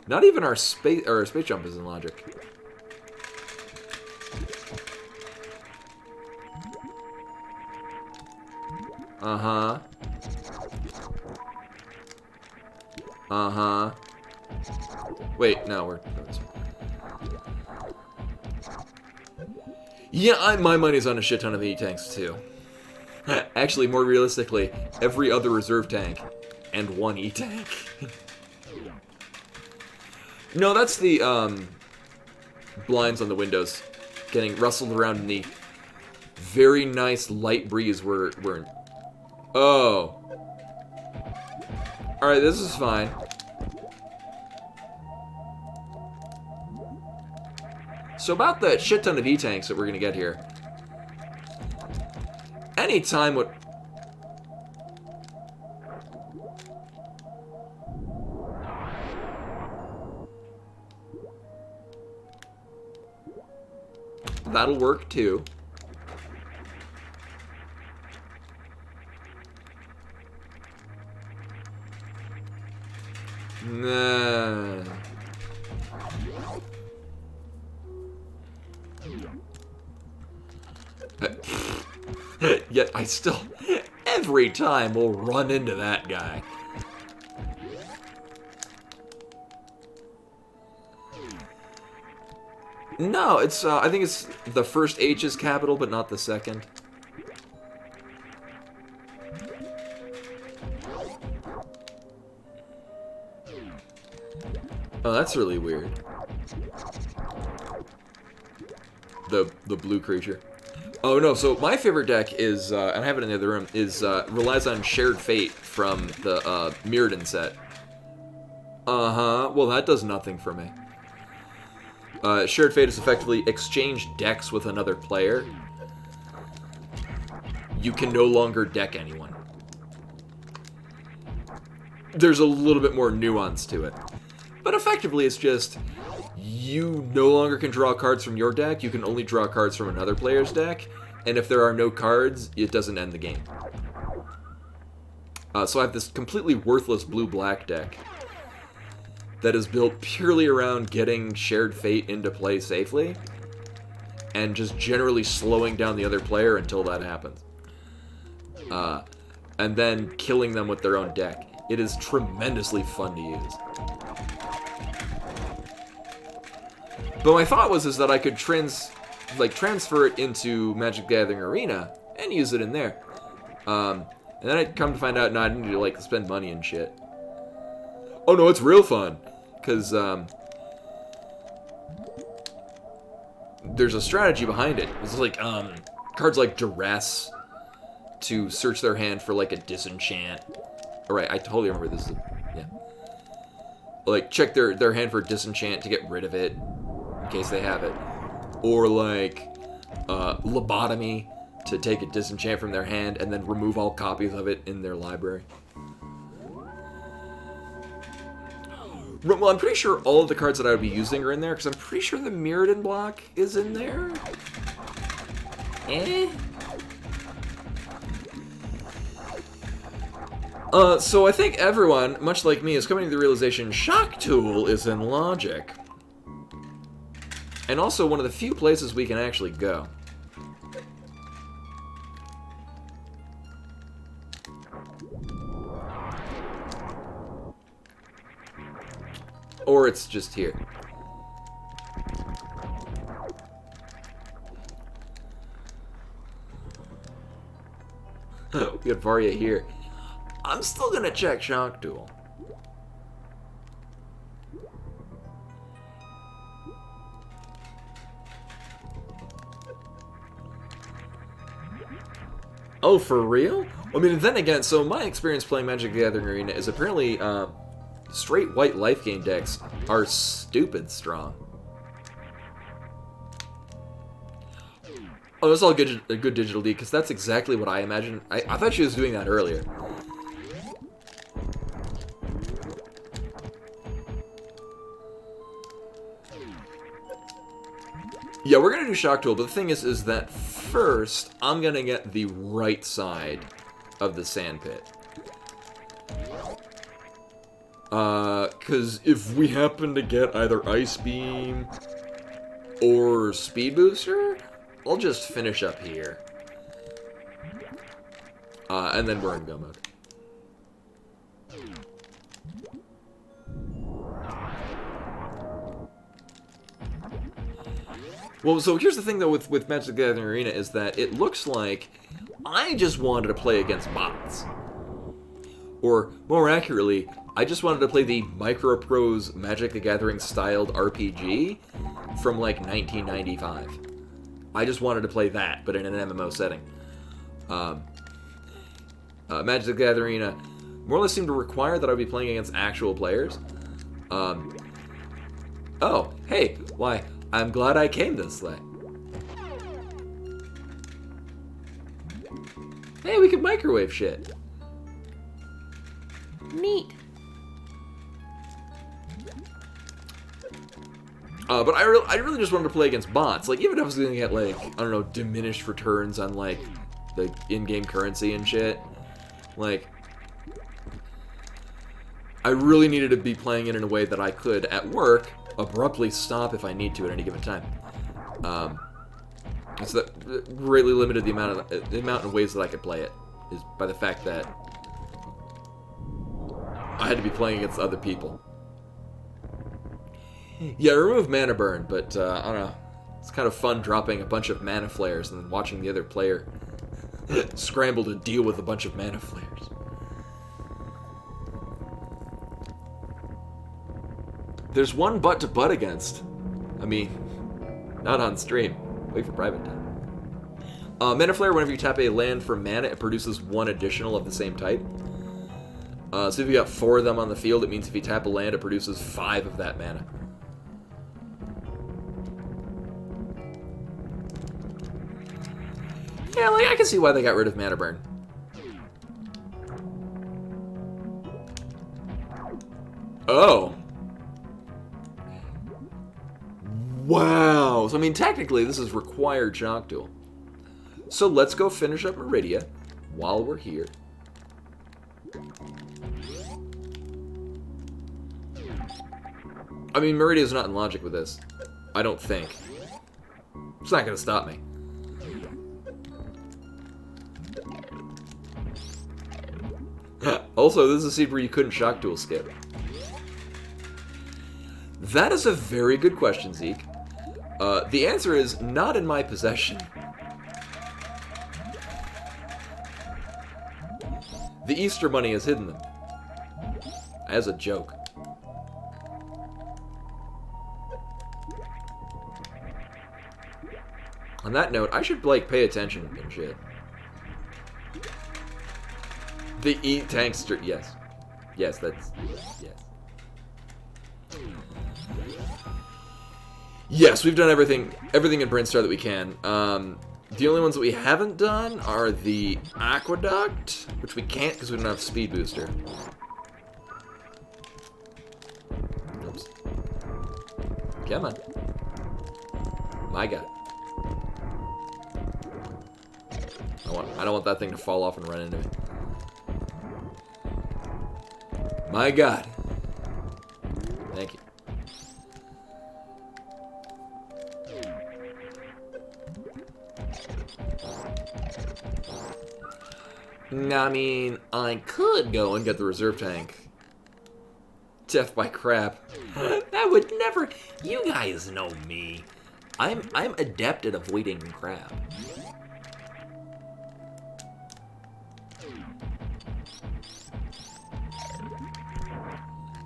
Not even our space jump is in logic. Uh-huh. Uh-huh. Wait, no, we're... Yeah, my money's on a shit ton of E-tanks, too. Actually, more realistically, every other reserve tank and one E-tank. No, that's the, blinds on the windows getting rustled around in the very nice light breeze we're in. Oh. Alright, this is fine. So about the shit ton of E-tanks that we're gonna get here. Anytime what... That'll work too. Nah. Yet I still, every time we'll run into that guy. No, it's, I think it's the first H is capital, but not the second. Oh, that's really weird. The blue creature. Oh no, so my favorite deck is, and I have it in the other room, is, relies on Shared Fate from the, Mirrodin set. Uh-huh, well that does nothing for me. Shared Fate is effectively exchange decks with another player. You can no longer deck anyone. There's a little bit more nuance to it. But effectively it's just, you no longer can draw cards from your deck, you can only draw cards from another player's deck, and if there are no cards, it doesn't end the game. So I have this completely worthless blue-black deck that is built purely around getting Shared Fate into play safely, and just generally slowing down the other player until that happens. And then killing them with their own deck. It is tremendously fun to use. But my thought was that I could transfer it into Magic the Gathering Arena and use it in there. And then I'd come to find out, no, I didn't need to, like, spend money and shit. Oh no, it's real fun. Because, there's a strategy behind it. It's like, cards like Duress to search their hand for, like, a disenchant. Alright, I totally remember this. Yeah. like, check their hand for disenchant to get rid of it, in case they have it. Or, like, lobotomy, to take a disenchant from their hand and then remove all copies of it in their library. Well, I'm pretty sure all of the cards that I would be using are in there, because I'm pretty sure the Mirrodin block is in there. So I think everyone, much like me, is coming to the realization Shock Tool is in Logic. And also one of the few places we can actually go. Or it's just here. We have VARIA here. I'm still gonna check Shock Tool. Oh, for real? I mean, then again, so my experience playing Magic the Gathering Arena is apparently, straight white life gain decks are stupid strong. Oh, that's all good, a good digital D, because that's exactly what I imagined. I thought she was doing that earlier. Yeah, we're gonna do Shock Tool, but the thing is that first, I'm gonna get the right side of the sandpit. Because if we happen to get either Ice Beam or Speed Booster, I'll just finish up here. And then we're in go mode. Well, so here's the thing, though, with Magic the Gathering Arena, is that it looks like I just wanted to play against bots. Or, more accurately, I just wanted to play the Microprose Magic the Gathering styled RPG from, like, 1995. I just wanted to play that, but in an MMO setting. Magic the Gathering Arena more or less seemed to require that I would be playing against actual players. Oh, hey, why, I'm glad I came this way. Hey, we could microwave shit. Neat. But I really just wanted to play against bots. Like, even if I was gonna get, like, I don't know, diminished returns on, like, the in-game currency and shit. Like, I really needed to be playing it in a way that I could, at work, abruptly stop if I need to at any given time. So that greatly limited the amount of ways that I could play it, is by the fact that I had to be playing against other people. Yeah, remove mana burn, but I don't know. It's kind of fun dropping a bunch of mana flares and then watching the other player scramble to deal with a bunch of mana flares. There's one butt to butt against. I mean, not on stream. Wait for private time. Mana Flare, whenever you tap a land for mana, it produces one additional of the same type. So if you got 4 of them on the field, it means if you tap a land, it produces 5 of that mana. Yeah, like, I can see why they got rid of mana burn. Oh. Wow. So, I mean, technically, this is required Shock Tool. So, let's go finish up Meridia while we're here. I mean, Meridia's not in Logic with this. I don't think. It's not gonna stop me. Also, this is a seed where you couldn't Shock Tool skip. That is a very good question, Zeke. The answer is not in my possession. The Easter Bunny has hidden them. As a joke. On that note, I should, like, pay attention and shit. The E-Tankster, yes. Yes, that's, yes. Yes, we've done everything in Brainstar that we can. The only ones that we haven't done are the Aqueduct, which we can't because we don't have Speed Booster. Oops. Come on. My God. I don't want that thing to fall off and run into me. My God. Thank you. I mean, I could go and get the reserve tank. Death by crap. That would never... You guys know me. I'm adept at avoiding crap.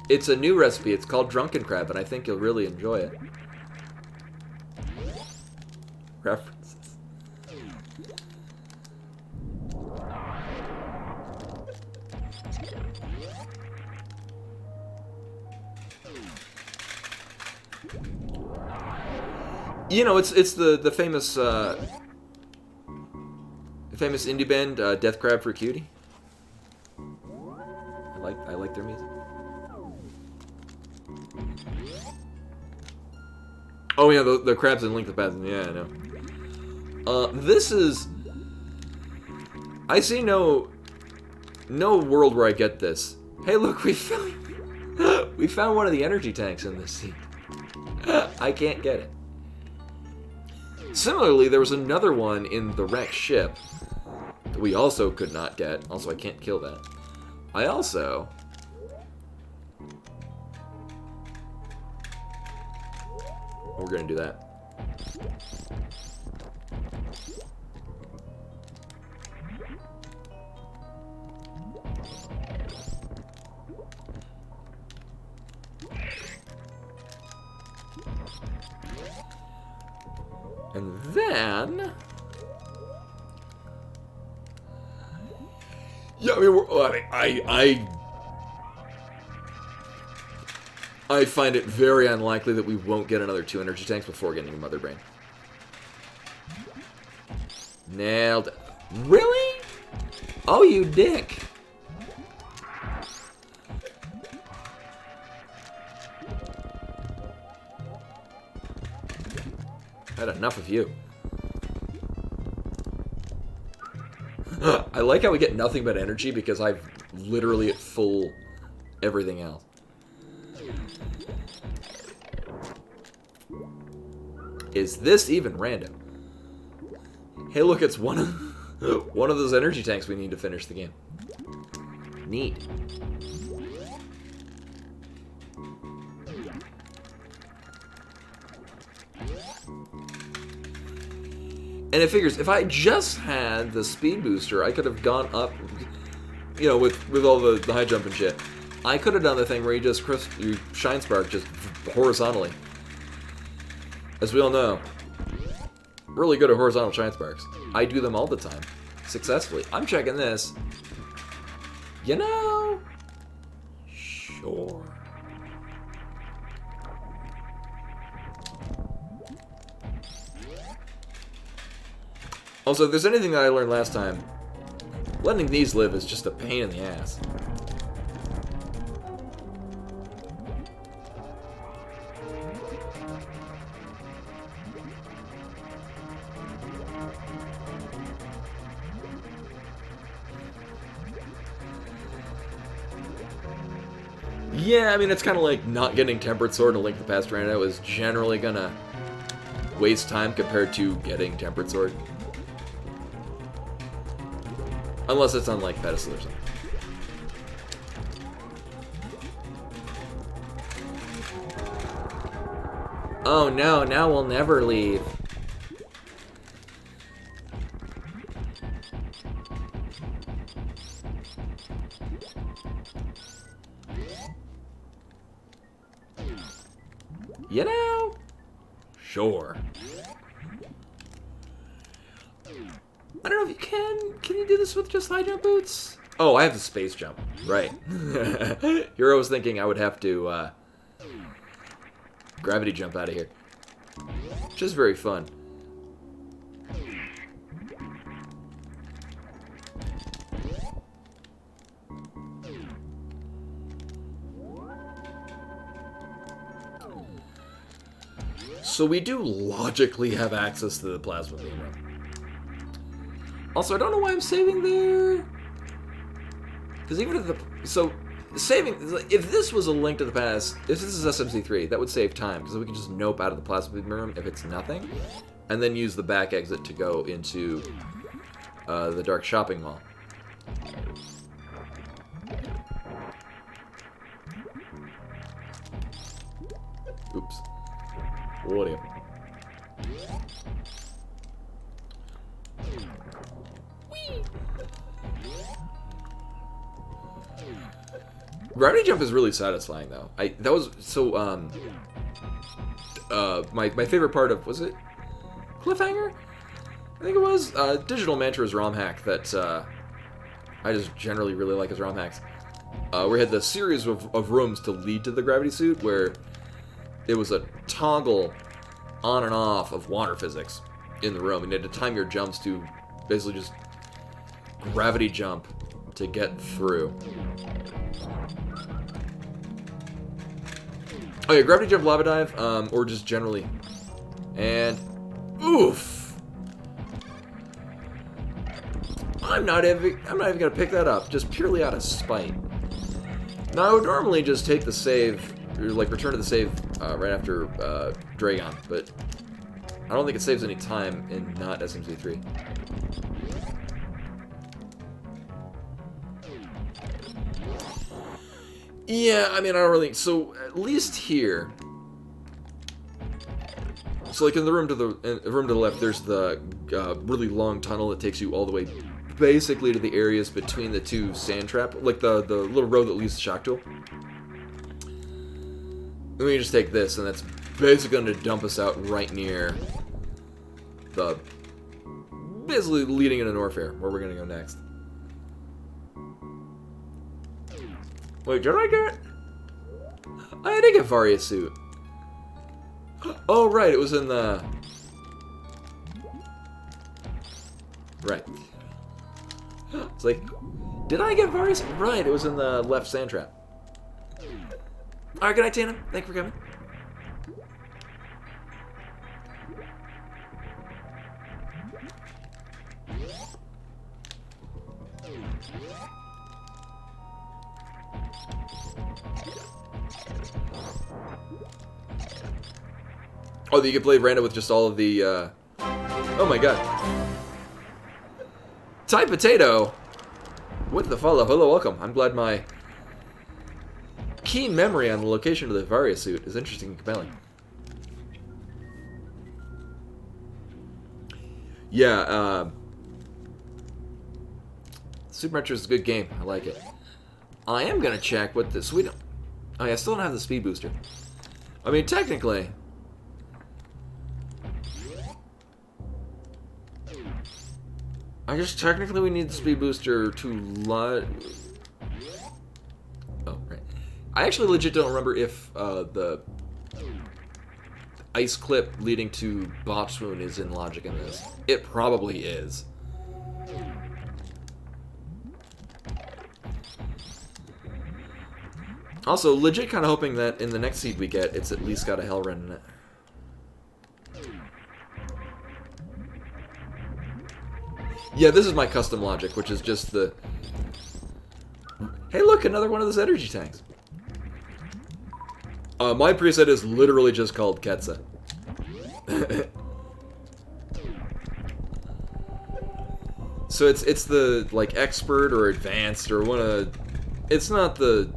It's a new recipe. It's called Drunken Crab, and I think you'll really enjoy it. References. You know, it's the famous indie band Death Crab for Cutie. I like their music. Oh yeah, the crabs in Link to the Past. Yeah, I know. This is... I see no world where I get this. Hey, look, we found one of the energy tanks in this scene. I can't get it. Similarly, there was another one in the wrecked ship that we also could not get. Also, I can't kill that. I also... We're gonna do that. And then... Yeah, I find it very unlikely that we won't get another 2 energy tanks before getting a Mother Brain. Nailed it. Really? Oh, you dick. Had enough of you. I like how we get nothing but energy because I've literally at full everything else. Is this even random? Hey, look, it's one of those energy tanks we need to finish the game. Neat. And it figures, if I just had the speed booster, I could have gone up, you know, with all the high jump and shit. I could have done the thing where you shine spark just horizontally. As we all know, really good at horizontal shine sparks. I do them all the time, successfully. I'm checking this. You know, sure. Also, if there's anything that I learned last time, letting these live is just a pain in the ass. Yeah, I mean, it's kind of like not getting Tempered Sword in Link to the Past Rando is generally gonna waste time compared to getting Tempered Sword. Unless it's on, like, Pedestal or something. Oh no, now we'll never leave. You know? Sure. I don't know if you can. Can you do this with just high jump boots? Oh, I have the space jump. Right. Hero was thinking I would have to gravity jump out of here. Which is very fun. So we do logically have access to the plasma beam room. Also, I don't know why I'm saving there. Because even if saving, if this was a Link to the Past, if this is SMC3, that would save time, because we can just nope out of the plasma beam room if it's nothing, and then use the back exit to go into the dark shopping mall. Oops. What are you? Gravity jump is really satisfying though. That was so my favorite part of, was it Cliffhanger? I think it was Digital Mantra's ROM hack that I just generally really like his ROM hacks. We had the series of rooms to lead to the gravity suit where it was a toggle on and off of water physics in the room, and you had to time your jumps to basically just gravity jump to get through. Oh yeah, gravity jump, lava dive, or just generally. And oof! I'm not even gonna pick that up, just purely out of spite. Now I would normally just take the save, or like return to the save right after Dragon, but I don't think it saves any time in not SMC3. Yeah, I mean, I don't really. So at least here. So like in the room to the left, there's the really long tunnel that takes you all the way, basically to the areas between the two sand trap, like the little road that leads to Shock Tool. Then we just take this, and that's basically going to dump us out right near the, basically leading into Norfair, where we're going to go next. Wait, did I get? I did get VARIA suit. Oh, right, it was in the... Right. It's like, did I get VARIA suit? Right, it was in the left sand trap. Alright, good night, Tana. Thank you for coming. Oh, you can play random with just all of the, Oh my god. Thai Potato! What the follow? Hello, welcome. I'm glad my keen memory on the location of the VARIA suit is interesting and compelling. Yeah, Super Metroid is a good game. I like it. I am gonna check what this... We don't... Oh yeah, I still don't have the speed booster. I mean, technically... I guess technically we need the speed booster to Oh, right. I actually legit don't remember if the ice clip leading to Botch Swoon is in logic in this. It probably is. Also, legit kind of hoping that in the next seed we get, it's at least got a Hellren in it. Yeah, this is my custom logic, which is just the... Hey, look, another one of those energy tanks. My preset is literally just called Ketsa. So it's the, like, expert or advanced or one of... It's not the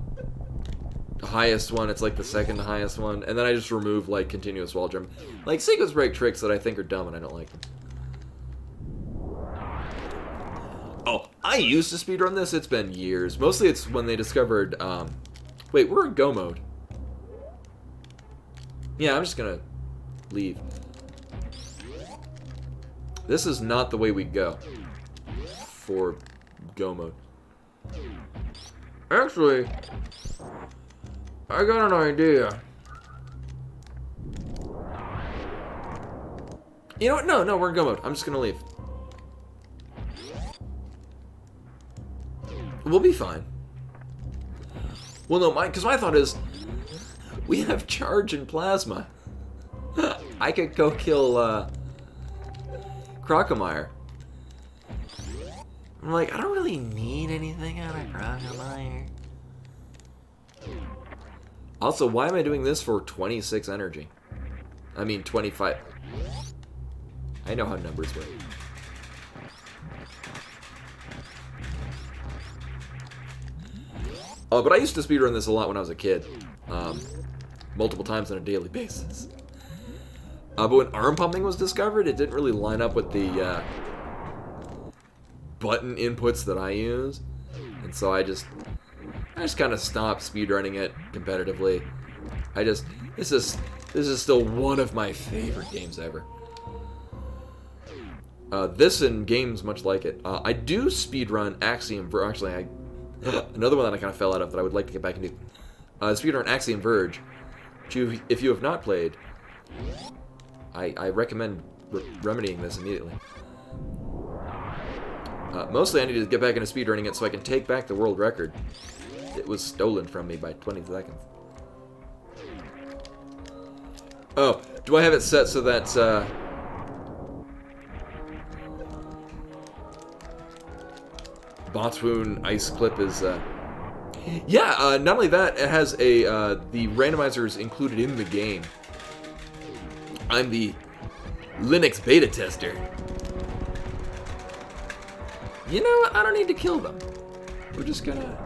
highest one, it's like the second highest one. And then I just remove, like, continuous wall jump. Like, sequence break tricks that I think are dumb and I don't like them. Oh, I used to speedrun this. It's been years. Mostly it's when they discovered... Wait, we're in Go mode. Yeah, I'm just gonna leave. This is not the way we go for Go mode. Actually, I got an idea. You know what? No, we're in go mode. I'm just gonna leave. We'll be fine. Well, no, because my thought is, we have charge and plasma. I could go kill Crocomire. I'm like, I don't really need anything out of Crocomire. Also, why am I doing this for 26 energy? I mean, 25. I know how numbers work. But I used to speedrun this a lot when I was a kid. Multiple times on a daily basis. But when arm pumping was discovered, it didn't really line up with the button inputs that I use. And so I just kind of stopped speedrunning it competitively. This is still one of my favorite games ever. This and games much like it. I do speedrun Axiom Verge. Actually, another one that I kind of fell out of that I would like to get back into. Speedrun Axiom Verge, which if you have not played, I recommend remedying this immediately. Mostly I need to get back into speedrunning it so I can take back the world record. It was stolen from me by 20 seconds. Oh, do I have it set so that Botswoon Ice Clip is yeah, not only that, it has the randomizer is included in the game. I'm the Linux beta tester. You know what? I don't need to kill them. We're just gonna...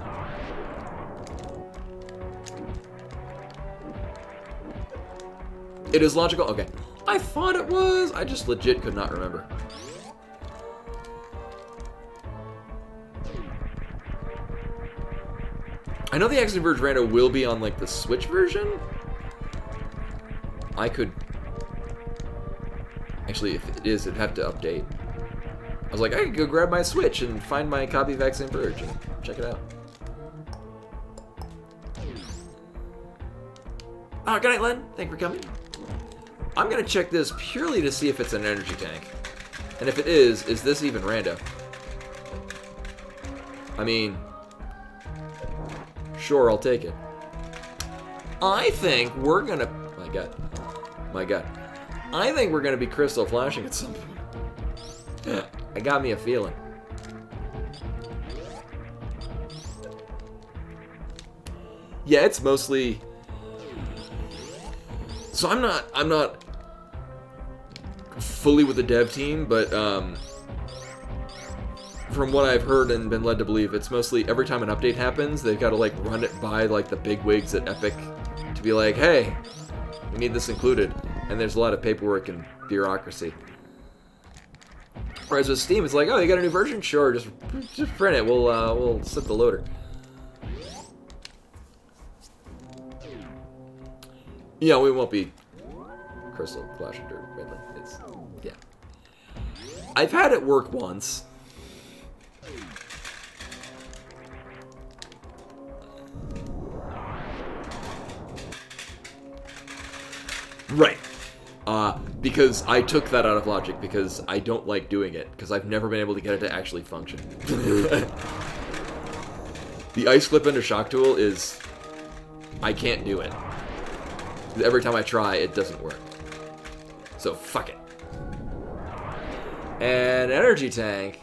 It is logical? Okay. I thought it was. I just legit could not remember. I know the Axiom Verge Rando will be on, like, the Switch version. I could... Actually, if it is, it'd have to update. I was like, I could go grab my Switch and find my copy of Axiom Verge and check it out. Oh, good night, Len. Thank you for coming. I'm gonna check this purely to see if it's an energy tank. And if it is this even rando? I mean... Sure, I'll take it. I think we're gonna... My god. My god. I think we're gonna be crystal flashing at some point. I got me a feeling. Yeah, it's mostly... So I'm not fully with the dev team, but from what I've heard and been led to believe, it's mostly every time an update happens, they've got to like run it by like the big wigs at Epic to be like, hey, we need this included. And there's a lot of paperwork and bureaucracy. Whereas with Steam, it's like, oh, you got a new version? Sure, just print it. We'll set the loader. Yeah, we won't be crystal flashing dirt, Ridley. It's, yeah. I've had it work once. Right. Because I took that out of logic because I don't like doing it because I've never been able to get it to actually function. The ice clip into shock tool is... I can't do it. Every time I try, it doesn't work. So, fuck it. And energy tank.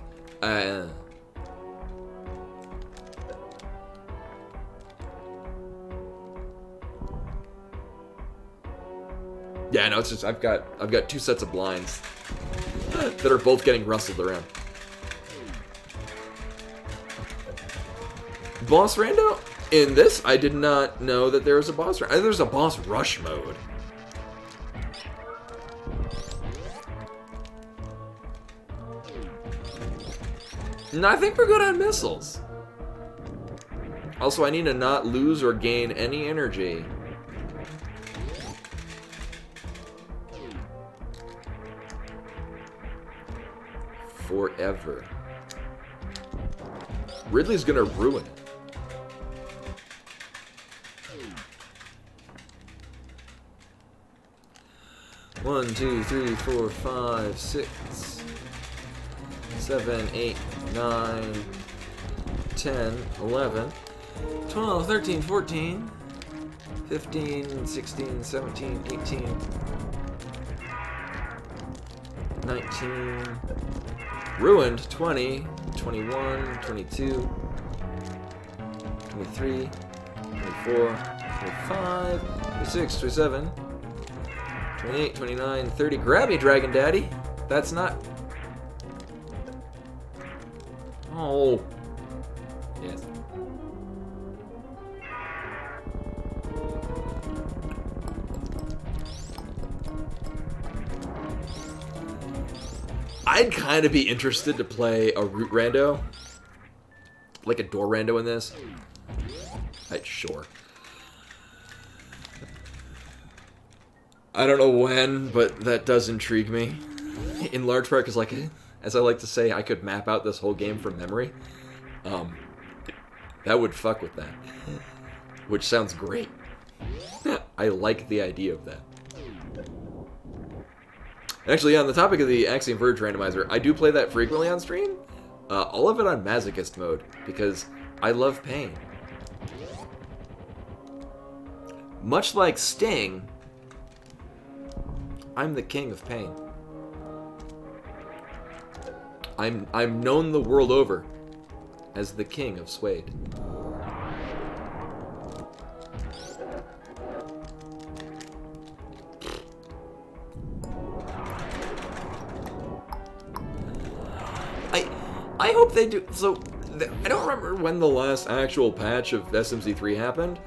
Yeah, no, it's just I've got two sets of blinds that are both getting rustled around. Boss rando? In this, I did not know that there was a boss rush. There's a boss rush mode. No, I think we're good on missiles. Also, I need to not lose or gain any energy. Forever. Ridley's gonna ruin it. 1, 2, 3, 4, 5, 6, 7, 8, 9, 10, 11, 12, 13, 14, 15, 16, 17, 18, 19, ruined, 20, 21, 22, 23, 24, 25, 26, 27, 28, 29, 30. Grab me, Dragon Daddy. That's not... Oh. Yes. I'd kind of be interested to play a root rando. Like a door rando in this. Sure. I don't know when, but that does intrigue me. In large part because, like, as I like to say, I could map out this whole game from memory. That would fuck with that. Which sounds great. I like the idea of that. Actually, on the topic of the Axiom Verge randomizer, I do play that frequently on stream. All of it on masochist mode, because I love pain. Much like Sting, I'm the king of pain. I'm known the world over as the king of Suede. I hope they do. So I don't remember when the last actual patch of SMZ3 happened.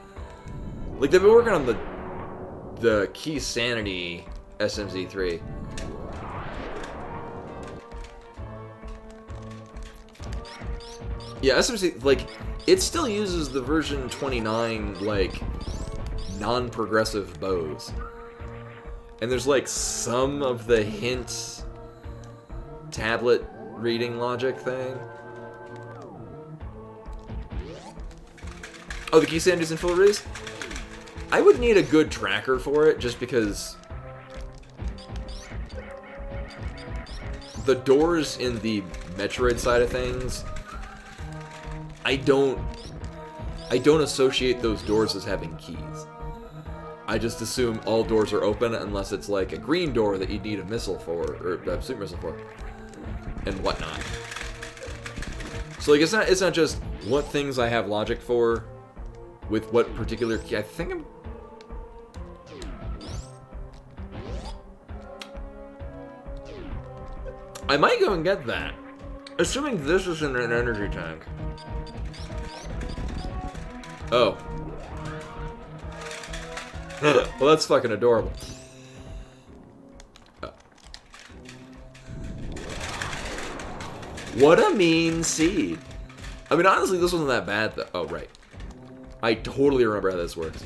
Like, they've been working on the Key Sanity SMZ3. Yeah, SMZ, like, it still uses the version 29, like, non-progressive bows. And there's, like, some of the hint tablet reading logic thing. Oh, the Key Sanity's in full release? I would need a good tracker for it, just because the doors in the Metroid side of things, I don't associate those doors as having keys. I just assume all doors are open unless it's like a green door that you need a missile for, or a super missile for, and whatnot. So like, it's not just what things I have logic for with what particular key. I think I might go and get that, assuming this isn't an energy tank. Oh. Well, that's fucking adorable. Oh. What a mean seed. I mean, honestly, this wasn't that bad, though. Oh, right. I totally remember how this works.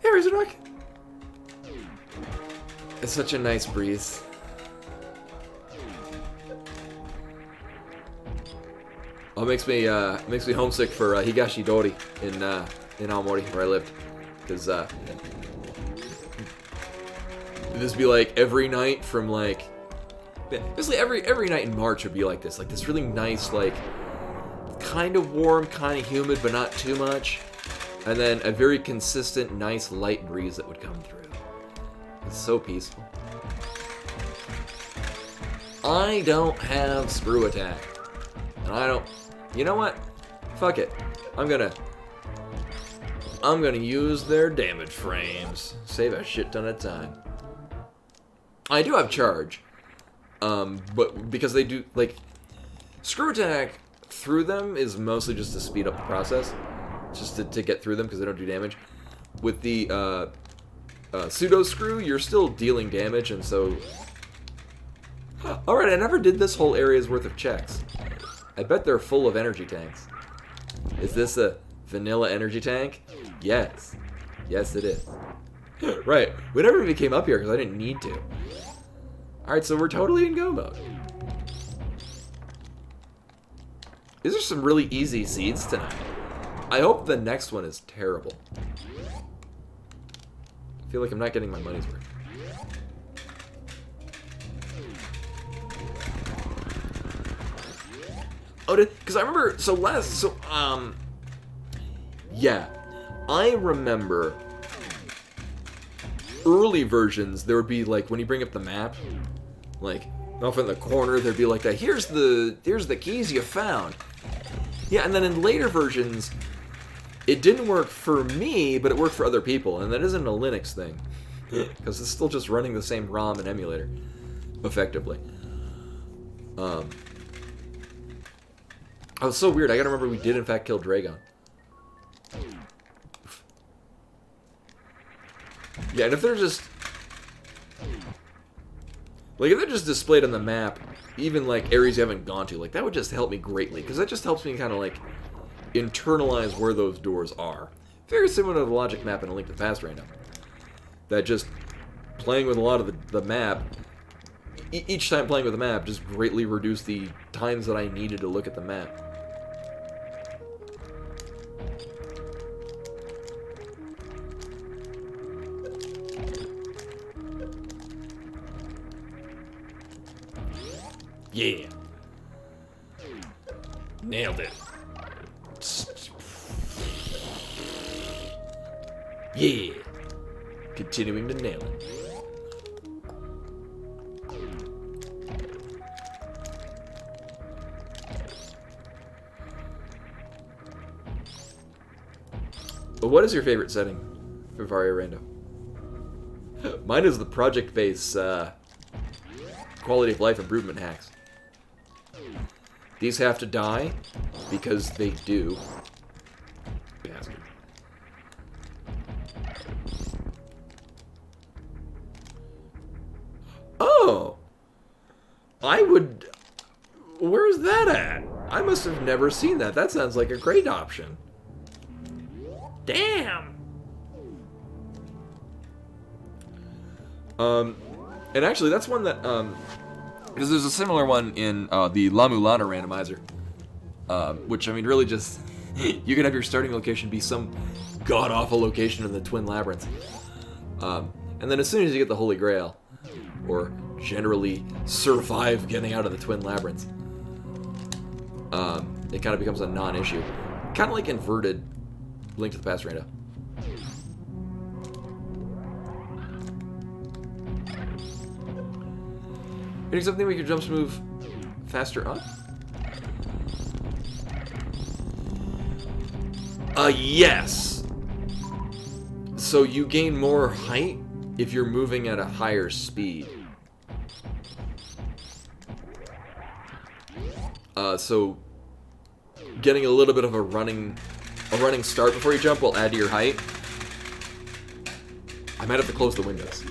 Hey, Razordock. It's such a nice breeze. Oh, it makes me homesick for Higashi Dori in Aomori, where I lived, because this would be like every night from like, basically every night in March would be like this really nice, like, kind of warm, kind of humid, but not too much, and then a very consistent, nice light breeze that would come through. It's so peaceful. I don't have screw attack, and I don't. You know what? Fuck it. I'm gonna use their damage frames. Save a shit ton of time. I do have charge, but because they do, like, screw attack through them is mostly just to speed up the process, just to get through them because they don't do damage. With the pseudo screw, you're still dealing damage, and so. All right, I never did this whole area's worth of checks. I bet they're full of energy tanks. Is this a Vanilla energy tank? Yes. Yes, it is. Right. We never even came up here because I didn't need to. Alright, so we're totally in go mode. These are some really easy seeds tonight. I hope the next one is terrible. I feel like I'm not getting my money's worth. Oh, because I remember, yeah, I remember early versions, there would be, like, when you bring up the map, like, off in the corner, there'd be like that, here's the keys you found. Yeah, and then in later versions, it didn't work for me, but it worked for other people, and that isn't a Linux thing, because it's still just running the same ROM and emulator, effectively. Oh, it's so weird. I gotta remember we did in fact kill Dragon. Yeah, and if they're just... like, if they're just displayed on the map, even, like, areas you haven't gone to, like, that would just help me greatly. Because that just helps me kind of, like, internalize where those doors are. Very similar to the logic map in A Link to the Past right now. That just playing with a lot of the map... each time playing with the map just greatly reduced the times that I needed to look at the map. Yeah. Nailed it. Yeah. Continuing to nail it. But what is your favorite setting for VARIA Rando? Mine is the project-based quality of life improvement hacks. These have to die because they do. Bastard. Oh! I would... where's that at? I must have never seen that. That sounds like a great option. Damn! And actually, that's one that, because there's a similar one in, the La Mulana randomizer. Which, I mean, really just, you could have your starting location be some god-awful location in the Twin Labyrinth. And then as soon as you get the Holy Grail, or generally survive getting out of the Twin Labyrinth, it kind of becomes a non-issue. Kind of like inverted Link to the Past Rando. Getting something we could jump move faster up? Yes! So you gain more height if you're moving at a higher speed. So getting a little bit of a running start before you jump will add to your height. I might have to close the windows.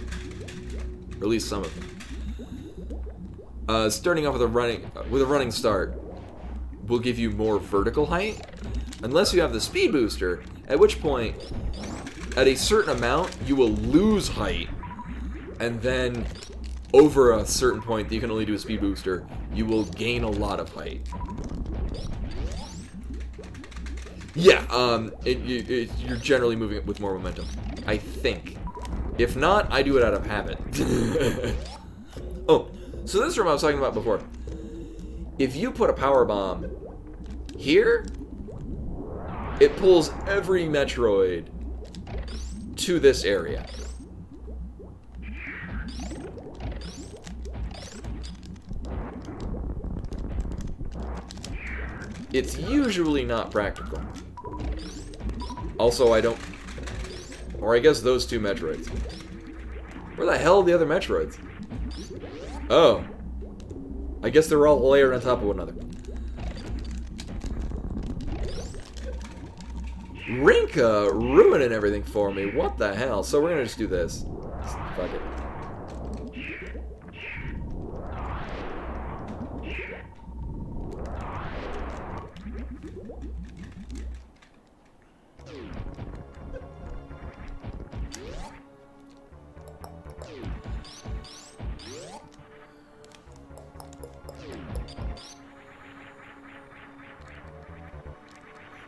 Or at least some of them. Starting off with a running start will give you more vertical height, unless you have the speed booster, at which point, at a certain amount, you will lose height, and then over a certain point that you can only do a speed booster, you will gain a lot of height. Yeah, you're generally moving it with more momentum, I think. If not, I do it out of habit. Oh. So this room I was talking about before. If you put a power bomb here, it pulls every Metroid to this area. It's usually not practical. Also, I don't... or I guess those two Metroids. Where the hell are the other Metroids? Oh. I guess they're all layered on top of one another. Rinka ruining everything for me. What the hell? So we're gonna just do this. Fuck it.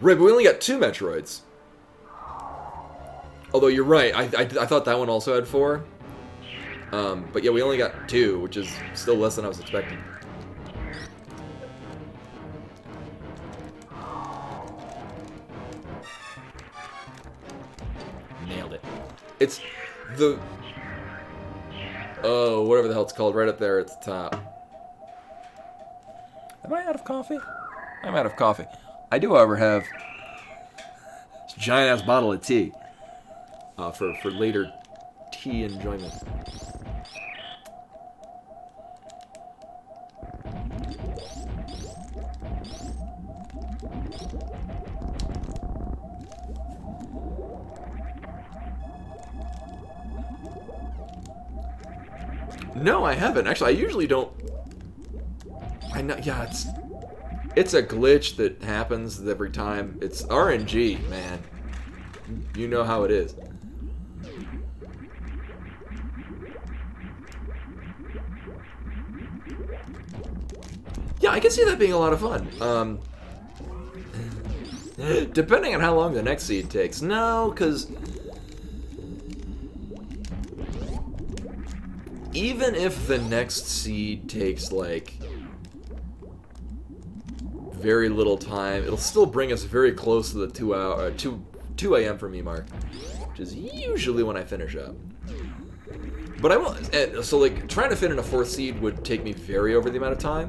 Right, but we only got 2 Metroids. Although you're right, I thought that one also had 4. But yeah, we only got 2, which is still less than I was expecting. Nailed it. It's the... Oh, whatever the hell it's called, right up there at the top. Am I out of coffee? I'm out of coffee. I do, however, have this giant-ass bottle of tea for later tea enjoyment. No, I haven't. Actually, I usually don't. I know. Yeah, it's a glitch that happens every time. It's RNG, man. You know how it is. Yeah, I can see that being a lot of fun. Depending on how long the next seed takes. No, because even if the next seed takes, like, very little time, it'll still bring us very close to the 2 a.m. for me mark, which is usually when I finish up. But I won't. So, like, trying to fit in a 4th seed would take me very over the amount of time.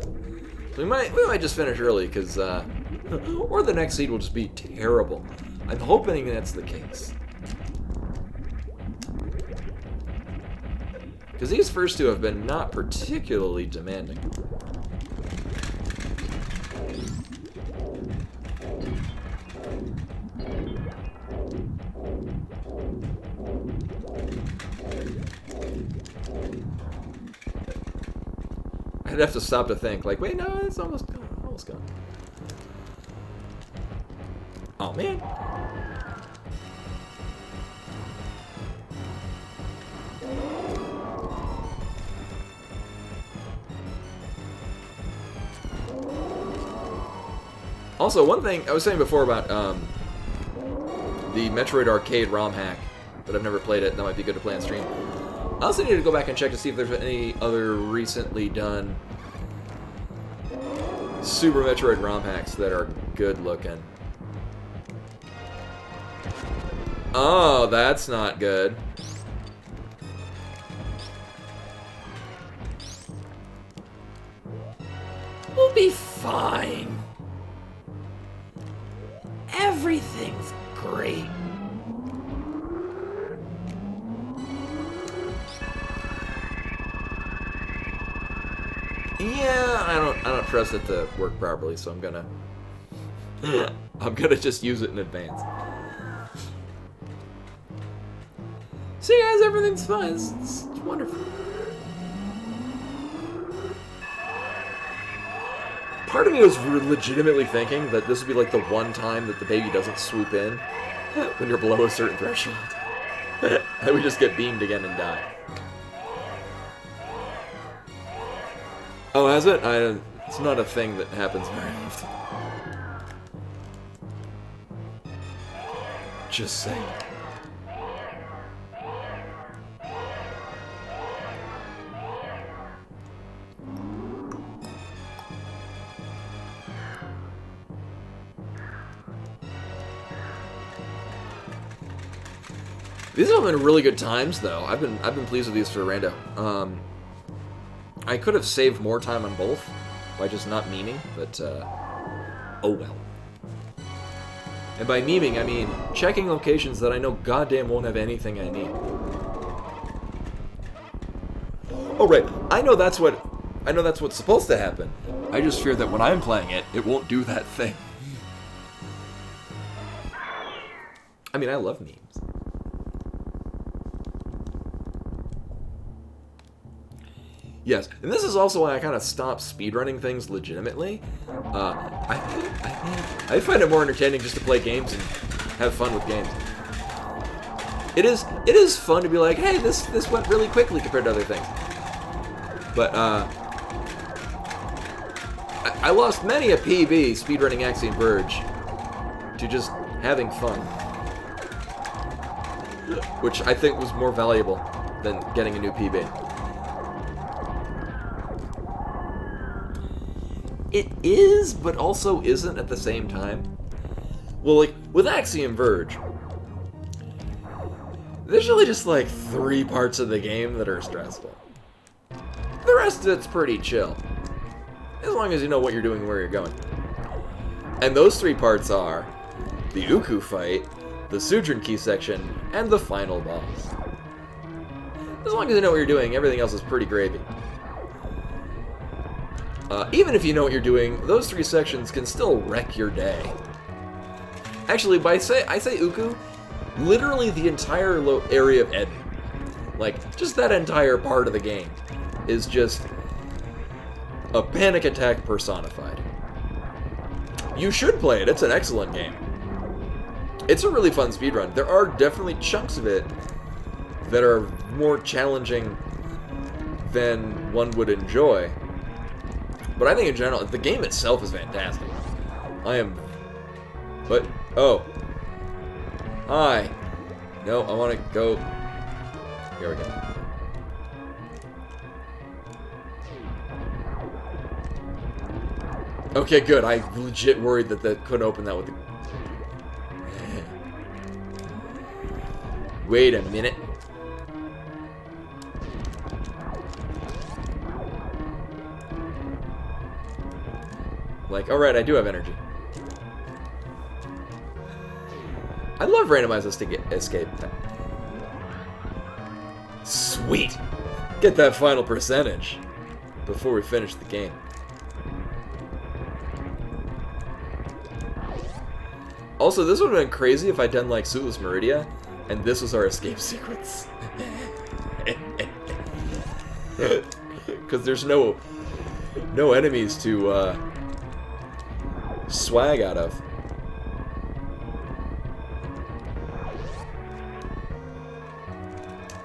We might just finish early, because, or the next seed will just be terrible. I'm hoping that's the case. Because these first 2 have been not particularly demanding. I'd have to stop to think, like, wait, no, it's almost gone. Almost gone. Oh, man. Also, one thing I was saying before about the Metroid Arcade ROM hack, but I've never played it, that might be good to play on stream. I also need to go back and check to see if there's any other recently done Super Metroid ROM hacks that are good looking. Oh, that's not good. We'll be fine. Everything's great. Yeah, I don't trust it to work properly, so I'm gonna just use it in advance. See, guys, everything's fine. It's wonderful. Part of me was legitimately thinking that this would be like the one time that the baby doesn't swoop in when you're below a certain threshold. I would just get beamed again and die. Oh, has it? It's not a thing that happens very often. Just saying. These have been really good times, though. I've been pleased with these for rando. I could have saved more time on both by just not memeing, but oh well. And by memeing, I mean checking locations that I know goddamn won't have anything I need. Oh right, I know that's what's supposed to happen. I just fear that when I'm playing it, it won't do that thing. I mean, I love memes. Yes, and this is also why I kind of stopped speedrunning things legitimately. I find it more entertaining just to play games and have fun with games. It is fun to be like, hey, this went really quickly compared to other things. But I lost many a PB speedrunning Axiom Verge to just having fun. Which I think was more valuable than getting a new PB. It is, but also isn't at the same time. Well, like, with Axiom Verge, there's really just like 3 parts of the game that are stressful. The rest of it's pretty chill. As long as you know what you're doing and where you're going. And those 3 parts are the Uku fight, the Sujin Key section, and the final boss. As long as you know what you're doing, everything else is pretty gravy. Even if you know what you're doing, those 3 sections can still wreck your day. Actually, I say Uku, literally the entire area of Eden. Like, just that entire part of the game is just a panic attack personified. You should play it, it's an excellent game. It's a really fun speedrun. There are definitely chunks of it that are more challenging than one would enjoy. But I think in general, the game itself is fantastic. But, oh. Hi. No, I want to go. Here we go. Okay, good. I legit worried that couldn't open that with the... Wait a minute. Like, alright, I do have energy. I love randomized escape. Sweet! Get that final percentage before we finish the game. Also, this would have been crazy if I'd done like Suitless Meridia, and this was our escape sequence. Because there's no enemies to swag out of.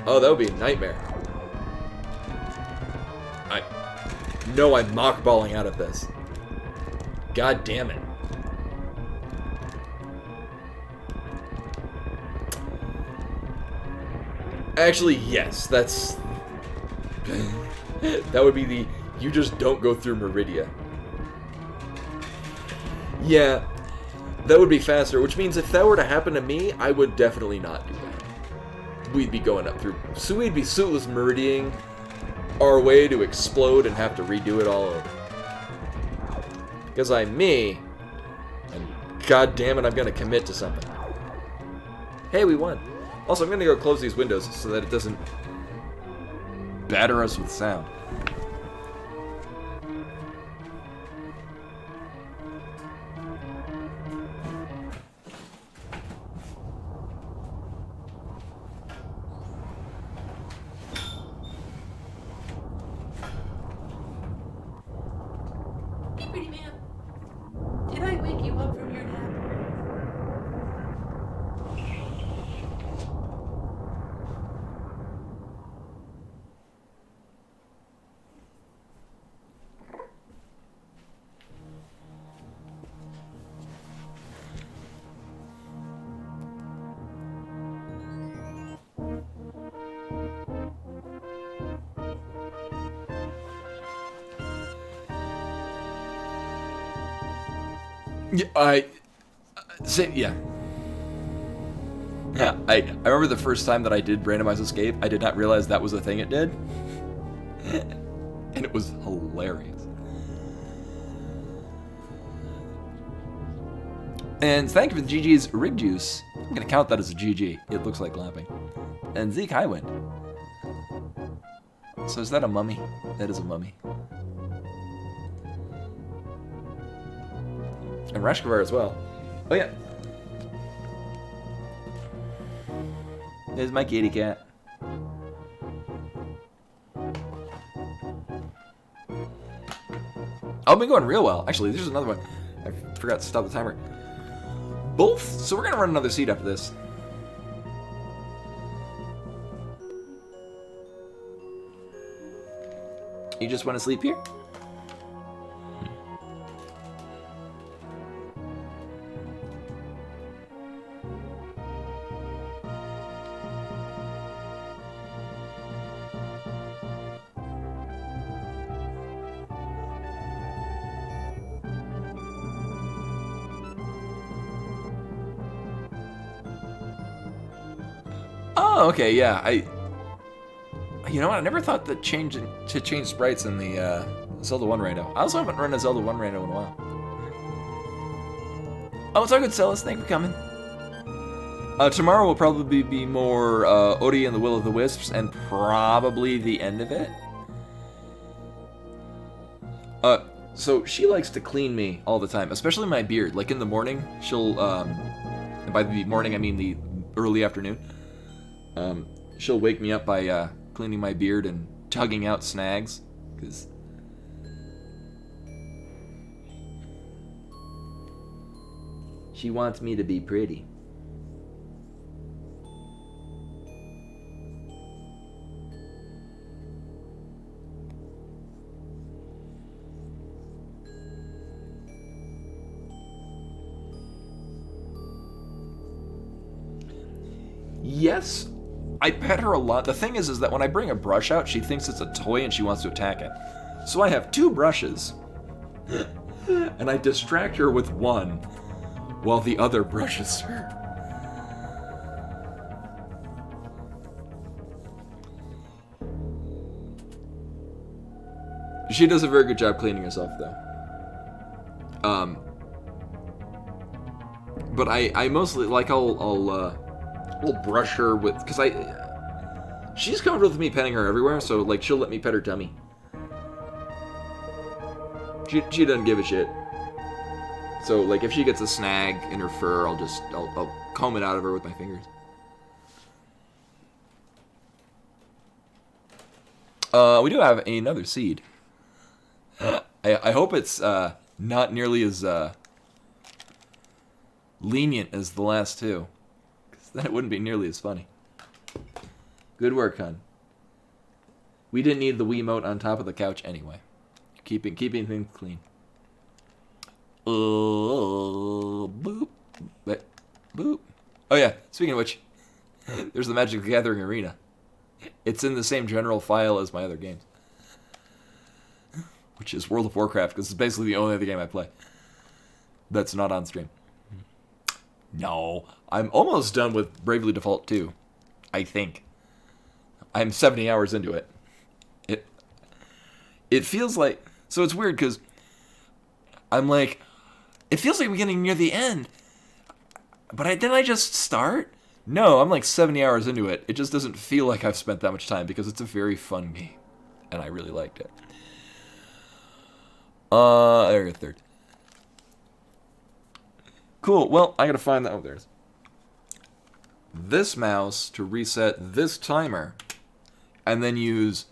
Oh, that would be a nightmare. I know I'm mockballing out of this. God damn it. Actually, yes, that's... that would be the... You just don't go through Meridia. Yeah, that would be faster, which means if that were to happen to me, I would definitely not do that. We'd be going up through... So we'd be Suitless Meridiaing our way to explode and have to redo it all over. Because I'm me, and god damn it, I'm gonna commit to something. Hey, we won. Also, I'm gonna go close these windows so that it doesn't batter us with sound. Hey, pretty man. Did I wake you up from your nap? Yeah, Yeah, I remember the first time that I did Randomize Escape, I did not realize that was a thing it did. And it was hilarious. And thank you for the GG's Rig Juice. I'm gonna count that as a GG. It looks like clapping. And Zeke Highwind. So is that a mummy? That is a mummy. And Rashkavar as well. Oh yeah. There's my kitty cat. I've been going real well. Actually, there's another one. I forgot to stop the timer. Both? So we're gonna run another seed after this. You just want to sleep here? Oh, okay, yeah. You know what? I never thought that change sprites in the Zelda 1 rando. I also haven't run a Zelda 1 rando in a while. Oh, it's all good, Celis. Thank you for coming. Tomorrow will probably be more Ori and the Will of the Wisps, and probably the end of it. So she likes to clean me all the time, especially my beard. Like in the morning, she'll, and by the morning I mean the early afternoon, she'll wake me up by cleaning my beard and tugging out snags, because she wants me to be pretty. Yes, I pet her a lot. The thing is that when I bring a brush out, she thinks it's a toy and she wants to attack it. So I have 2 brushes, and I distract her with one while the other brushes her. She does a very good job cleaning herself, though. But I mostly, like, I'll brush her with, because she's comfortable with me petting her everywhere, so, like, she'll let me pet her tummy. She doesn't give a shit. So, like, if she gets a snag in her fur, I'll comb it out of her with my fingers. We do have another seed. I hope it's not nearly as lenient as the last 2. Then it wouldn't be nearly as funny. Good work, hun. We didn't need the Wiimote on top of the couch anyway. Keeping things clean. Boop. Boop. Oh yeah, speaking of which, there's the Magic the Gathering Arena. It's in the same general file as my other games. Which is World of Warcraft, because it's basically the only other game I play that's not on stream. No, I'm almost done with Bravely Default 2, I think. I'm 70 hours into it. It feels like... So it's weird, because I'm like... It feels like we're getting near the end. But didn't I just start? No, I'm like 70 hours into it. It just doesn't feel like I've spent that much time, because it's a very fun game. And I really liked it. There we go, 3rd. Cool, well, I gotta find that. Oh, there's this mouse to reset this timer, and then use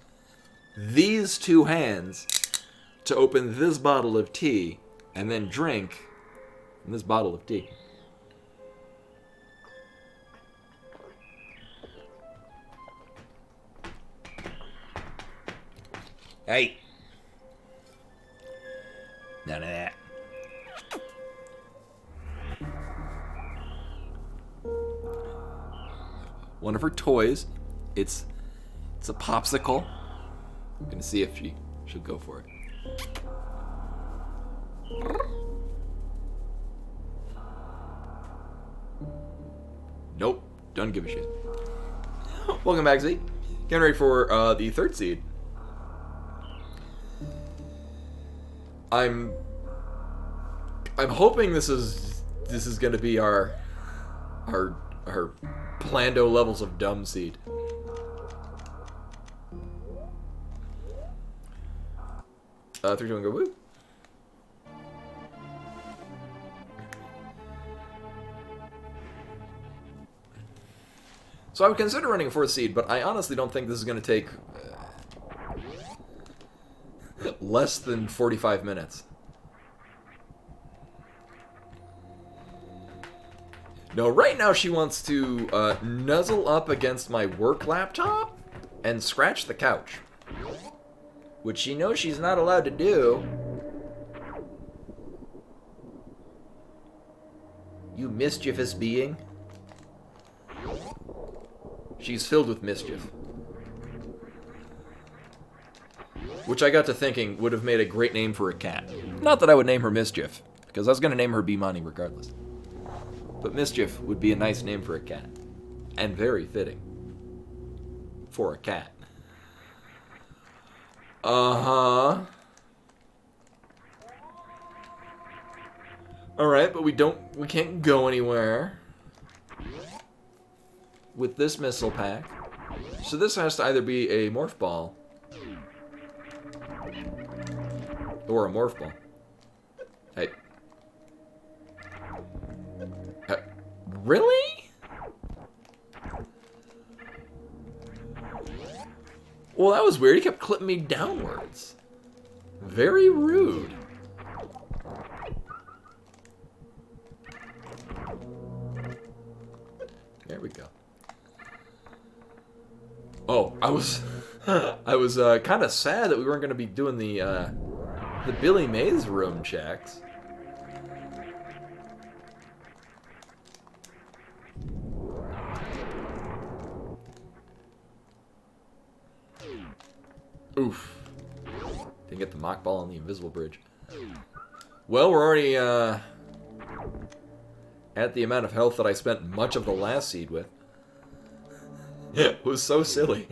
these 2 hands to open this bottle of tea, and then drink from this bottle of tea. Hey! None of that. One of her toys. It's a popsicle. I'm gonna see if she'll go for it. Nope, don't give a shit. Welcome back, Z. Getting ready for the 3rd seed. I'm hoping this is gonna be our Plando levels of dumb seed. 3, 2, 1, go woo. So I would consider running a 4th seed, but I honestly don't think this is going to take less than 45 minutes. No, right now she wants to nuzzle up against my work laptop and scratch the couch. Which she knows she's not allowed to do. You mischievous being. She's filled with mischief. Which I got to thinking would have made a great name for a cat. Not that I would name her Mischief, because I was going to name her Bimani regardless. But Mischief would be a nice name for a cat. And very fitting. for a cat. Uh-huh. Alright, but we can't go anywhere with this missile pack. So this has to either be a morph ball or a morph ball. Hey. Really? Well, that was weird. He kept clipping me downwards. Very rude. There we go. Oh, I was kind of sad that we weren't going to be doing the Billy Mays room checks. Oof. Didn't get the mock ball on the invisible bridge. Well, we're already at the amount of health that I spent much of the last seed with. It was so silly.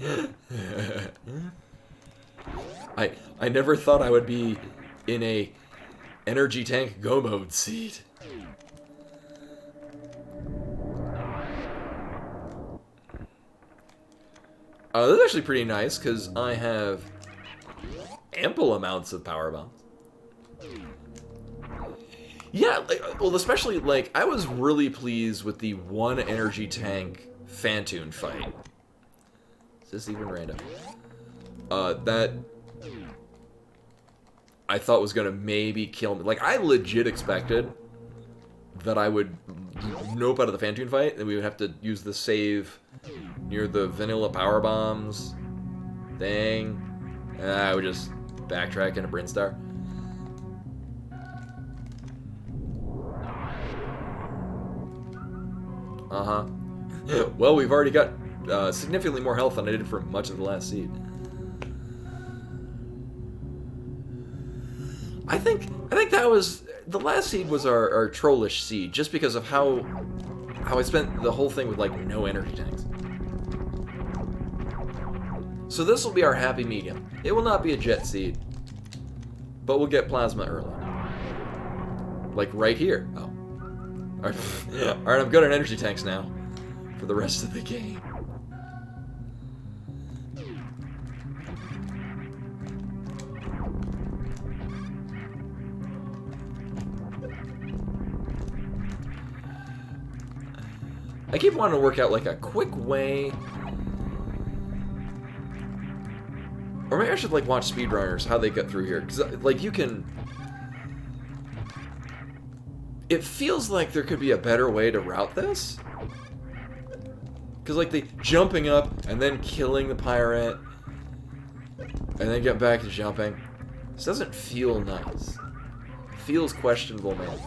I never thought I would be in a energy tank go mode seed. This is actually pretty nice because I have ample amounts of power bombs. Yeah, well, especially, like, I was really pleased with the one energy tank Phantoon fight. Is this even random? That I thought was gonna maybe kill me. Like, I legit expected that I would nope out of the Phantoon fight, and we would have to use the save near the vanilla power bombs thing. And I would just backtrack into Brinstar. Uh-huh. Well, we've already got significantly more health than I did for much of the last seed. I think that was the last seed was our trollish seed, just because of how I spent the whole thing with like no energy tanks. So this will be our happy medium. It will not be a jet seed, but we'll get plasma early, like right here. Oh. Alright, I'm good on energy tanks now for the rest of the game. I keep wanting to work out like a quick way, or maybe I should like watch speedrunners how they get through here, because like you can. It feels like there could be a better way to route this. Because, like, the jumping up and then killing the pirate and then get back to jumping. This doesn't feel nice. It feels questionable, man.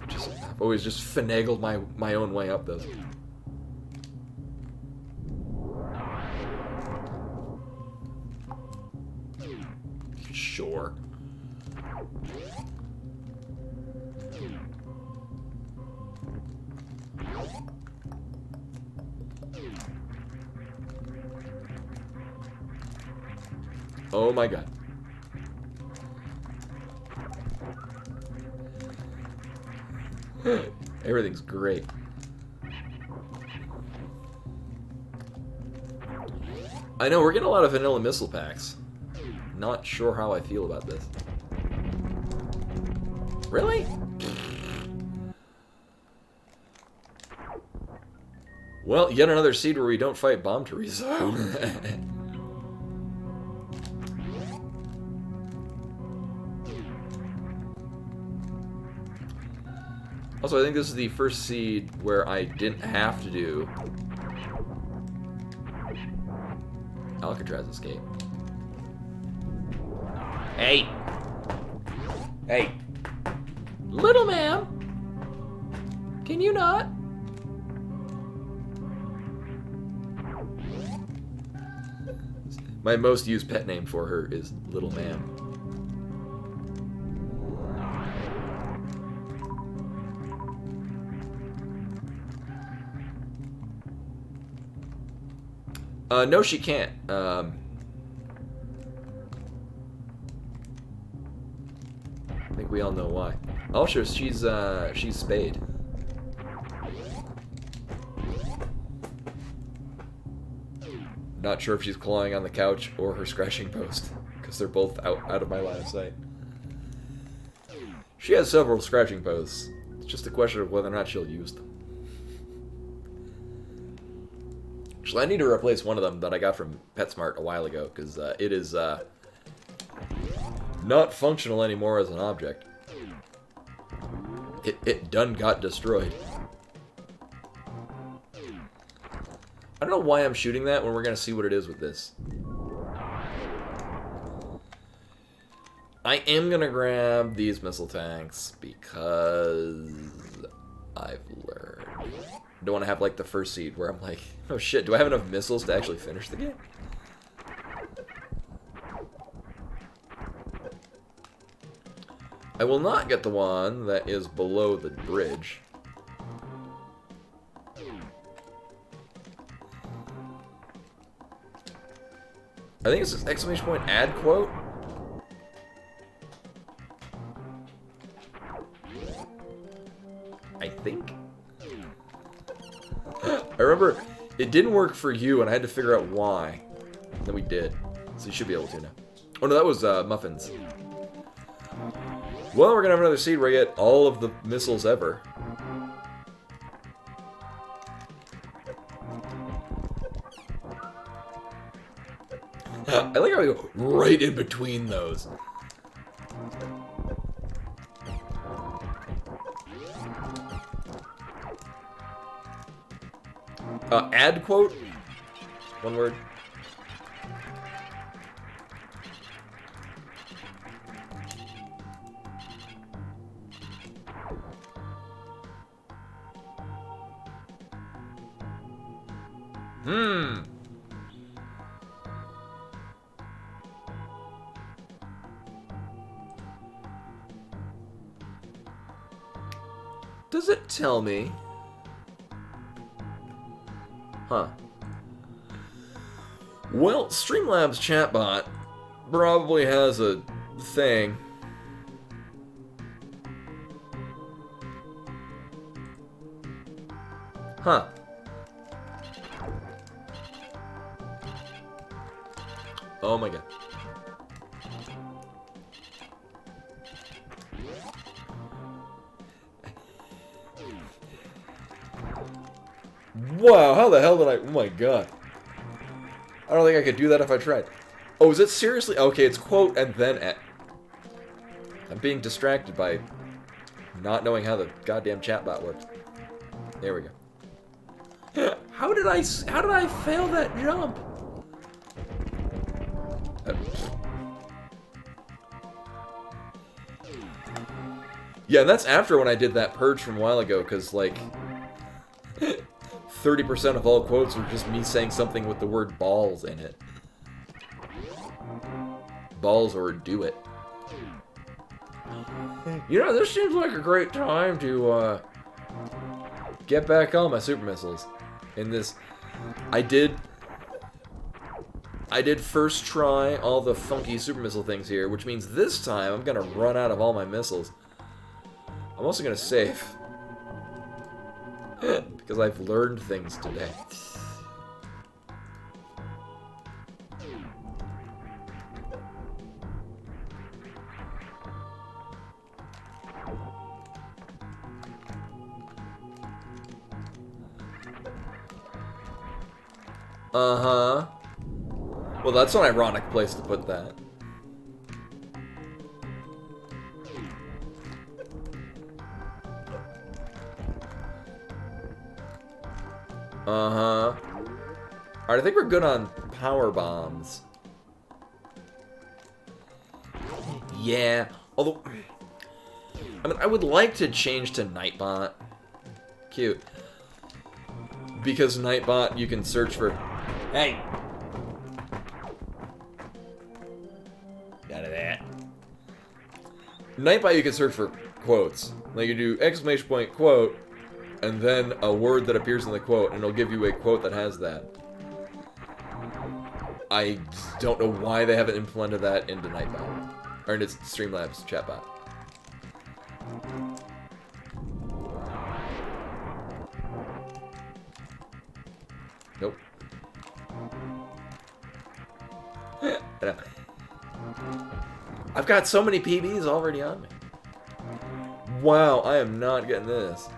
I've always just finagled my own way up those. Sure. Oh my god. Everything's great. I know, we're getting a lot of vanilla missile packs. Not sure how I feel about this. Really? Well, yet another seed where we don't fight Bomb Teresa. Also, I think this is the first seed where I didn't have to do Alcatraz escape. Hey! Hey! Little ma'am! Can you not? My most used pet name for her is Little Ma'am. No, she can't. I think we all know why. Oh, sure, she's spayed. Not sure if she's clawing on the couch or her scratching post, because they're both out of my line of sight. She has several scratching posts. It's just a question of whether or not she'll use them. Actually, I need to replace one of them that I got from PetSmart a while ago, because it is not functional anymore as an object. It done got destroyed. I don't know why I'm shooting that when we're going to see what it is with this. I am going to grab these missile tanks because I've learned. I don't want to have like the first seed where I'm like, oh shit, do I have enough missiles to actually finish the game? I will not get the one that is below the bridge. I think it's this ! Add quote. I think. I remember it didn't work for you, and I had to figure out why. Then we did. So you should be able to now. Oh no, that was muffins. Well, we're gonna have another seed where I get all of the missiles ever. I like how we go right in between those. Add quote? One word. Does it tell me? Huh. Well, Streamlabs chatbot probably has a thing. Huh. Oh my god. Wow, how the hell did I... Oh my god. I don't think I could do that if I tried. Oh, is it seriously? Okay, it's quote and then at. I'm being distracted by not knowing how the goddamn chatbot works. There we go. How did I fail that jump? Yeah, and that's after when I did that purge from a while ago, because, like, 30% of all quotes were just me saying something with the word balls in it. Balls or do it. You know, this seems like a great time to, get back all my super missiles. In this, I did first try all the funky super missile things here, which means this time I'm gonna run out of all my missiles. I'm also gonna save. Because I've learned things today. Uh-huh. Well, that's an ironic place to put that. Uh-huh. Alright, I think we're good on power bombs. Yeah. Although, I mean, I would like to change to Nightbot. Cute. Because Nightbot, you can search for... Hey! Out of that. Nightbot, you can search for quotes. Like, you do exclamation point quote, and then a word that appears in the quote, and it'll give you a quote that has that. I don't know why they haven't implemented that into Nightbot. Or into Streamlabs chatbot. Nope. I've got so many PBs already on me. Wow, I am not getting this.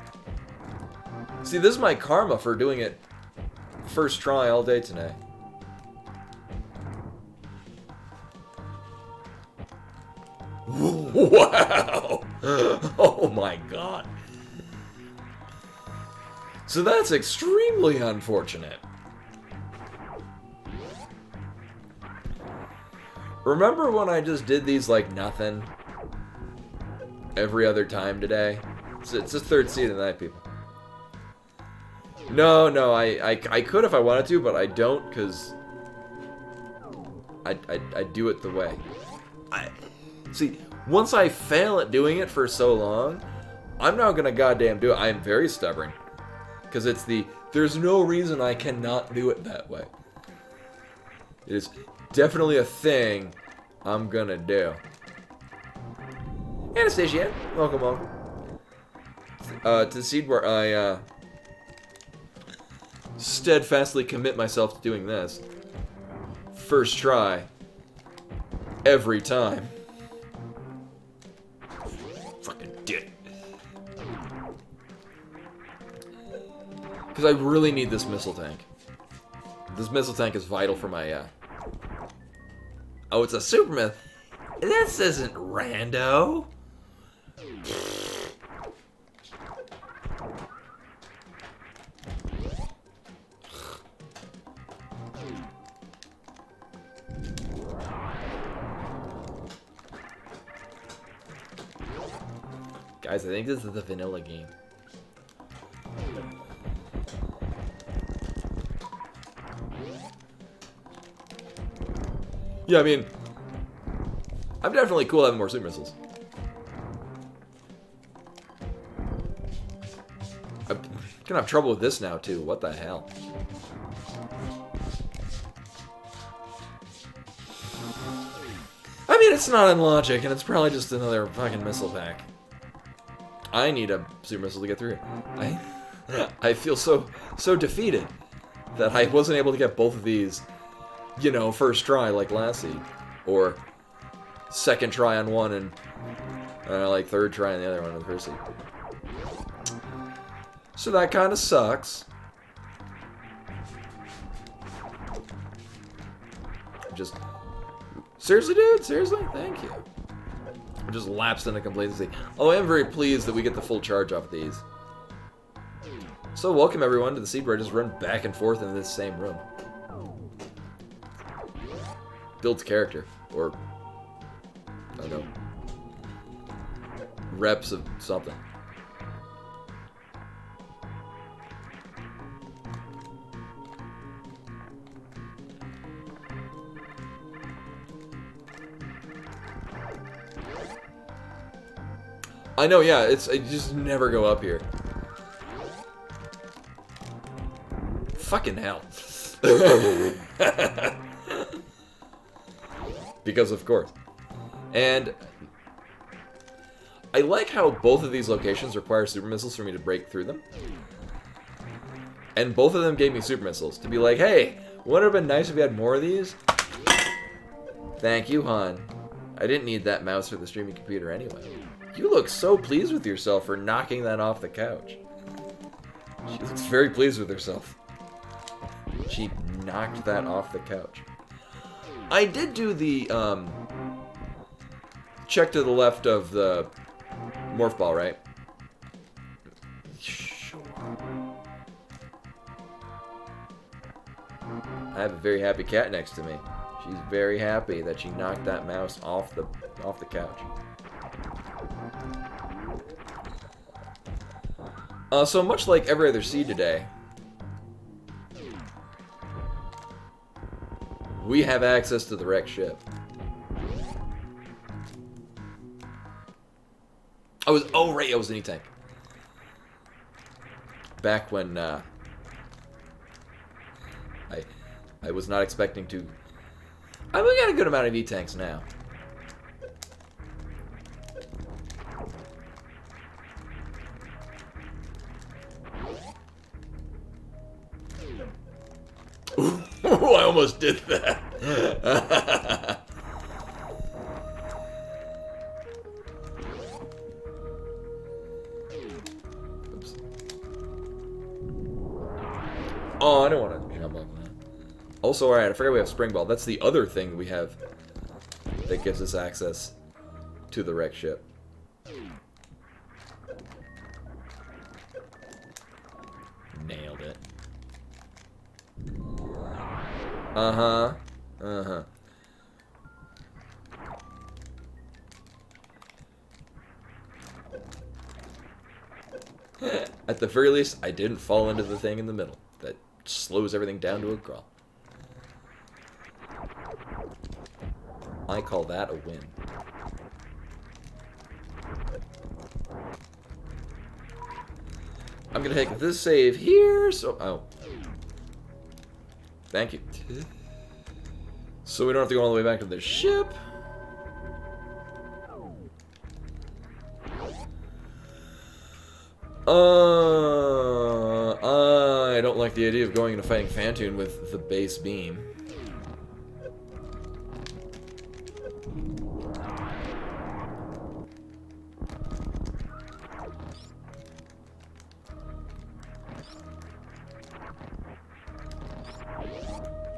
See, this is my karma for doing it first try all day today. Wow! Oh my god. So that's extremely unfortunate. Remember when I just did these like nothing every other time today? It's the third seed of the night, people. No, I could if I wanted to, but I don't, because I do it the way. See, once I fail at doing it for so long, I'm not gonna goddamn do it. I am very stubborn. Because it's there's no reason I cannot do it that way. It is definitely a thing I'm gonna do. Anastasia, welcome. To the seed where I, steadfastly commit myself to doing this. First try. Every time. Fucking dick. Because I really need this missile tank. This missile tank is vital for my, Oh, it's a Superman. This isn't rando. Guys, I think this is the vanilla game. Yeah, I mean, I'm definitely cool having more super missiles. I'm gonna have trouble with this now, too. What the hell? I mean, it's not in logic, and it's probably just another fucking missile pack. I need a super missile to get through it. I feel so defeated that I wasn't able to get both of these, you know, first try like last seed, or second try on one and like third try on the other one on the first seed. So that kind of sucks. Just seriously, dude, seriously, thank you. I just lapsed into complacency. Although I am very pleased that we get the full charge off of these. So welcome everyone to the seed where I just run back and forth in this same room. Builds character, or I don't know, reps of something. I know, yeah, I just never go up here. Fucking hell. Because of course. And I like how both of these locations require super missiles for me to break through them. And both of them gave me super missiles to be like, hey, wouldn't it have been nice if we had more of these? Thank you, hon. I didn't need that mouse for the streaming computer anyway. You look so pleased with yourself for knocking that off the couch. She looks very pleased with herself. She knocked that off the couch. I did do the, check to the left of the morph ball, right? Sure. I have a very happy cat next to me. She's very happy that she knocked that mouse off the couch. So much like every other seed today, we have access to the wrecked ship. Oh right, I was an E-Tank. Back when, I was not expecting to I mean, we got a good amount of E-tanks now. Ooh, I almost did that. Oops. Oh, I don't want to jump off that. Also, alright, I forgot we have Spring Ball. That's the other thing we have that gives us access to the wreck ship. Nailed it. Uh-huh. Uh-huh. At the very least, I didn't fall into the thing in the middle. That slows everything down to a crawl. I call that a win. I'm gonna take this save here, so... Oh. Thank you. So we don't have to go all the way back to the ship. I don't like the idea of going into fighting Phantoon with the base beam.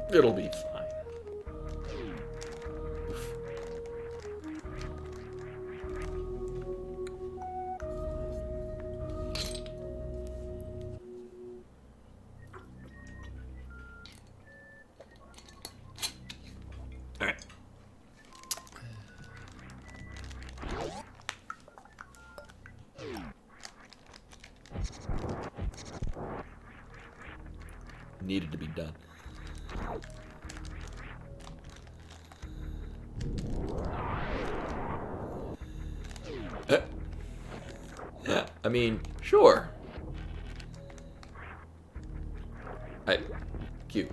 It'll be fine. Oof. All right. Needed to be done. I mean, sure. Cute.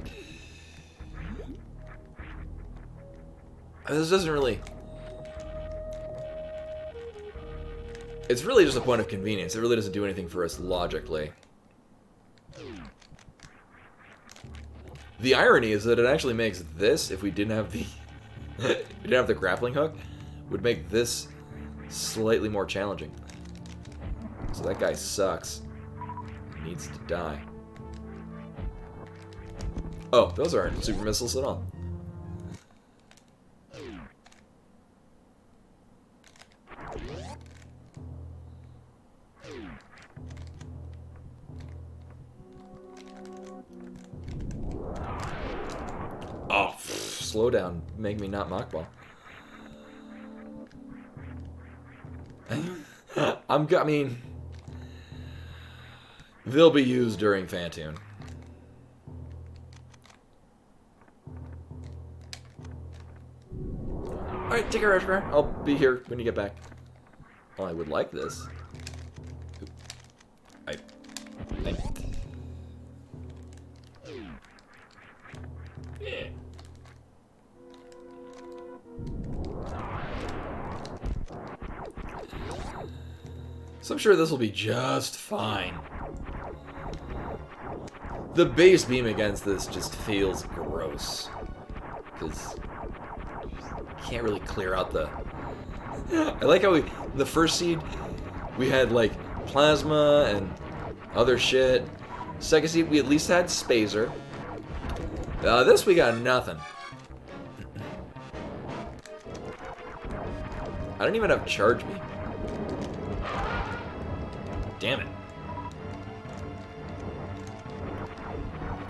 This doesn't really... It's really just a point of convenience. It really doesn't do anything for us logically. The irony is that it actually makes this, if we didn't have the... if we didn't have the grappling hook, would make this slightly more challenging. So that guy sucks. He needs to die. Oh, those aren't super missiles at all. Oh, slow down. Make me not mockball. I mean... They'll be used during Phantoon. Alright, take care, Ashgar. I'll be here when you get back. Well, I would like this. I yeah. So I'm sure this will be just fine. The base beam against this just feels gross. Because you can't really clear out the... I like how the first seed, we had like plasma and other shit. Second seed, we at least had Spazer. This we got nothing. I don't even have charge beam. Damn it.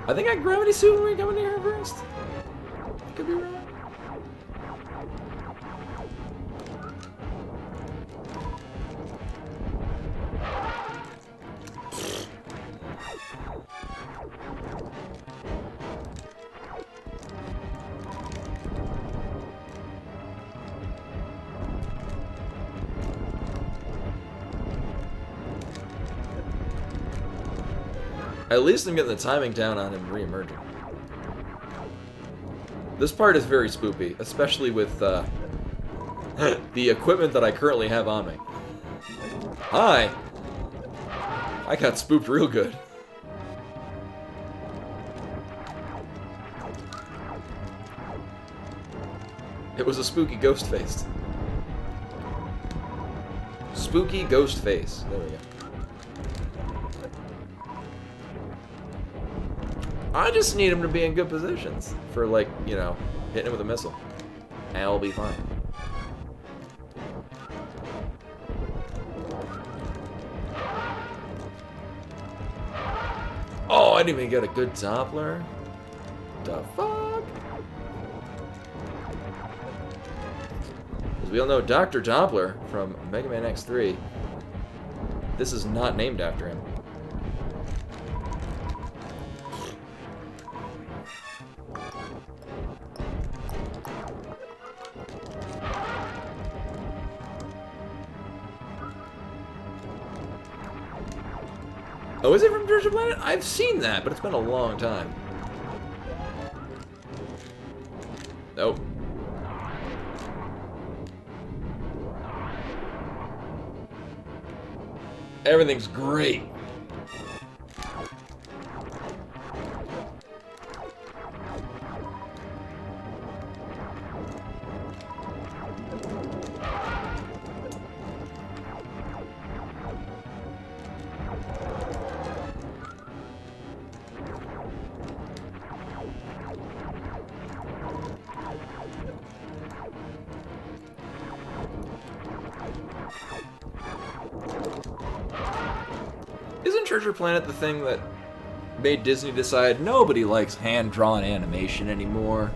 I think I gravity suit when we come in here first. I could be wrong. At least I'm getting the timing down on him re-emerging. This part is very spoopy, especially with the equipment that I currently have on me. Hi! I got spooped real good. It was a spooky ghost face. Spooky ghost face. There we go. I just need him to be in good positions for, like, you know, hitting him with a missile. And I'll be fine. Oh, I didn't even get a good Doppler. The fuck? As we all know, Dr. Doppler from Mega Man X3. This is not named after him. Oh, is it from Treasure Planet? I've seen that, but it's been a long time. Nope. Everything's great. Isn't Treasure Planet the thing that made Disney decide nobody likes hand-drawn animation anymore?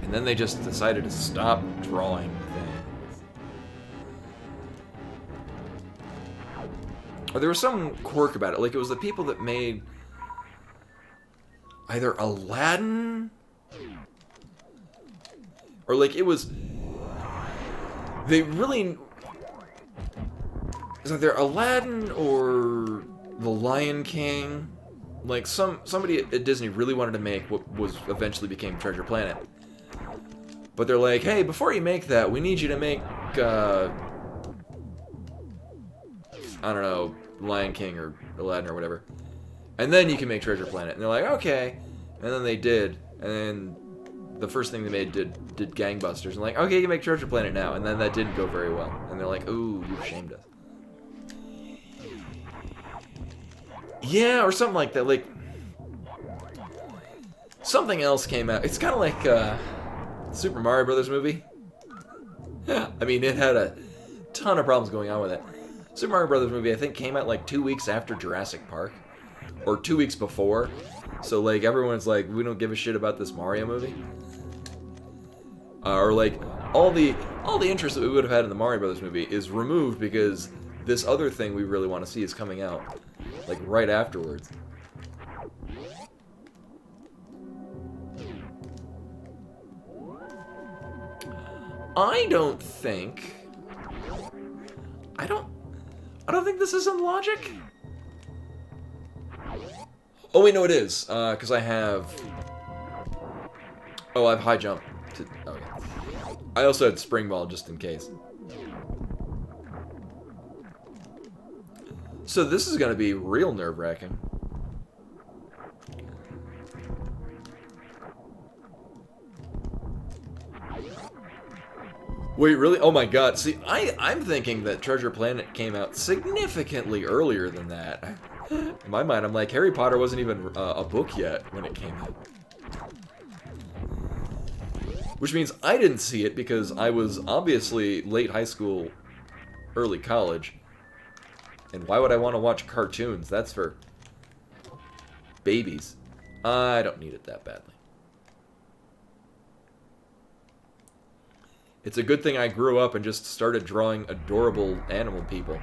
And then they just decided to stop drawing things. Or there was some quirk about it, like it was the people that made either Aladdin, or like it was, they really, it's either Aladdin or The Lion King. Like somebody at Disney really wanted to make what was eventually became Treasure Planet. But they're like, hey, before you make that, we need you to make, I don't know, Lion King or Aladdin or whatever. And then you can make Treasure Planet. And they're like, okay. And then they did. And then the first thing they made did gangbusters. And like, okay, you can make Treasure Planet now. And then that didn't go very well. And they're like, ooh, you shamed us. Yeah, or something like that. Like, something else came out. It's kind of like Super Mario Brothers movie. I mean, it had a ton of problems going on with it. Super Mario Brothers movie, I think, came out like 2 weeks after Jurassic Park. Or 2 weeks before. So, like, everyone's like, we don't give a shit about this Mario movie. Or, like, all the interest that we would have had in the Mario Brothers movie is removed because this other thing we really want to see is coming out. Like, right afterwards. I don't think this is in logic. Oh wait, no, it is. Because I have. Oh, I have high jump. Okay. I also had spring ball just in case. So this is gonna be real nerve-wracking. Wait, really? Oh my god. See, I'm thinking that Treasure Planet came out significantly earlier than that. In my mind, I'm like, Harry Potter wasn't even a book yet when it came out. Which means I didn't see it because I was obviously late high school, early college. And why would I want to watch cartoons? That's for babies. I don't need it that badly. It's a good thing I grew up and just started drawing adorable animal people.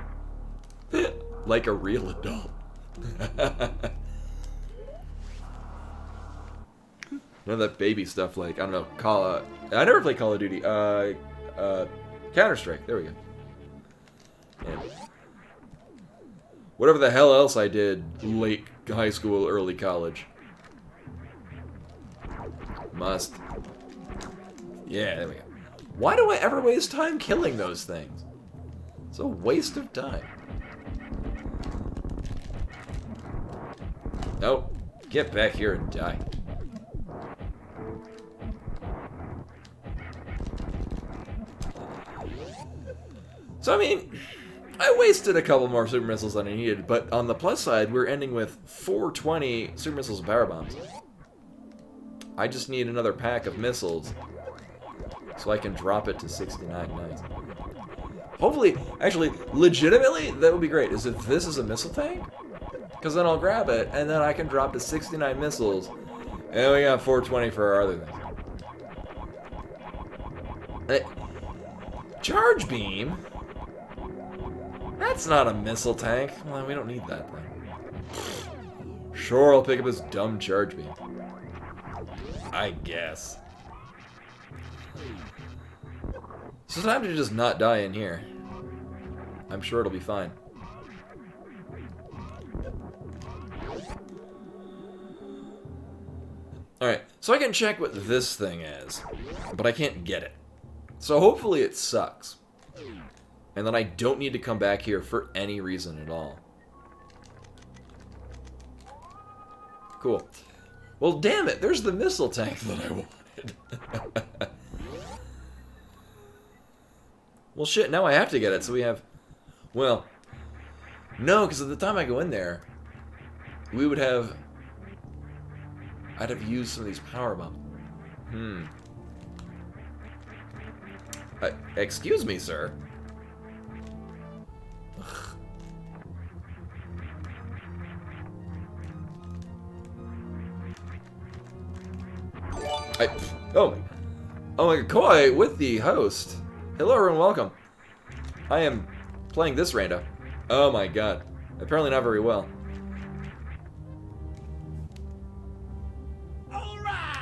Like a real adult. None of that baby stuff like, I don't know, I never played Call of Duty. Counter-Strike, there we go. And whatever the hell else I did late high school, early college. Must. Yeah, there we go. Why do I ever waste time killing those things? It's a waste of time. Nope. Get back here and die. So, I mean, I wasted a couple more super missiles than I needed, but on the plus side, we're ending with 420 super missiles and power bombs. I just need another pack of missiles so I can drop it to 69 nice. Hopefully, actually, legitimately, that would be great, is if this is a missile tank, because then I'll grab it, and then I can drop to 69 missiles, and we got 420 for our other things. Charge beam? That's not a missile tank. Well, we don't need that thing. Sure, I'll pick up this dumb charge beam. I guess. So time to just not die in here. I'm sure it'll be fine. Alright, so I can check what this thing is, but I can't get it. So hopefully it sucks. And then I don't need to come back here for any reason at all. Cool. Well, damn it, there's the missile tank that I wanted. Well, shit, now I have to get it, so we have... Well, no, because at the time I go in there, we would have... I'd have used some of these power bombs. Excuse me, sir. Oh my Koi with the host. Hello everyone, welcome. I am playing this rando. Oh my god. Apparently not very well.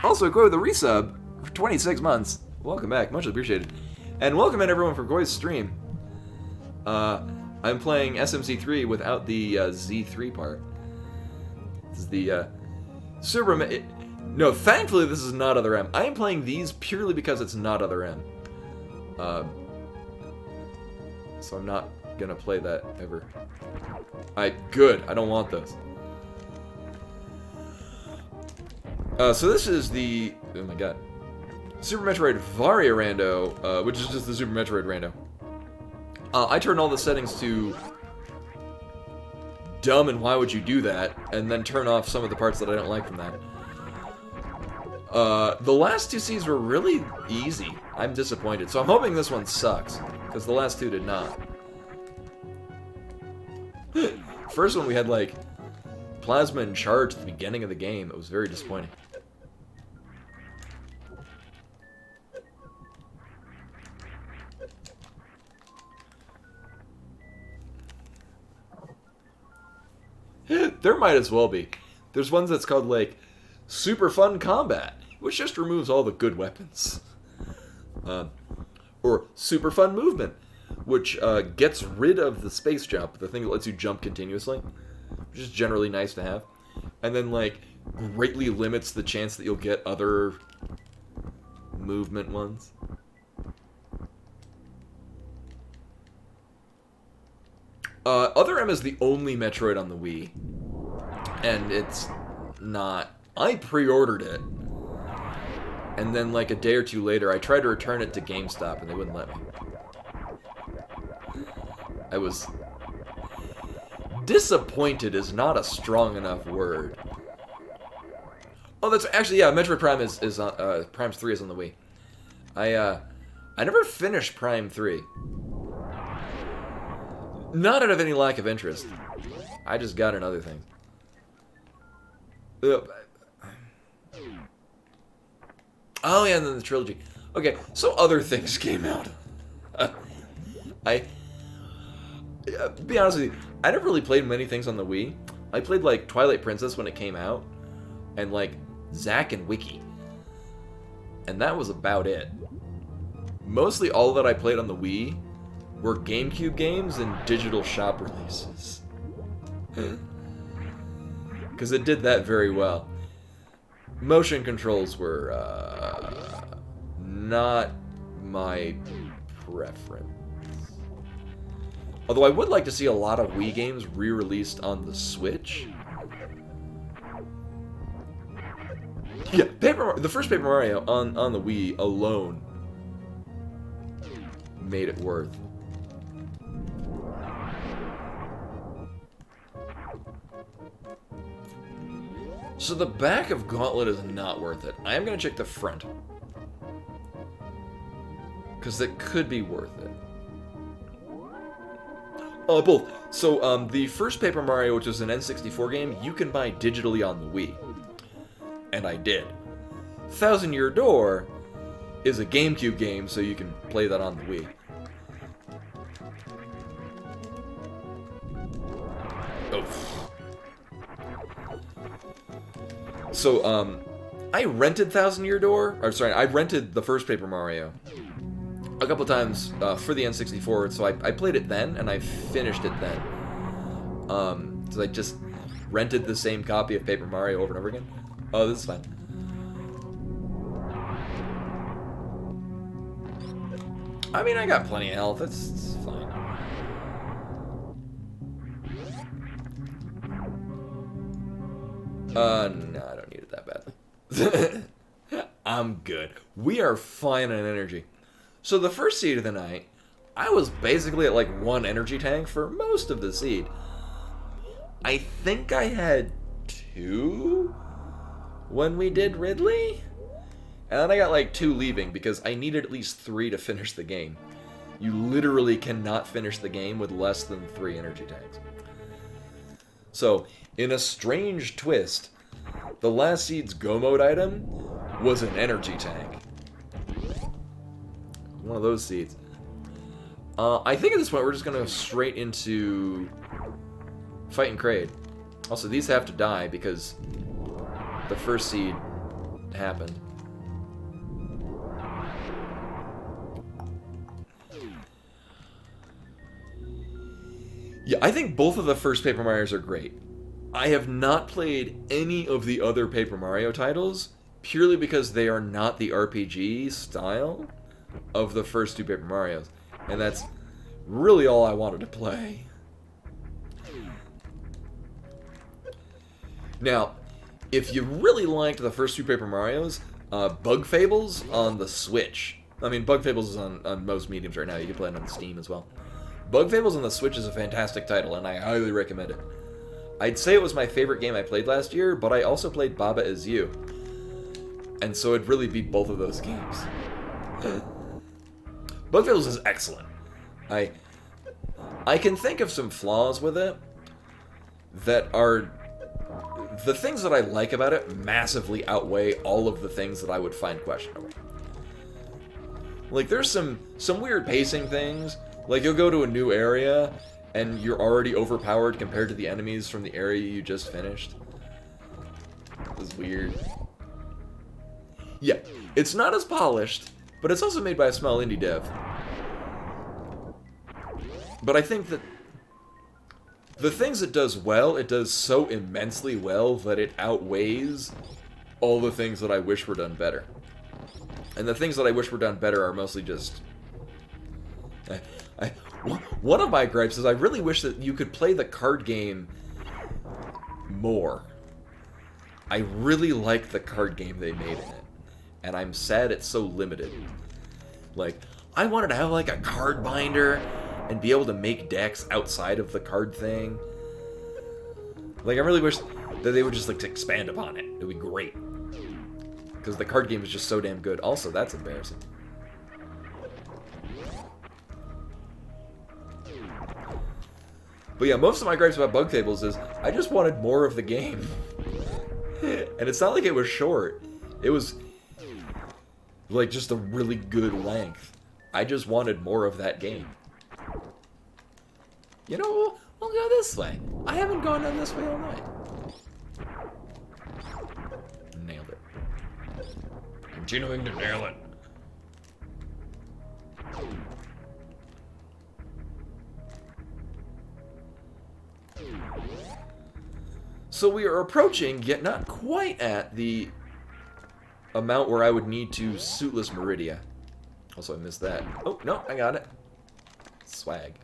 Also, Koi with a resub for 26 months. Welcome back, much appreciated. And welcome in everyone for Koi's stream. I'm playing SMC3 without the Z3 part. This is the Super... No, thankfully this is not Other M. I am playing these purely because it's not Other M. So I'm not gonna play that ever. Good. I don't want those. So this is the... Oh my god. Super Metroid VARIA rando, which is just the Super Metroid rando. I turned all the settings to dumb and why would you do that, and then turn off some of the parts that I don't like from that. The last two Cs were really easy. I'm disappointed. So I'm hoping this one sucks, because the last two did not. First one we had, like, plasma and charge at the beginning of the game. It was very disappointing. There might as well be. There's ones that's called, like, Super Fun Combat, which just removes all the good weapons. Or Super Fun Movement, which gets rid of the space jump, the thing that lets you jump continuously, which is generally nice to have. And then, like, greatly limits the chance that you'll get other movement ones. Other M is the only Metroid on the Wii. And it's not... I pre-ordered it. And then, like, a day or two later, I tried to return it to GameStop, and they wouldn't let me. I was... disappointed is not a strong enough word. Oh, that's... Actually, yeah, Metroid Prime is Prime 3 is on the Wii. I never finished Prime 3. Not out of any lack of interest. I just got in other things. Oh yeah, and then the trilogy. Okay, so other things came out. Be honest with you, I never really played many things on the Wii. I played, like, Twilight Princess when it came out, and, like, Zack and Wiki. And that was about it. Mostly all that I played on the Wii were GameCube games and digital shop releases. Because it did that very well. motion controls were not my preference. Although I would like to see a lot of Wii games re-released on the Switch. Yeah, the first Paper Mario on the Wii alone made it worth. So the back of Gauntlet is not worth it. I am going to check the front. Because that could be worth it. Both. So, the first Paper Mario, which is an N64 game, you can buy digitally on the Wii. And I did. Thousand Year Door is a GameCube game, so you can play that on the Wii. Oh. So, I rented Thousand Year Door, or sorry, I rented the first Paper Mario a couple times for the N64, so I played it then, and I finished it then. So I just rented the same copy of Paper Mario over and over again. Oh, this is fine. I mean, I got plenty of health, it's fine. No, I don't need it that badly. I'm good. We are fine on energy. So the first seed of the night, I was basically at like 1 energy tank for most of the seed. I think I had 2 when we did Ridley? And then I got like 2 leaving because I needed at least 3 to finish the game. You literally cannot finish the game with less than 3 energy tanks. So, in a strange twist, the last seed's Go Mode item was an energy tank. One of those seeds. I think at this point we're just going to go straight into Fighting Kraid. Also, these have to die because the first seed happened. Yeah, I think both of the first Paper Marios are great. I have not played any of the other Paper Mario titles purely because they are not the RPG style of the first 2 Paper Marios. And that's really all I wanted to play. Now, if you really liked the first 2 Paper Marios, Bug Fables on the Switch. I mean, Bug Fables is on most mediums right now. You can play it on Steam as well. Bug Fables on the Switch is a fantastic title, and I highly recommend it. I'd say it was my favorite game I played last year, but I also played Baba Is You. And so it'd really be both of those games. Bug Fables is excellent. I can think of some flaws with it that are... The things that I like about it massively outweigh all of the things that I would find questionable. Like, there's some weird pacing things. Like, you'll go to a new area, and you're already overpowered compared to the enemies from the area you just finished. It's weird. Yeah, it's not as polished, but it's also made by a small indie dev. But I think that the things it does well, it does so immensely well that it outweighs all the things that I wish were done better. And the things that I wish were done better are mostly just... One of my gripes is I really wish that you could play the card game more. I really like the card game they made in it. And I'm sad it's so limited. Like, I wanted to have like a card binder and be able to make decks outside of the card thing. Like, I really wish that they would just like to expand upon it. It would be great. Because the card game is just so damn good. Also, that's embarrassing. But yeah, most of my gripes about Bug Fables is I just wanted more of the game. And it's not like it was short. It was like just a really good length. I just wanted more of that game. You know, we'll go this way. I haven't gone down this way all night. Nailed it. Continuing to nail it. So we are approaching, yet not quite at, the amount where I would need to suitless Meridia. Also, I missed that. Oh, no, I got it. Swag.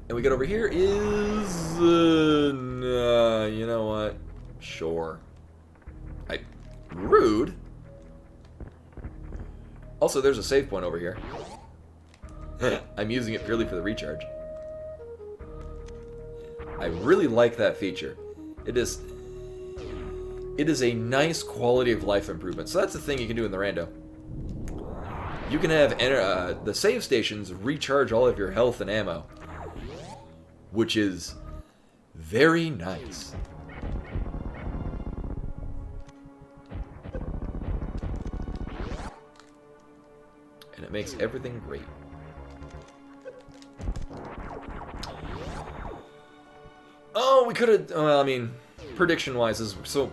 And we get over here is... you know what? Sure. Rude. Also, there's a save point over here. I'm using it purely for the recharge. I really like that feature. It is a nice quality of life improvement. So that's the thing you can do in the rando. You can have the save stations recharge all of your health and ammo, which is very nice. And it makes everything great. Oh, we could have... Well, I mean, prediction-wise, so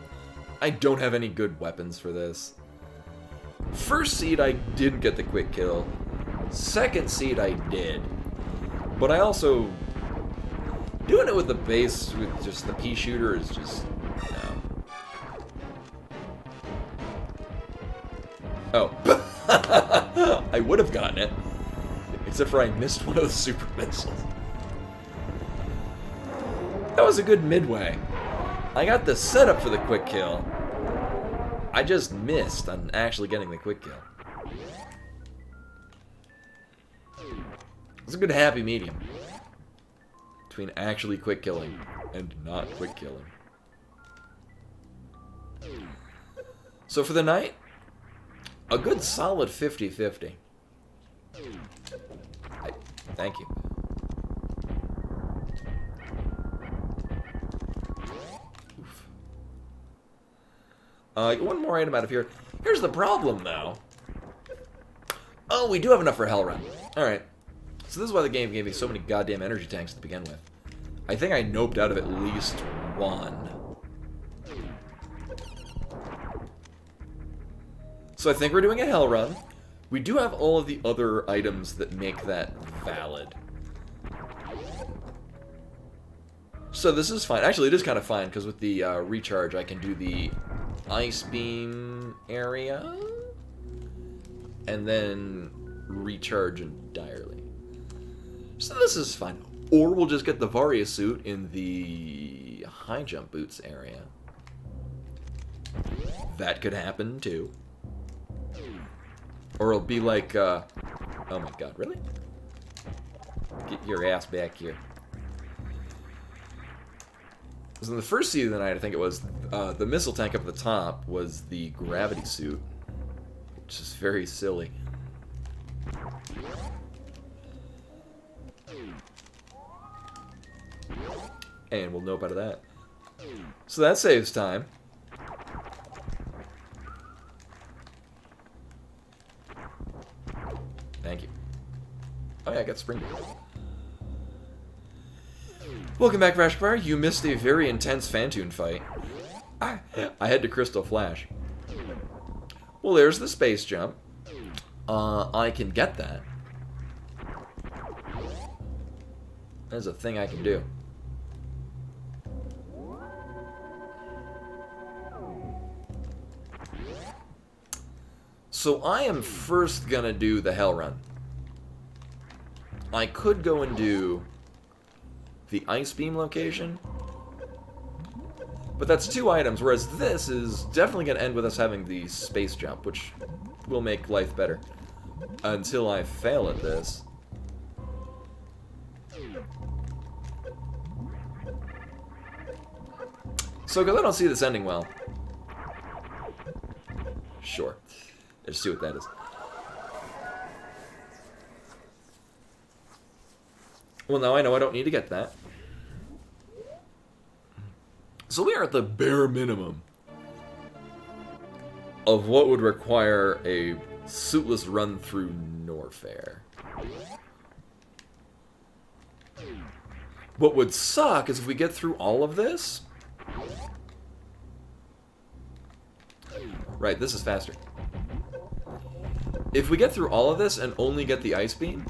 I don't have any good weapons for this. First seed, I didn't get the quick kill. Second seed, I did. But I also... Doing it with the base, with just the pea shooter, is just... No. Oh. I would have gotten it. Except for I missed one of the super missiles. That was a good midway. I got the setup for the quick kill. I just missed on actually getting the quick kill. It's a good happy medium between actually quick killing and not quick killing. So for the night, a good solid 50-50. Thank you. Oof. One more item out of here. Here's the problem, though. Oh, we do have enough for Hell Run. Alright. So this is why the game gave me so many goddamn energy tanks to begin with. I think I noped out of at least one. So I think we're doing a Hell Run. We do have all of the other items that make that valid. So this is fine. Actually, it is kind of fine, because with the recharge, I can do the Ice Beam area, and then recharge entirely. So this is fine. Or we'll just get the VARIA suit in the high jump boots area. That could happen, too. Or it'll be like, oh my god, really? Get your ass back here. Because in the first seed of the night, I think it was, the missile tank up at the top was the gravity suit. Which is very silly. And we'll know about that. So that saves time. Thank you. Oh yeah, I got spring. Welcome back, Rashbar. You missed a very intense Phantoon fight. I had to Crystal Flash. Well, there's the space jump. I can get that. There's a thing I can do. So I am first gonna do the Hell Run. I could go and do the Ice Beam location, but that's 2 items, whereas this is definitely gonna end with us having the space jump, which will make life better. Until I fail at this. So, because I don't see this ending well. Sure. Let's see what that is. Well, now I know I don't need to get that. So we are at the bare minimum of what would require a suitless run through Norfair. What would suck is if we get through all of this. Right, this is faster. If we get through all of this and only get the Ice Beam,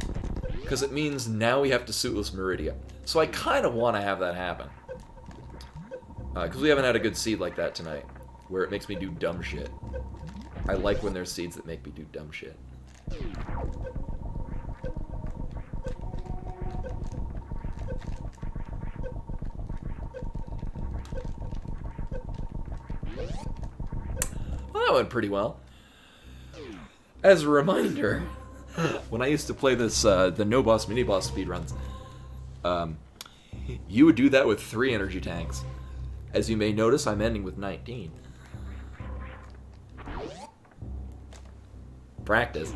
because it means now we have to suitless Meridia. So I kind of want to have that happen. Because we haven't had a good seed like that tonight, where it makes me do dumb shit. I like when there's seeds that make me do dumb shit. Well, that went pretty well. As a reminder, when I used to play this, the no-boss, mini-boss speedruns, you would do that with 3 energy tanks. As you may notice, I'm ending with 19. Practice.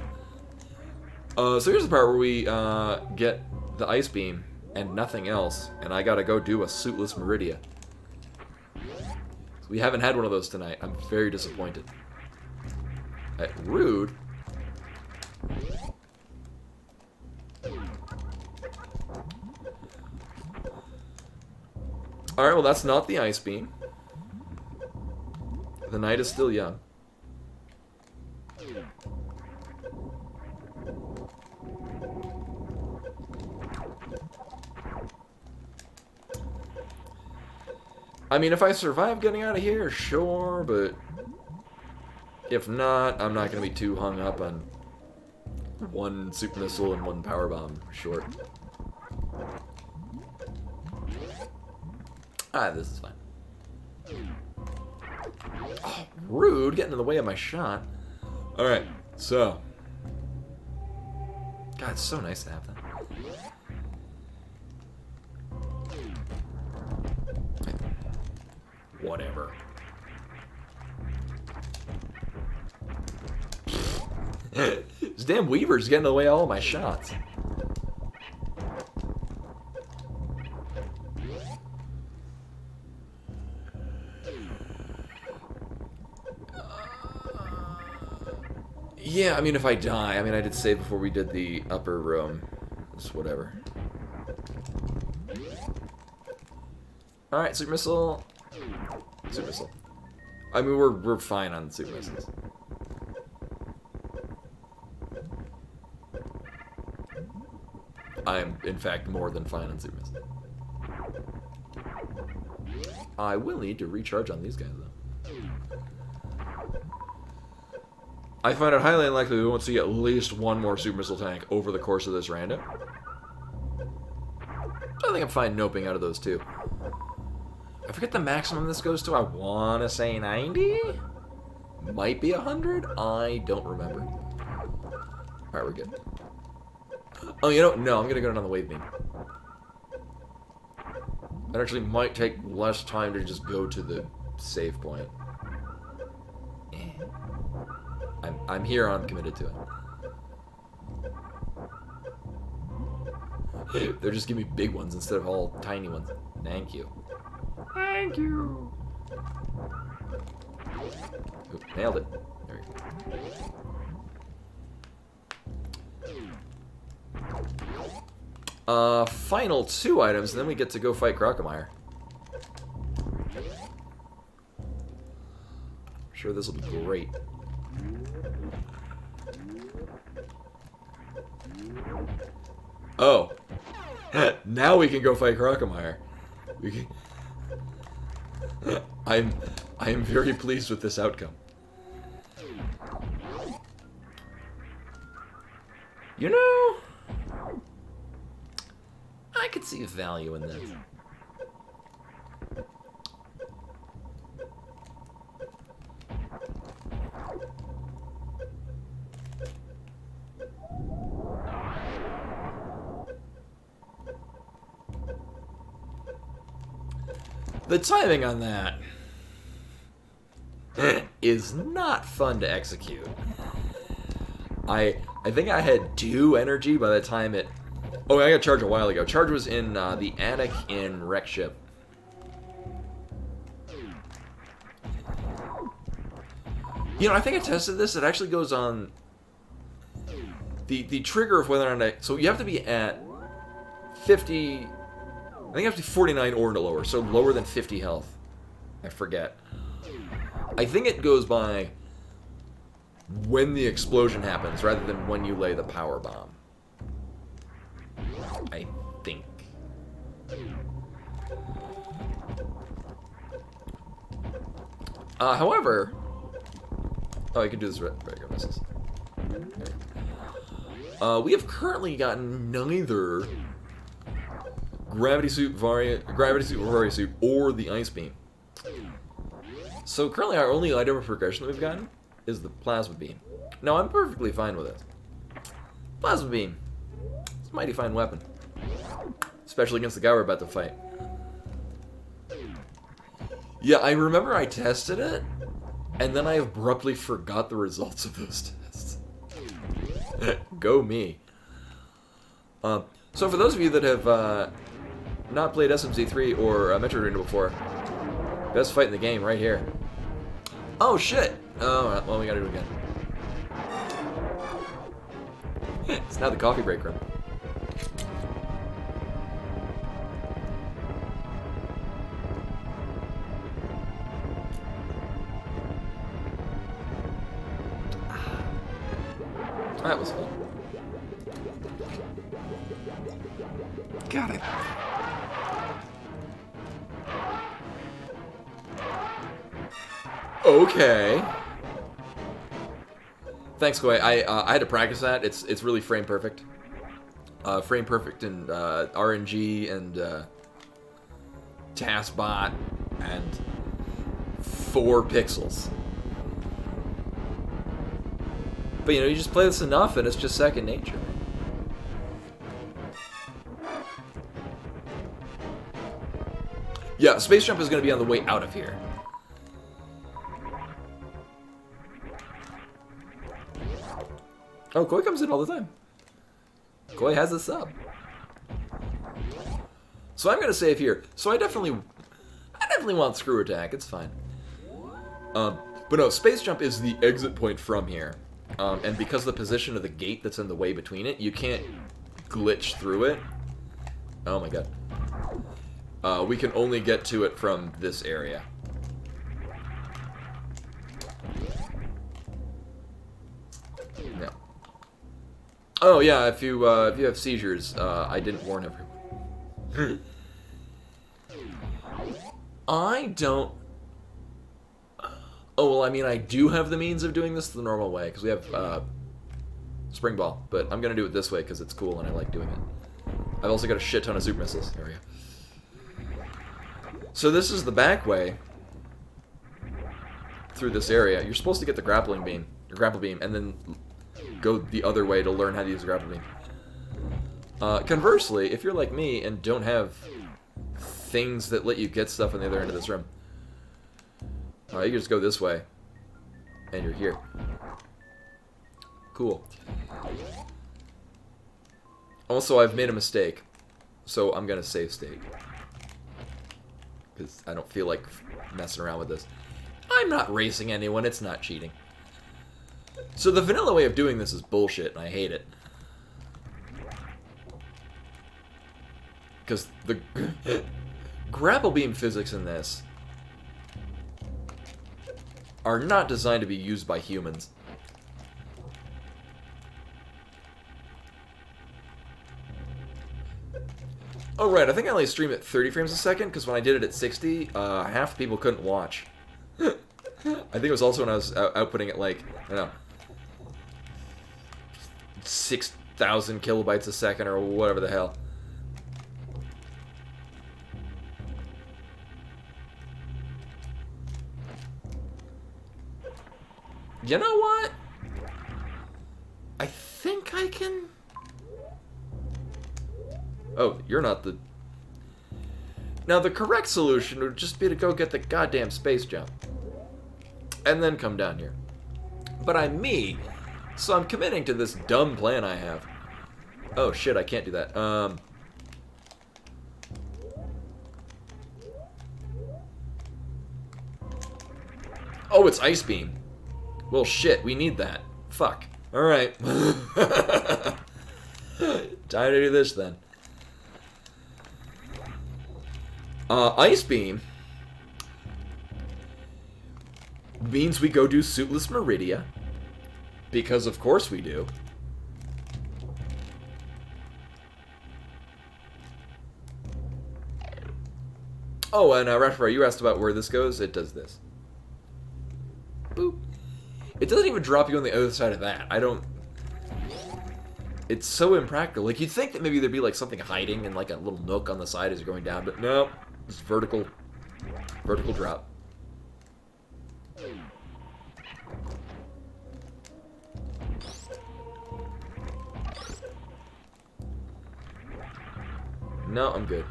So here's the part where we get the ice beam and nothing else, and I gotta go do a suitless Meridia. We haven't had one of those tonight. I'm very disappointed. Rude. Alright, well that's not the ice beam. The night is still young. I mean, if I survive getting out of here, sure, but if not, I'm not going to be too hung up on 1 super missile and 1 power bomb short. Ah, this is fine. Oh, rude, getting in the way of my shot. Alright, so. God, it's so nice to have that. Whatever. This damn Weaver's getting in the way of all my shots. Yeah, I mean, if I die, I mean, I did save before we did the upper room. Just whatever. Alright, super missile. Super missile. I mean, we're fine on super missiles. I am, in fact, more than fine on super missiles. I will need to recharge on these guys, though. I find it highly unlikely we won't see at least 1 more super missile tank over the course of this rando. I think I'm fine noping out of those 2. I forget the maximum this goes to. I want to say 90? Might be 100? I don't remember. Alright, we're good. Oh, you know, no, I'm going to go down on the wave beam. That actually might take less time to just go to the save point. I'm here, I'm committed to it. They're just giving me big ones instead of all tiny ones. Thank you. Thank you. Ooh, nailed it. There we go. Final 2 items, and then we get to go fight Crocomire. I'm sure this will be great. Oh. Now we can go fight Crocomire. We can... I am very pleased with this outcome. You know, I could see value in this. The timing on that is not fun to execute. I think I had 2 energy by the time it... Oh, I got charge a while ago. Charge was in the attic in Wreck Ship. You know, I think I tested this. It actually goes on... The trigger of whether or not... So you have to be at 50... I think you have to be 49 or lower, so lower than 50 health. I forget. I think it goes by when the explosion happens, rather than when you lay the power bomb. I think. However... Oh, I can do this regular misses. We have currently gotten neither Gravity Suit, Varia Suit, or the Ice Beam. So currently our only item of progression that we've gotten is the Plasma Beam. Now, I'm perfectly fine with it. Plasma Beam. It's a mighty fine weapon. Especially against the guy we're about to fight. Yeah, I remember I tested it, and then I abruptly forgot the results of those tests. Go me. So for those of you that have not played SMC3 or Metroid before, best fight in the game right here. Oh shit! Oh, well, we gotta do it again. It's now the coffee break room. That was fun. Got it. Okay. Thanks, Koi. I had to practice that. It's really frame perfect. Frame perfect in RNG and TaskBot and 4 pixels. But you know, you just play this enough and it's just second nature. Yeah, Space Jump is going to be on the way out of here. Oh, Koi comes in all the time. Koi has a sub. So I'm going to save here. So I definitely want Screw Attack. It's fine. But no, Space Jump is the exit point from here. And because of the position of the gate that's in the way between it, you can't glitch through it. Oh my god. We can only get to it from this area. No. Oh yeah, if you have seizures, I didn't warn everyone. I don't... Oh, well, I mean, I do have the means of doing this the normal way, because we have Spring Ball, but I'm going to do it this way because it's cool and I like doing it. I've also got a shit ton of super missiles. There we go. So this is the back way through this area. You're supposed to get the grapple beam, and then go the other way to learn how to use the grapple beam. Conversely, if you're like me and don't have things that let you get stuff on the other end of this room, you can just go this way, and you're here. Cool. Also, I've made a mistake, so I'm gonna save state. Because I don't feel like messing around with this. I'm not racing anyone, it's not cheating. So the vanilla way of doing this is bullshit, and I hate it. Because the grapple beam physics in this are not designed to be used by humans. Oh right, I think I only stream at 30 frames a second, because when I did it at 60, half the people couldn't watch. I think it was also when I was outputting it like, I don't know, 6,000 kilobytes a second or whatever the hell. You know what? I think I can... Oh, you're not the... Now, the correct solution would just be to go get the goddamn space jump. And then come down here. But I'm me, so I'm committing to this dumb plan I have. Oh, shit, I can't do that. Oh, it's Ice Beam. Well, shit, we need that. Fuck. Alright. Time to do this, then. Ice Beam means we go do Suitless Meridia, because of course we do. Oh, and Rashford, you asked about where this goes. It does this. Boop. It doesn't even drop you on the other side of that. I don't... It's so impractical. Like, you'd think that maybe there'd be, like, something hiding in, like, a little nook on the side as you're going down, but no. It's vertical drop. No, I'm good.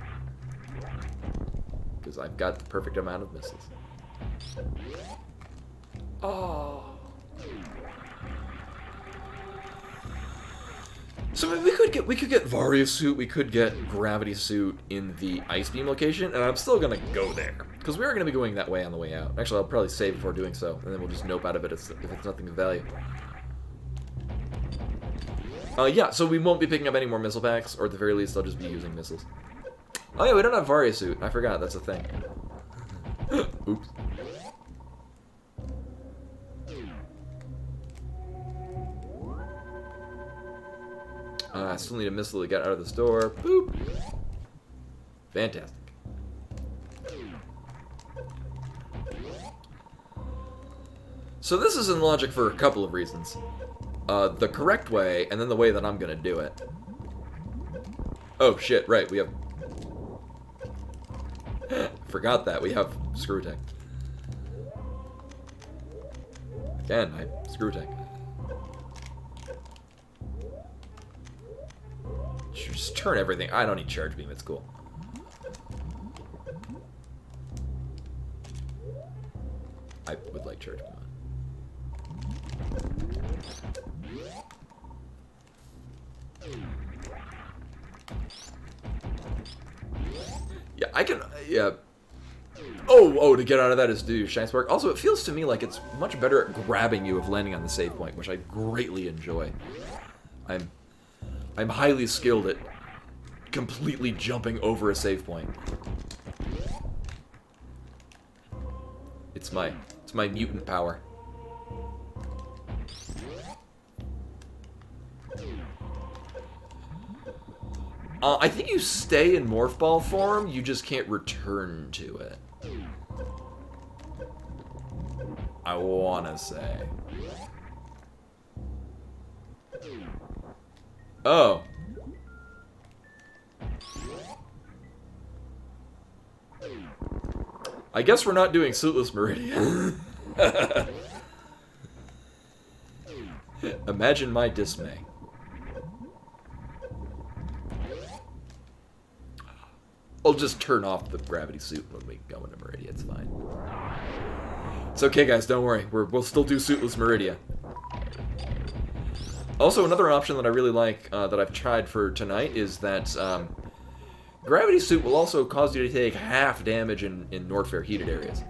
Because I've got the perfect amount of missiles. Oh. So we could get VARIA suit, we could get gravity suit in the ice beam location, and I'm still gonna go there because we are gonna be going that way on the way out. Actually, I'll probably save before doing so, and then we'll just nope out of it if it's nothing of value. Yeah, so we won't be picking up any more missile packs, or at the very least, I'll just be using missiles. Oh yeah, we don't have VARIA suit. I forgot, that's a thing. Oops. I still need a missile to get out of the store. Boop. Fantastic. So this is in logic for a couple of reasons. The correct way, and then the way that I'm gonna do it. Oh shit, right, we have... Forgot that, we have screw tech. Again, screw tech. Just turn everything. I don't need charge beam, it's cool. I would like charge beam on. Yeah, I can, yeah. Oh, to get out of that is to do Shine Spark. Also, it feels to me like it's much better at grabbing you if landing on the save point, which I greatly enjoy. I'm highly skilled at completely jumping over a save point. It's my mutant power. I think you stay in Morph Ball form, you just can't return to it. I wanna say. Oh. I guess we're not doing Suitless Meridian. Imagine my dismay. I'll just turn off the gravity suit when we go into Meridia, it's fine. It's okay, guys, don't worry. We'll still do Suitless Meridia. Also, another option that I really like, that I've tried for tonight, is that gravity suit will also cause you to take half damage in Norfair heated areas.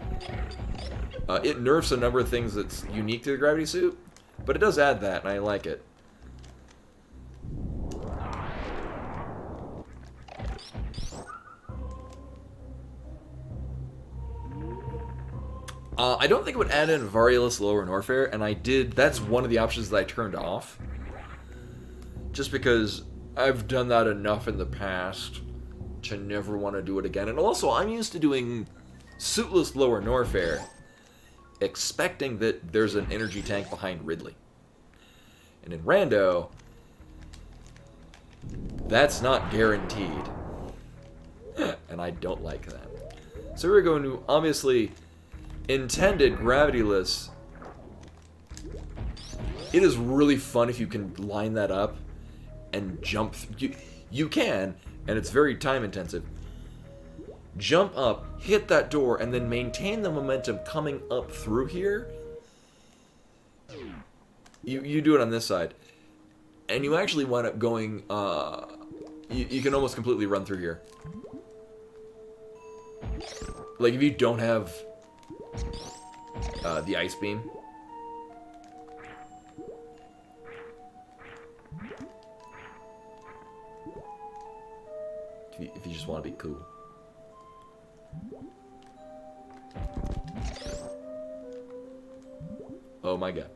It nerfs a number of things that's unique to the gravity suit, but it does add that, and I like it. I don't think it would add in Varialist lower Norfair, and I did. That's one of the options that I turned off. Just because I've done that enough in the past to never want to do it again. And also, I'm used to doing suitless lower Norfair, expecting that there's an energy tank behind Ridley. And in Rando, that's not guaranteed. And I don't like that. So we're going to, obviously, intended gravityless. It is really fun if you can line that up and jump. You can, and it's very time intensive. Jump up, hit that door, and then maintain the momentum coming up through here. You do it on this side, and you actually wind up going. You can almost completely run through here. Like if you don't have the ice beam. If you just want to be cool. Oh my god.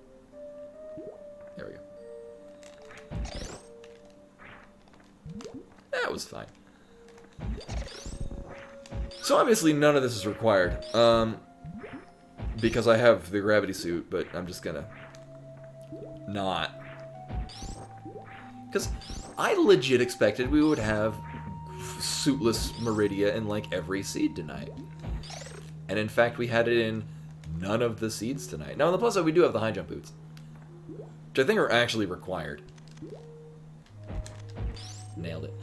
There we go. That was fine. So obviously none of this is required. Because I have the gravity suit, but I'm just gonna not. Because I legit expected we would have suitless Meridia in like every seed tonight. And in fact, we had it in none of the seeds tonight. Now on the plus side, we do have the high jump boots, which I think are actually required. Nailed it.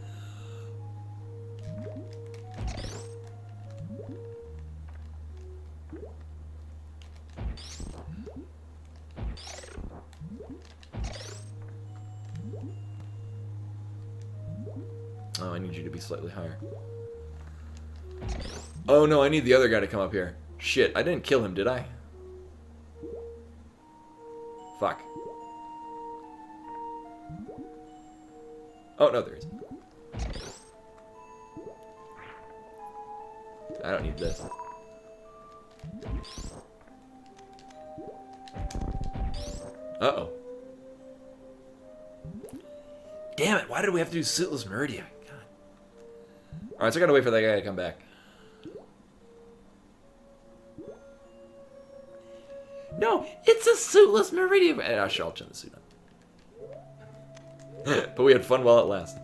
Oh, I need you to be slightly higher. Oh no, I need the other guy to come up here. Shit, I didn't kill him, did I? Fuck. Oh, no, there is. I don't need this. Uh-oh. Damn it, why did we have to do Suitless Meridia? God. Alright, so I gotta wait for that guy to come back. No, it's a Suitless Meridia! I'll turn the suit on. But we had fun while it lasted.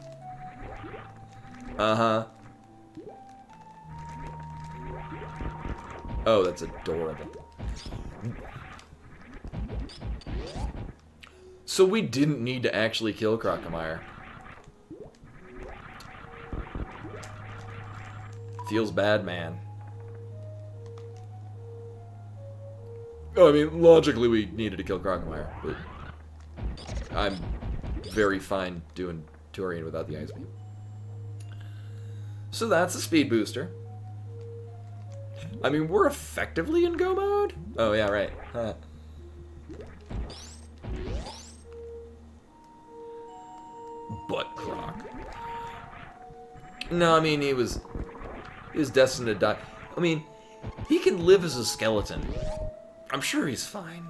Uh-huh. Oh, that's adorable. So we didn't need to actually kill Crocomire. Feels bad, man. Oh, I mean, logically we needed to kill Crocomire, but I'm very fine doing Turian without the Ice Beam. So that's a speed booster. I mean, we're effectively in go mode? Oh, yeah, right. Huh. Butt Croc. No, I mean, he was destined to die. I mean, he can live as a skeleton. I'm sure he's fine.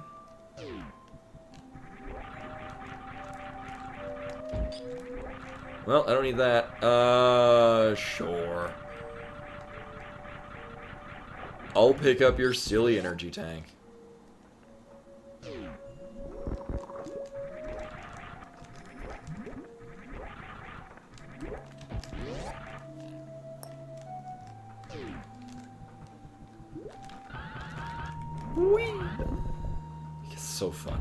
Well, I don't need that. Sure. I'll pick up your silly energy tank. Whee! It's so fun.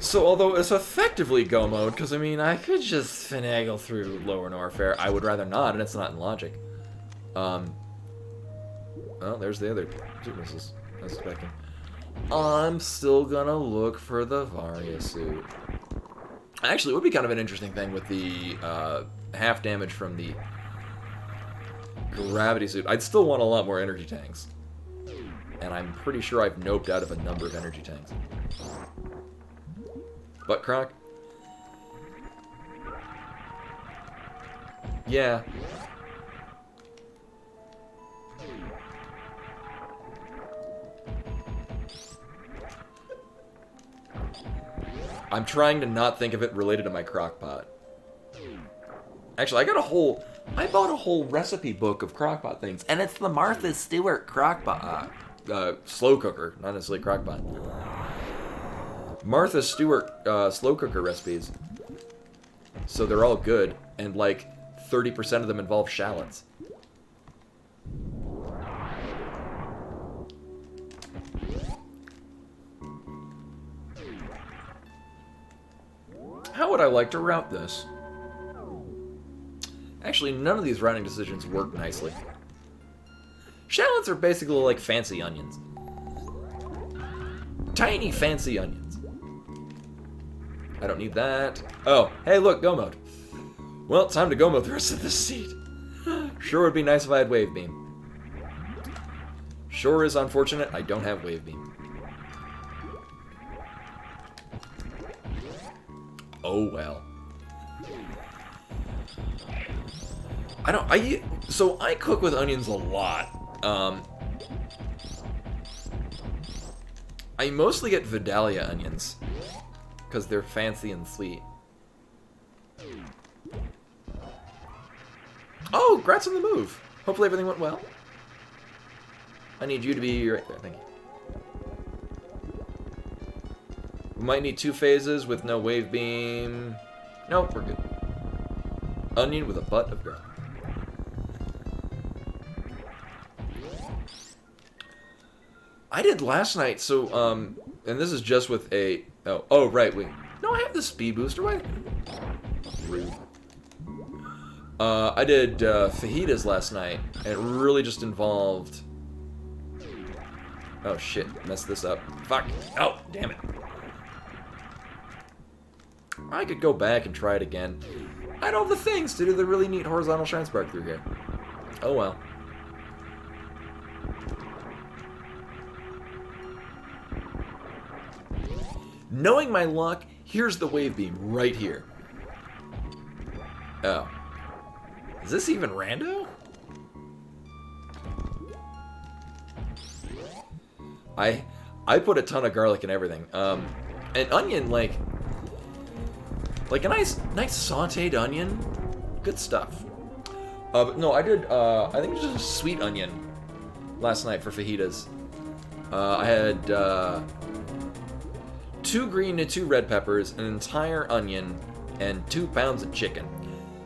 So, although it's effectively go mode, because I mean, I could just finagle through Lower Norfair. I would rather not, and it's not in logic. Well, there's the other two missiles I was expecting. I'm still gonna look for the Varia suit. Actually, it would be kind of an interesting thing with the half damage from the gravity suit. I'd still want a lot more energy tanks. And I'm pretty sure I've noped out of a number of energy tanks. Butt Croc? Yeah. I'm trying to not think of it related to my crockpot. Actually, I bought a whole recipe book of crockpot things, and it's the Martha Stewart crockpot, slow cooker, not necessarily crockpot. Martha Stewart slow cooker recipes. So they're all good, and like 30% of them involve shallots. How would I like to route this? Actually, none of these routing decisions work nicely. Shallots are basically like fancy onions. Tiny fancy onions. I don't need that. Oh, hey look, go mode. Well, time to go mode the rest of this seat. Sure would be nice if I had wave beam. Sure is unfortunate, I don't have wave beam. Oh well. So I cook with onions a lot. I mostly get Vidalia onions, because they're fancy and sweet. Oh, congrats on the move. Hopefully everything went well. I need you to be right there. Thank you. We might need 2 phases with no wave beam. Nope, we're good. Onion with a butt of garlic. I did last night, so, and this is just with a, oh, right, wait. No, I have the speed booster, why? Rude. I did, fajitas last night, and it really just involved, oh shit, messed this up. Fuck, oh, damn it. I could go back and try it again. I don't have the things to do the really neat horizontal shine spark through here. Oh well. Knowing my luck, here's the wave beam right here. Oh. Is this even rando? I put a ton of garlic in everything. And onion, like a nice sauteed onion. Good stuff. But no, I did, I think it was just a sweet onion last night for fajitas. I had 2 green and 2 red peppers, an entire onion, and 2 pounds of chicken.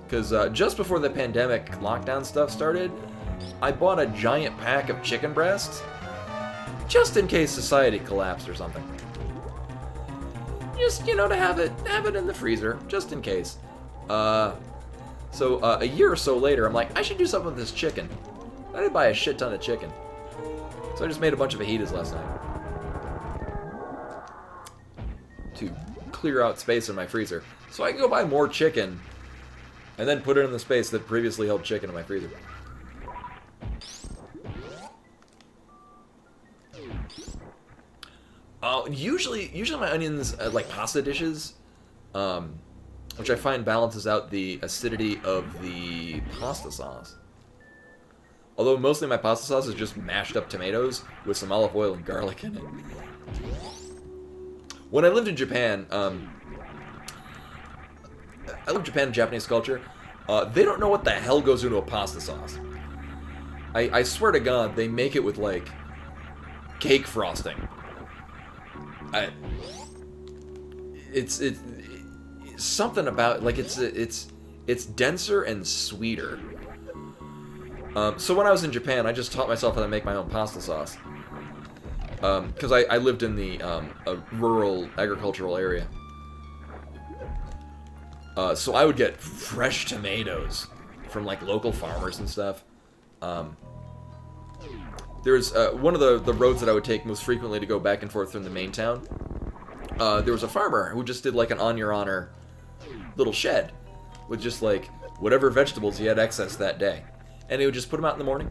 Because just before the pandemic lockdown stuff started, I bought a giant pack of chicken breasts, just in case society collapsed or something. Just, you know, to have it in the freezer, just in case. So a year or so later, I'm like, I should do something with this chicken. I did buy a shit ton of chicken. So I just made a bunch of fajitas last night. To clear out space in my freezer. So I can go buy more chicken, and then put it in the space that previously held chicken in my freezer. Usually my onions, like pasta dishes, which I find balances out the acidity of the pasta sauce. Although mostly my pasta sauce is just mashed up tomatoes with some olive oil and garlic in it. When I lived in Japan, I lived in Japan, Japanese culture, they don't know what the hell goes into a pasta sauce. I swear to God, they make it with, like, cake frosting. It's something about, like, it's denser and sweeter. So when I was in Japan, I just taught myself how to make my own pasta sauce. Because I lived in the a rural agricultural area. So I would get fresh tomatoes from, like, local farmers and stuff. There's one of the roads that I would take most frequently to go back and forth from the main town. There was a farmer who just did, like, an on your honor little shed with just, like, whatever vegetables he had excess that day. And he would just put them out in the morning.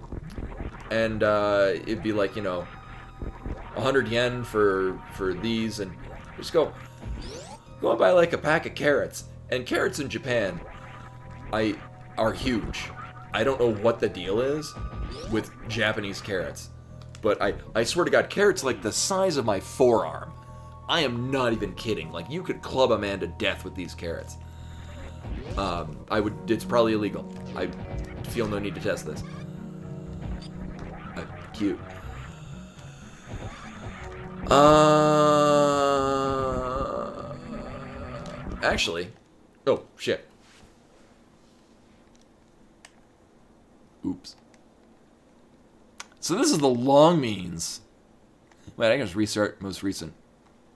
And it'd be like, you know, 100 yen for these, and just go and buy, like, a pack of carrots. And carrots in Japan are huge. I don't know what the deal is with Japanese carrots, but I swear to God, carrots like the size of my forearm. I am not even kidding. Like, you could club a man to death with these carrots. It's probably illegal. I feel no need to test this. Cute. Actually, oh shit. Oops. So this is the long means. Wait, I can just restart most recent.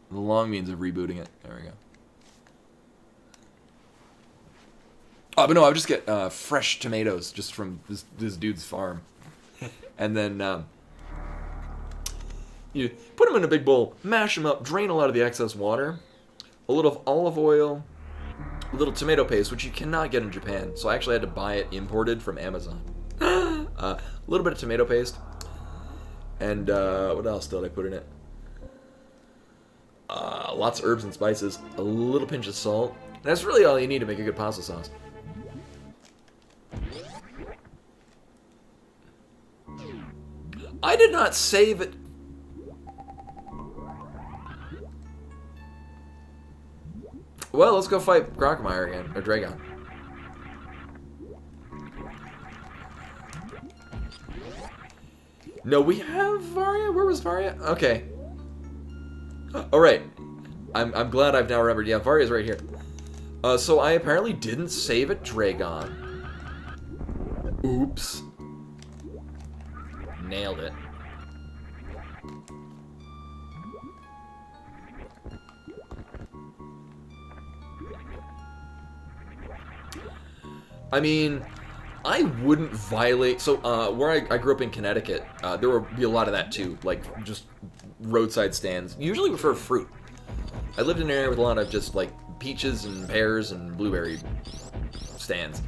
The long means of rebooting it. There we go. Oh, but no, I would just get fresh tomatoes just from this dude's farm. And then you put them in a big bowl, mash them up, drain a lot of the excess water, a little olive oil, a little tomato paste, which you cannot get in Japan, so I actually had to buy it imported from Amazon. A little bit of tomato paste, and what else did I put in it? Lots of herbs and spices, a little pinch of salt. That's really all you need to make a good pasta sauce. I did not save it. Well, let's go fight Grokmeyer again, or Dragon. No, we have Varia? Where was Varia? Okay. Alright. I'm glad I've now remembered. Yeah, Varia's right here. So I apparently didn't save at Dragon. Oops. Nailed it. I mean, I wouldn't violate... So, where I grew up in Connecticut, there would be a lot of that too. Like, just roadside stands. Usually for fruit. I lived in an area with a lot of just, like, peaches and pears and blueberry stands.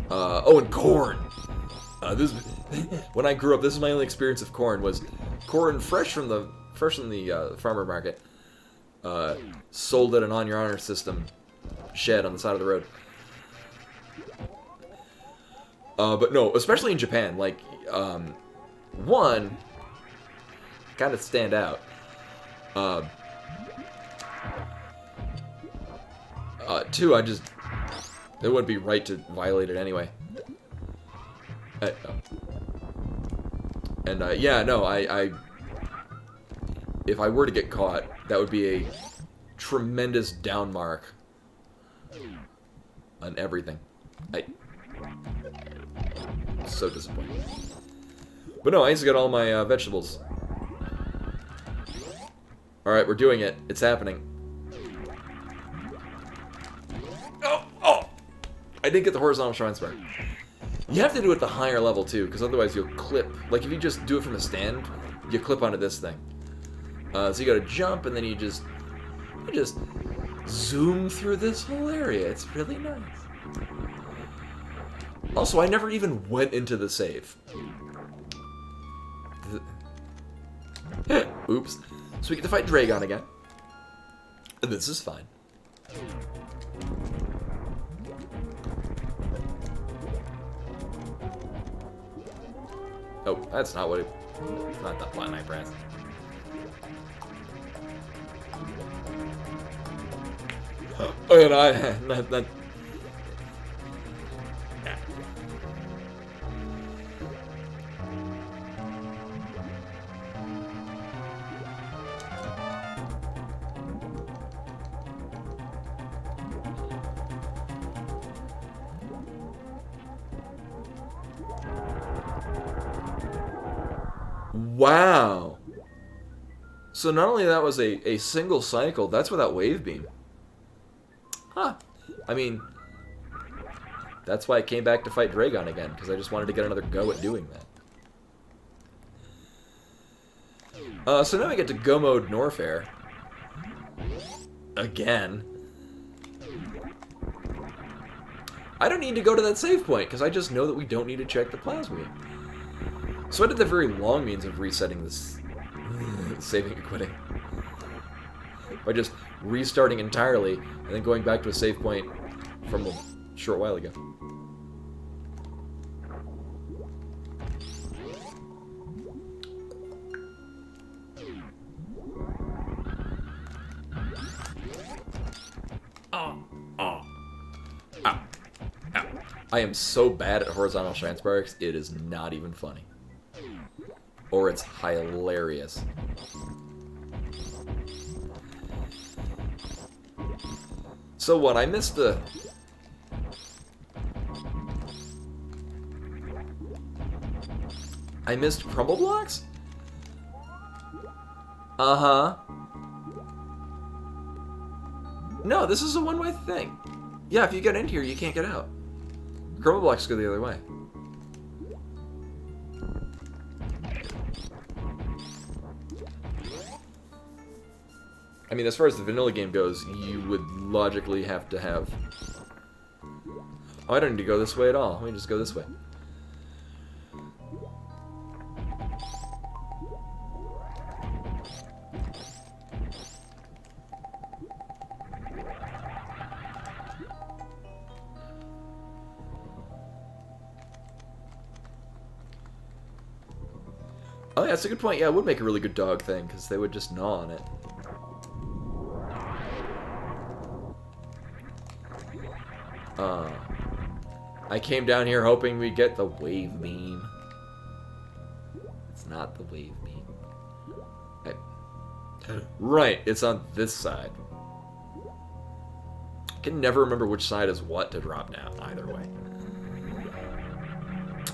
Oh, and corn! This when I grew up, this is my only experience of corn, was corn fresh from the farmer market. Sold at an On Your Honor system shed on the side of the road. But no, especially in Japan, like, one, kind of stand out. Two, it wouldn't be right to violate it anyway. Yeah, no, if I were to get caught, that would be a tremendous down mark on everything. So disappointing. But no, I used to get all my vegetables. Alright, we're doing it. It's happening. Oh! I didn't get the horizontal shrine spark. You have to do it at the higher level too, because otherwise you'll clip. Like if you just do it from the stand, you clip onto this thing. So you gotta jump and then you just zoom through this whole area. It's really nice. Also, I never even went into the save. Oops. So we get to fight Dragon again. This is fine. Oh, that's not what it... It's not the button I pressed. Oh, and I... Wow. So not only that was a single cycle, that's without wave beam. Huh. I mean, that's why I came back to fight Dragon again, because I just wanted to get another go at doing that. So now we get to Go Mode Norfair. Again. I don't need to go to that save point, because I just know that we don't need to check the plasma. So I did the very long means of resetting this, saving and quitting, by just restarting entirely and then going back to a save point from a short while ago. Ow. I am so bad at horizontal shrine sparks, it is not even funny. Or it's hilarious. So what, I missed the... I missed crumble blocks? Uh-huh. No, this is a one-way thing. Yeah, if you get in here, you can't get out. Crumble blocks go the other way. I mean, as far as the vanilla game goes, you would logically have to have... Oh, I don't need to go this way at all. Let me just go this way. Oh, yeah, that's a good point. Yeah, it would make a really good dog thing, because they would just gnaw on it. I came down here hoping we'd get the wave beam. not the wave beam. Right, it's on this side. I can never remember which side is what to drop down, either way.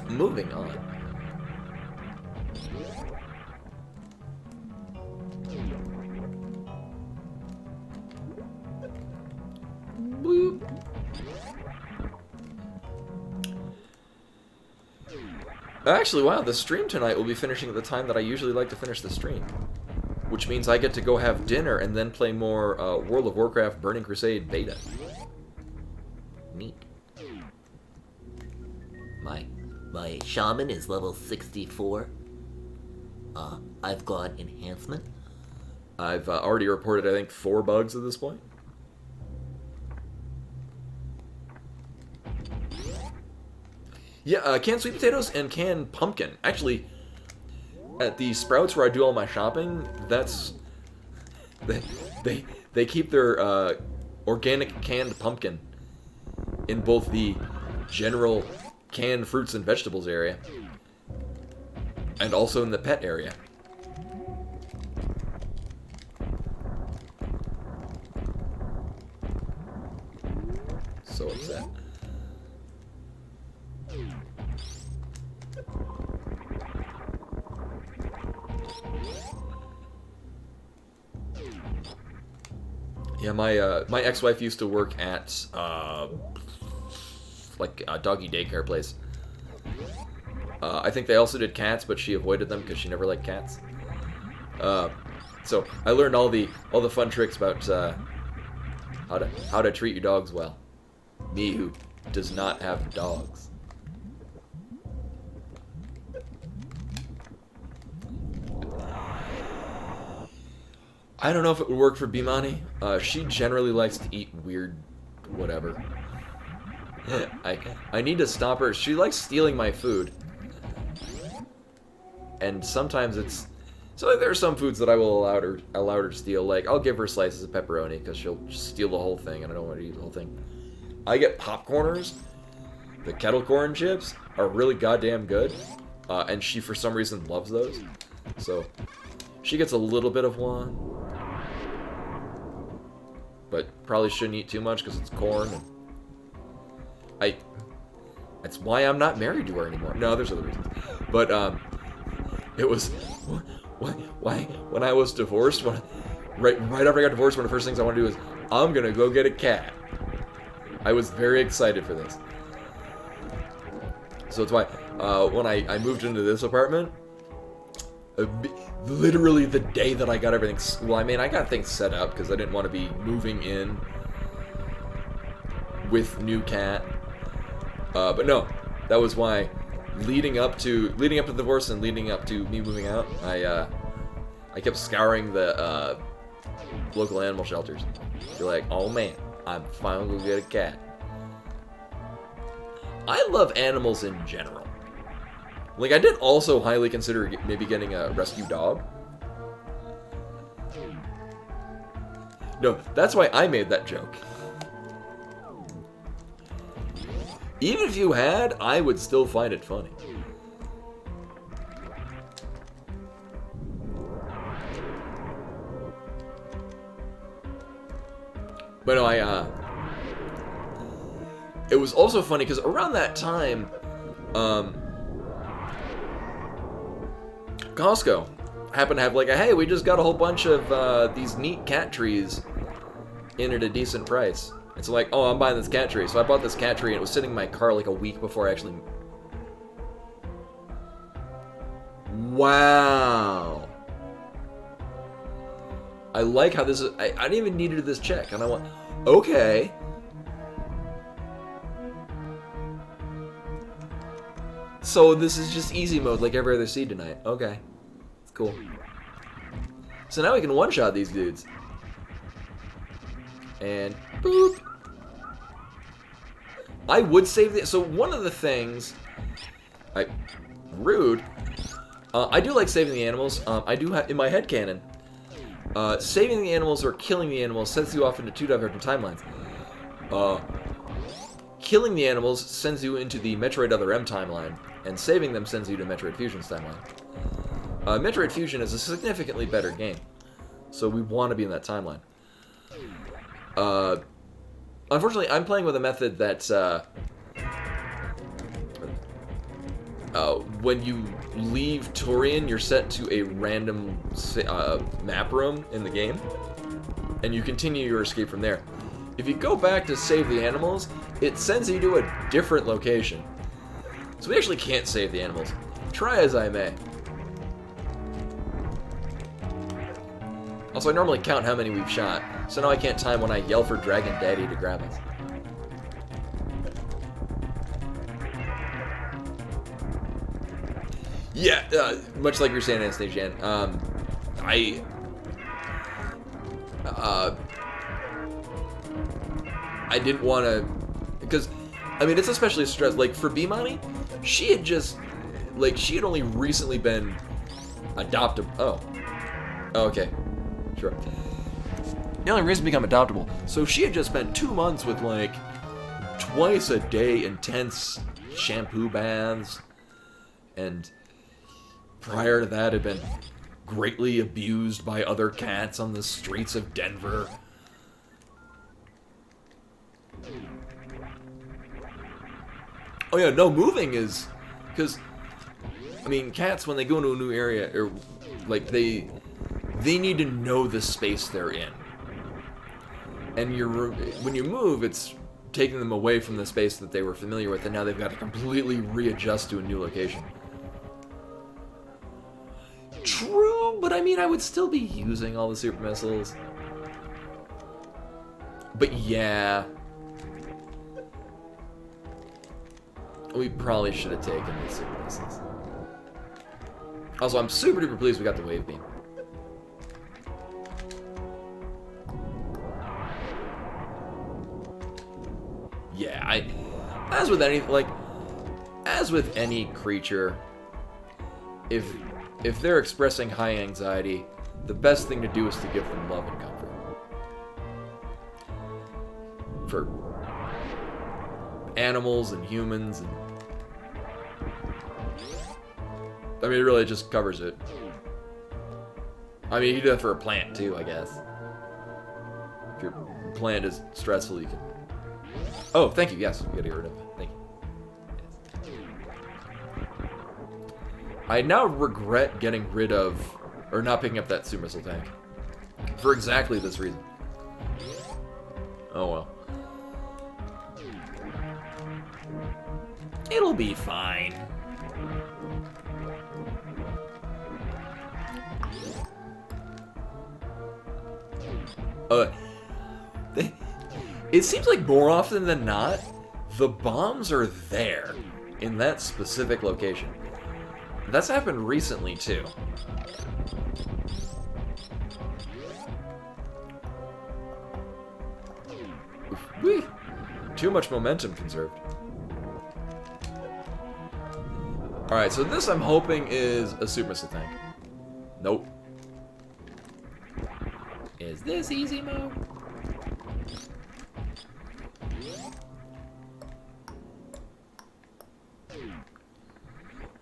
Moving on. Boop. Actually, wow, the stream tonight will be finishing at the time that I usually like to finish the stream. Which means I get to go have dinner and then play more World of Warcraft Burning Crusade beta. Neat. My shaman is level 64. I've got enhancement. I've already reported, I think, 4 bugs at this point. Yeah, canned sweet potatoes and canned pumpkin. Actually, at the Sprouts where I do all my shopping, that's... They keep their organic canned pumpkin in both the general canned fruits and vegetables area and also in the pet area. So upset. Yeah, my ex-wife used to work at like a doggy daycare place. I think they also did cats, but she avoided them because she never liked cats. So I learned all the fun tricks about how to treat your dogs well. Me, who does not have dogs. I don't know if it would work for Bimani. She generally likes to eat weird whatever. I need to stop her. She likes stealing my food. And sometimes it's... So like, there are some foods that I will allow her to steal. Like, I'll give her slices of pepperoni because she'll just steal the whole thing and I don't want to eat the whole thing. I get popcorners. The kettle corn chips are really goddamn good. And she, for some reason, loves those. So, she gets a little bit of one. But probably shouldn't eat too much because it's corn. And that's why I'm not married to her anymore. No, there's other reasons. But, it was... Why? When I was divorced, right after I got divorced, one of the first things I wanted to do is, I'm gonna go get a cat. I was very excited for this. So that's why, when I moved into this apartment, literally the day that I got everything, well, I mean, I got things set up because I didn't want to be moving in with new cat. But no, that was why, leading up to the divorce and leading up to me moving out, I kept scouring the local animal shelters. You're like, oh man, I'm finally gonna get a cat. I love animals in general. Like, I did also highly consider maybe getting a rescue dog. No, that's why I made that joke. Even if you had, I would still find it funny. But no, it was also funny because around that time, Costco happened to have like a, hey, we just got a whole bunch of these neat cat trees in at a decent price. It's like, oh, I'm buying this cat tree. So I bought this cat tree and it was sitting in my car like a week before I actually... Wow. I like how this is... I didn't even need to do this check. And I went, okay. So this is just easy mode like every other seed tonight. Okay. It's cool. So now we can one-shot these dudes. And boop. I would save the... So one of the things... Rude. I do like saving the animals. I do have... In my headcanon, saving the animals or killing the animals sets you off into 2 different timelines. Killing the animals sends you into the Metroid Other M timeline, and saving them sends you to Metroid Fusion's timeline. Metroid Fusion is a significantly better game, so we want to be in that timeline. Unfortunately, I'm playing with a method that's when you leave Torian, you're set to a random map room in the game, and you continue your escape from there. If you go back to save the animals, it sends you to a different location. So we actually can't save the animals. Try as I may. Also, I normally count how many we've shot, so now I can't time when I yell for Dragon Daddy to grab us. Yeah, much like you're saying, Anastasia, I didn't want to, because, I mean, it's especially stressed, like, for B-Money, she had just, like, she had only recently been adopted. Oh, okay, sure. The only reason to become adoptable, so she had just spent 2 months with, like, twice a day intense shampoo baths, and prior to that had been greatly abused by other cats on the streets of Denver. Oh yeah, no, moving is, because, I mean, cats, when they go into a new area, or, like, they need to know the space they're in. And when you move, it's taking them away from the space that they were familiar with, and now they've got to completely readjust to a new location. True, but I mean, I would still be using all the super missiles. But yeah, we probably should have taken these super missiles. Also, I'm super duper pleased we got the wave beam. Yeah, as with any creature, if they're expressing high anxiety, the best thing to do is to give them love and comfort. For animals and humans, and I mean, it really just covers it. I mean, you do that for a plant too, I guess. If your plant is stressful, you can. Oh, thank you. Yes, we gotta get rid of it. Thank you. I now regret getting rid of, or not picking up that super missile tank. For exactly this reason. Oh well. It'll be fine. It seems like more often than not, the bombs are there in that specific location. That's happened recently, too. Whee! Too much momentum conserved. Alright, so this I'm hoping is a super missile tank. Nope. Is this easy mode?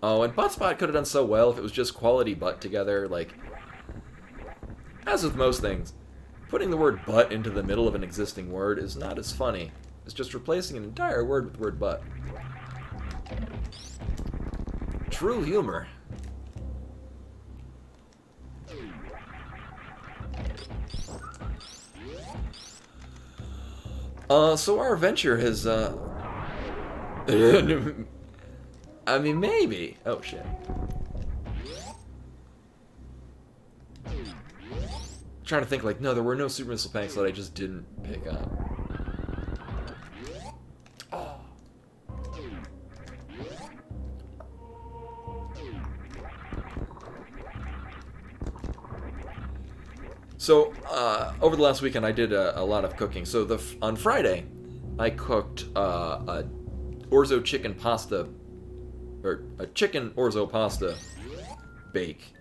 Oh, and Buttspot could have done so well if it was just quality butt together, like, as with most things, putting the word butt into the middle of an existing word is not as funny as just replacing an entire word with the word butt. True humor. So our adventure has, I mean, maybe. Oh, shit. Trying to think, like, no, there were no super missile tanks that I just didn't pick up. Oh. So, over the last weekend, I did a lot of cooking. So, on Friday, I cooked a orzo chicken pasta, or a chicken orzo pasta bake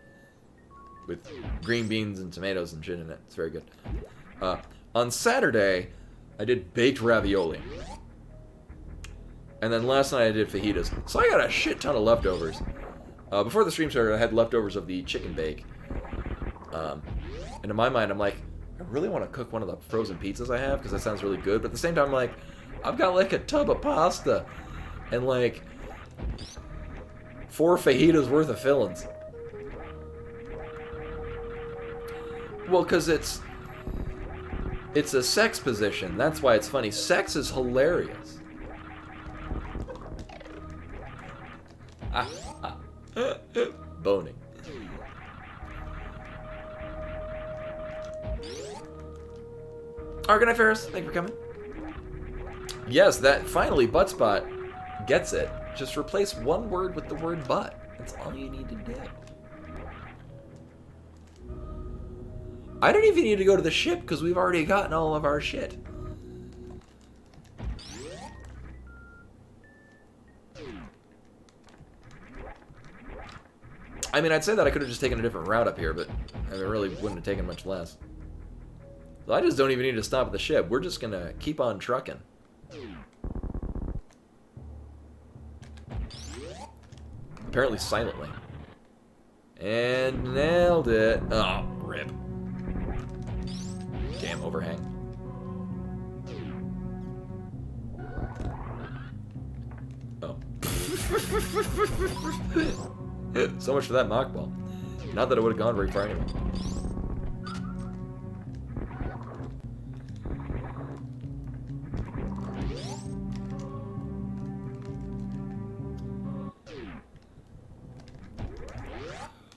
with green beans and tomatoes and shit in it. It's very good. On Saturday, I did baked ravioli. And then last night I did fajitas. So I got a shit ton of leftovers. Before the stream started, I had leftovers of the chicken bake. And in my mind, I'm like, I really want to cook one of the frozen pizzas I have, because that sounds really good. But at the same time, I'm like, I've got like a tub of pasta and like 4 fajitas worth of fillings. Well, because it's a sex position. That's why it's funny. Sex is hilarious. Boning. Argonite Ferris, thank you for coming. Yes, that finally Buttspot gets it. Just replace one word with the word butt. That's all you need to do. I don't even need to go to the ship because we've already gotten all of our shit. I mean, I'd say that I could have just taken a different route up here, but I mean, it really wouldn't have taken much less. So I just don't even need to stop at the ship. We're just gonna keep on trucking. Apparently silently. And nailed it. Oh, rip. Damn overhang. Oh. So much for that mock ball. Not that it would have gone very far anyway.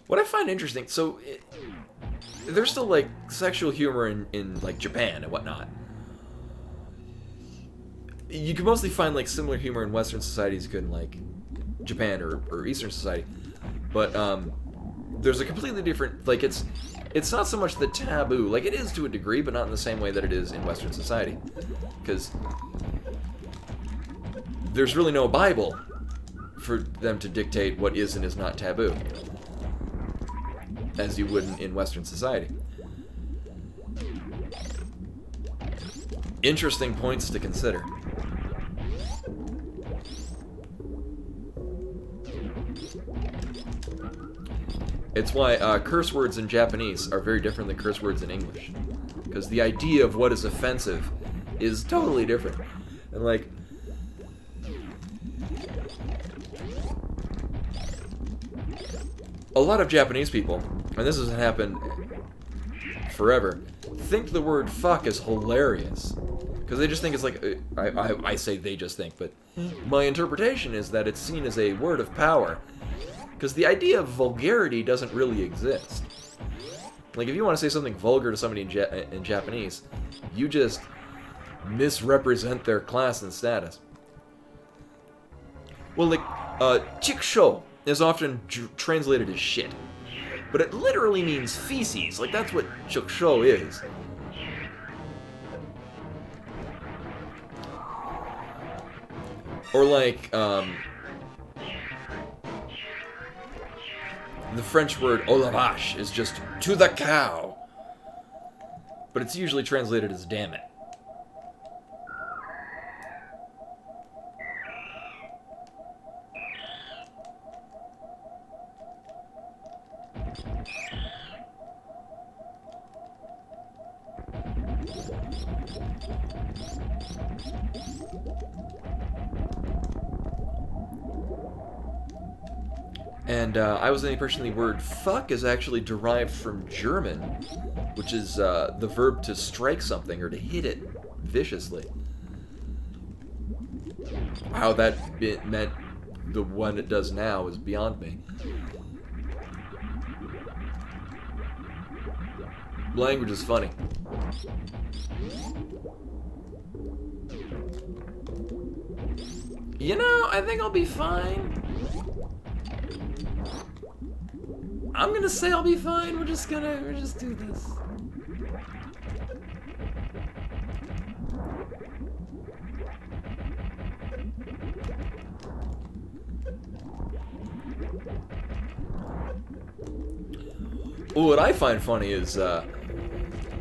What I find interesting, so there's still like sexual humor in like Japan and whatnot. You can mostly find like similar humor in Western societies you could in like Japan or Eastern society, but there's a completely different, like it's not so much the taboo, like it is to a degree, but not in the same way that it is in Western society, because there's really no Bible for them to dictate what is and is not taboo, as you would in Western society. Interesting points to consider. It's why curse words in Japanese are very different than curse words in English. Because the idea of what is offensive is totally different. And like, a lot of Japanese people, and this has happened forever, think the word fuck is hilarious. Because they just think it's like, I say they just think, but my interpretation is that it's seen as a word of power. Because the idea of vulgarity doesn't really exist. Like, if you want to say something vulgar to somebody in Japanese, you just misrepresent their class and status. Well, like, chikusho is often translated as shit. But it literally means feces. Like, that's what chikusho is. Or like, the French word "au lavage" is just "to the cow," but it's usually translated as "damn it." And I was the only person, the word fuck is actually derived from German, which is the verb to strike something or to hit it viciously. How that meant the one it does now is beyond me. Language is funny. You know, I think I'll be fine. I'm gonna say I'll be fine. We'll just do this. Well, what I find funny is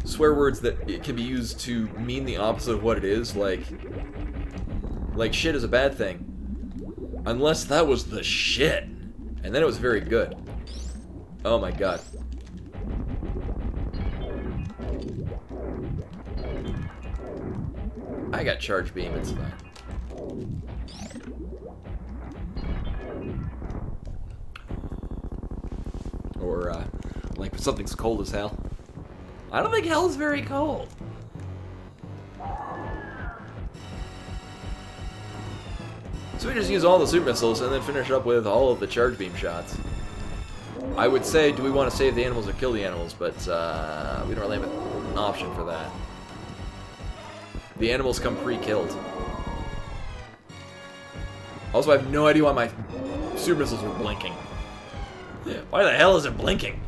swear words that it can be used to mean the opposite of what it is, like shit is a bad thing. Unless that was the shit. And then it was very good. Oh my god. I got charge beam, it's fine. Or, like, something's cold as hell. I don't think hell is very cold. So we just use all the super missiles and then finish up with all of the charge beam shots. I would say, do we want to save the animals or kill the animals? But we don't really have an option for that. The animals come pre-killed. Also, I have no idea why my super missiles were blinking. Why the hell is it blinking?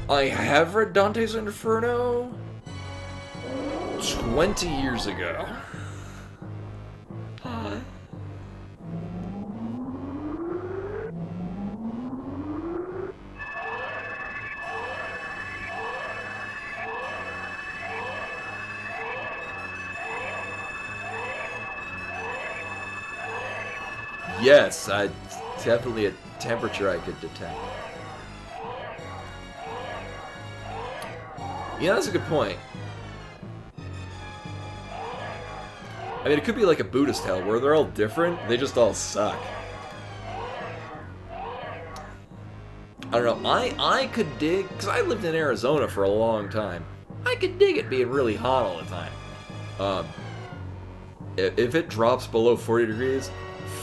I have read Dante's Inferno 20 years ago. Yes, definitely a temperature I could detect. Yeah, that's a good point. I mean, it could be like a Buddhist hell, where they're all different, they just all suck. I don't know, I could dig, because I lived in Arizona for a long time. I could dig it being really hot all the time. If it drops below 40 degrees,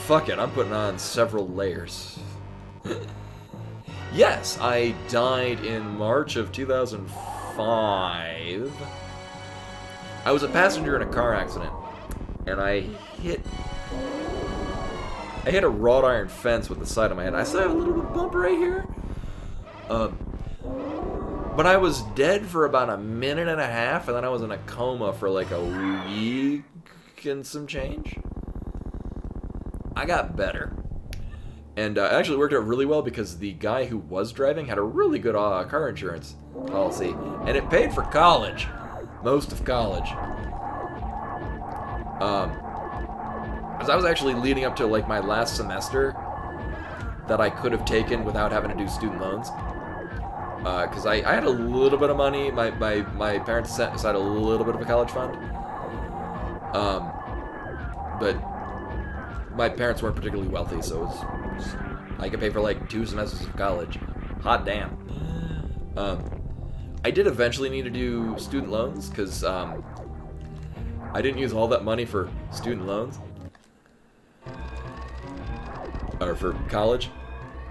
fuck it, I'm putting on several layers. Yes, I died in March of 2005. I was a passenger in a car accident, and I hit a wrought iron fence with the side of my head. I still have a little bump right here. But I was dead for about a minute and a half, and then I was in a coma for like a week and some change. I got better. And it actually worked out really well because the guy who was driving had a really good car insurance policy. And it paid for college. Most of college. Because I was actually leading up to like my last semester that I could have taken without having to do student loans. Because I had a little bit of money. My parents set aside a little bit of a college fund. But my parents weren't particularly wealthy, so it was I could pay for like 2 semesters of college. Hot damn. I did eventually need to do student loans because I didn't use all that money for student loans or for college.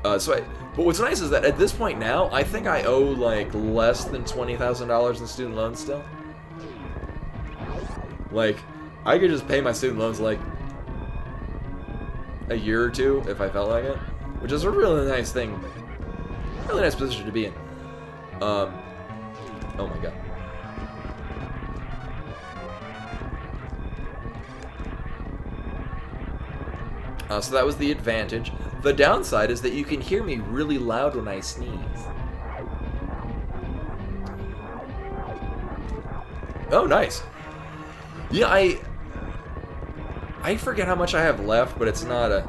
But what's nice is that at this point now, I think I owe like less than $20,000 in student loans still. Like, I could just pay my student loans like a year or two if I felt like it, which is a really nice thing, really nice position to be in. Oh my god. So that was the advantage. The downside is that you can hear me really loud when I sneeze. Oh, nice. Yeah, I forget how much I have left, but it's not a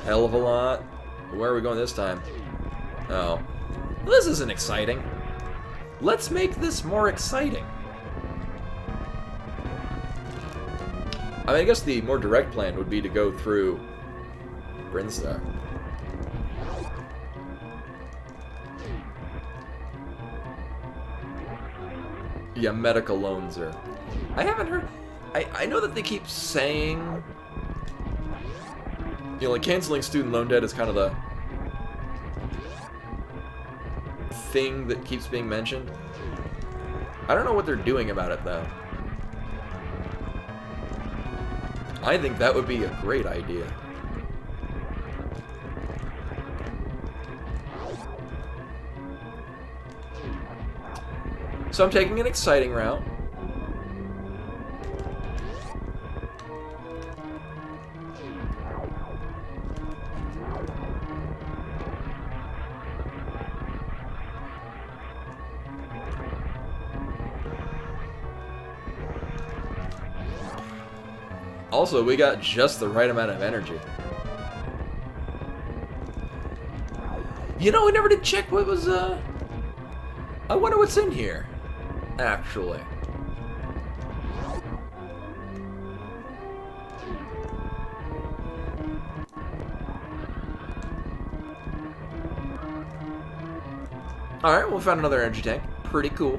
hell of a lot. Where are we going this time? Oh. Well, this isn't exciting. Let's make this more exciting. I mean, I guess the more direct plan would be to go through Brinstar. Yeah, medical loans are... I haven't heard... I know that they keep saying... You know, like, canceling student loan debt is kind of the thing that keeps being mentioned. I don't know what they're doing about it, though. I think that would be a great idea. So I'm taking an exciting route. Also, we got just the right amount of energy. You know, we never did check what was, I wonder what's in here, actually. Alright, we found another energy tank. Pretty cool.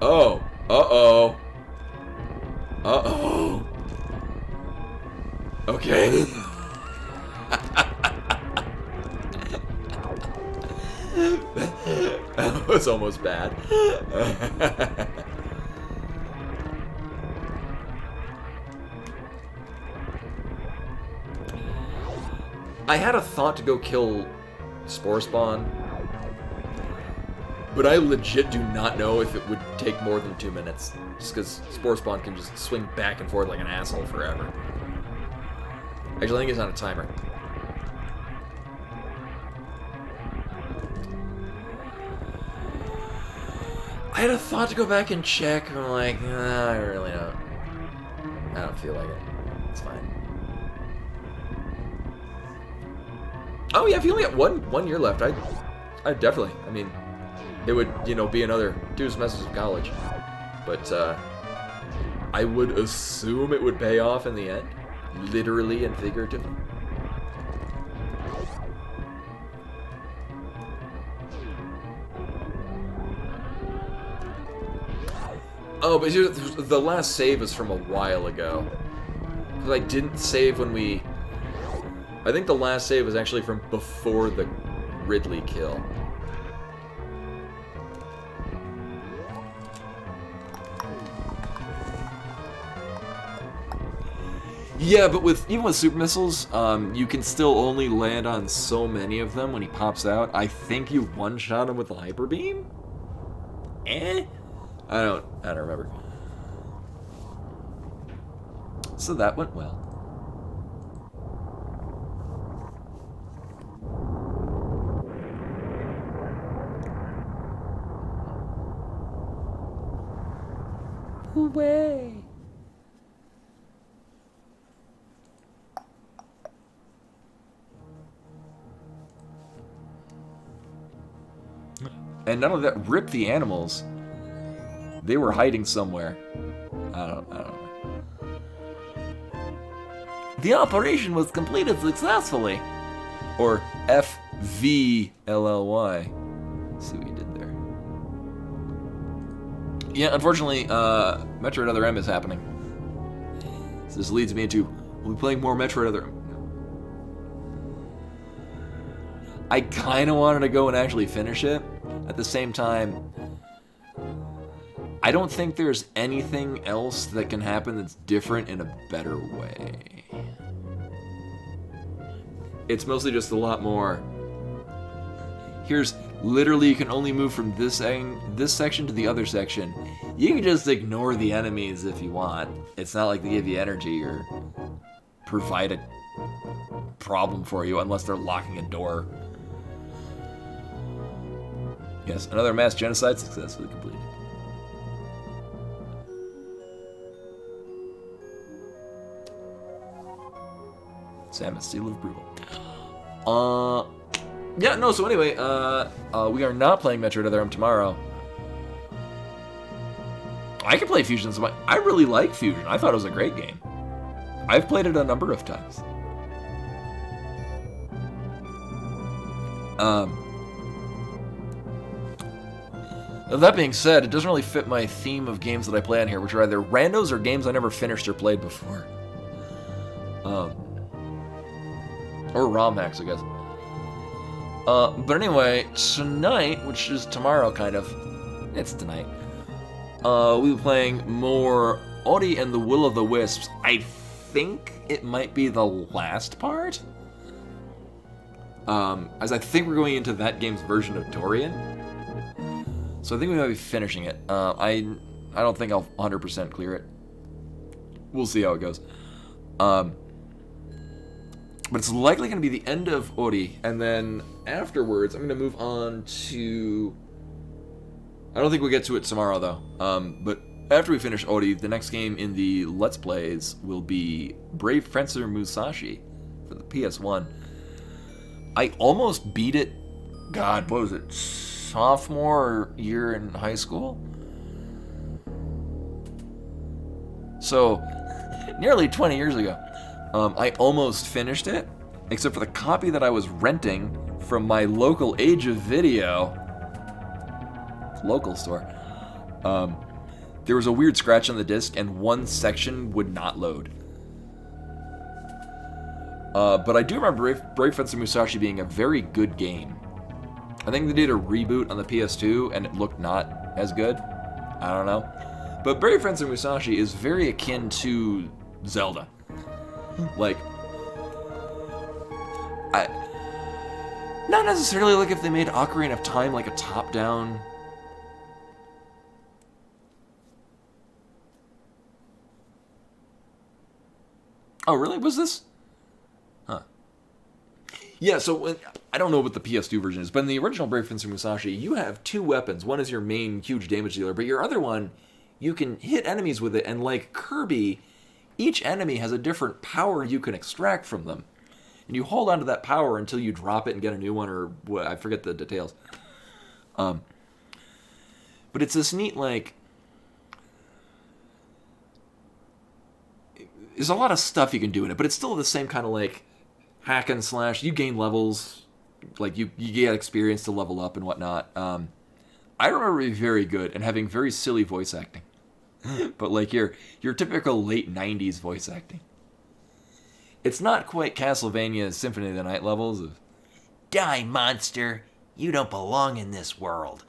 Oh. Uh-oh. Uh-oh. Okay. That was almost bad. I had a thought to go kill Spore Spawn, but I legit do not know if it would take more than 2 minutes. Just because Spore Spawn can just swing back and forth like an asshole forever. Actually, I think it's on a timer. I had a thought to go back and check, and I'm like, nah, I really don't. I don't feel like it. It's fine. Oh yeah, if you only got one year left, I definitely. I mean, it would, you know, be another 2 semesters of college, but I would assume it would pay off in the end, literally and figuratively. Oh, but the last save is from a while ago, because I didn't save when we. I think the last save was actually from before the Ridley kill. Yeah, but even with super missiles, you can still only land on so many of them when he pops out. I think you one-shot him with the hyper beam? Eh? I don't remember. So that went well. Way. And none of that, rip the animals. They were hiding somewhere. I don't know. The operation was completed successfully. Or FVLLY. Let's see what you did there. Yeah, unfortunately, Metroid Other M is happening. So this leads me into, we'll be playing more Metroid Other M. I kind of wanted to go and actually finish it. At the same time, I don't think there's anything else that can happen that's different in a better way. It's mostly just a lot more. Here's literally you can only move from this section to the other section. You can just ignore the enemies if you want. It's not like they give you energy or provide a problem for you unless they're locking a door. Yes, another mass genocide successfully completed. Salmon, Seal of Approval. Yeah, no, so anyway, we are not playing Metroid Other M tomorrow. I can play Fusion. I really like Fusion. I thought it was a great game. I've played it a number of times. That being said, it doesn't really fit my theme of games that I play on here, which are either randos or games I never finished or played before. Or ROM hacks, I guess. But anyway, tonight, which is tomorrow, kind of. It's tonight. We'll be playing more Ori and the Will of the Wisps. I think it might be the last part. As I think we're going into that game's version of Dorian. So I think we might be finishing it. I don't think I'll 100% clear it. We'll see how it goes. But it's likely going to be the end of Ori, and then afterwards I'm going to move on to... I don't think we'll get to it tomorrow, though. But after we finish Ori, the next game in the Let's Plays will be Brave Fencer Musashi for the PS1. I almost beat it, God, what was it, sophomore year in high school? So, nearly 20 years ago. I almost finished it, except for the copy that I was renting from my local Age of Video local store. There was a weird scratch on the disc, and one section would not load. But I do remember Brave Fencer Musashi being a very good game. I think they did a reboot on the PS2, and it looked not as good. I don't know. But Brave Fencer Musashi is very akin to Zelda. Like, not necessarily like if they made Ocarina of Time like a top-down... Oh, really? Was this? Huh. Yeah, so I don't know what the PS2 version is, but in the original Brave Fencer Musashi, you have two weapons. One is your main huge damage dealer, but your other one, you can hit enemies with it, and like Kirby, each enemy has a different power you can extract from them. And you hold on to that power until you drop it and get a new one, or what, I forget the details. But it's this neat, like... There's a lot of stuff you can do in it, but it's still the same kind of, like, hack and slash. You gain levels, like, you get experience to level up and whatnot. I remember being very good and having very silly voice acting. But, like, your typical late 90s voice acting. It's not quite Castlevania's Symphony of the Night levels of, "Die, monster! You don't belong in this world."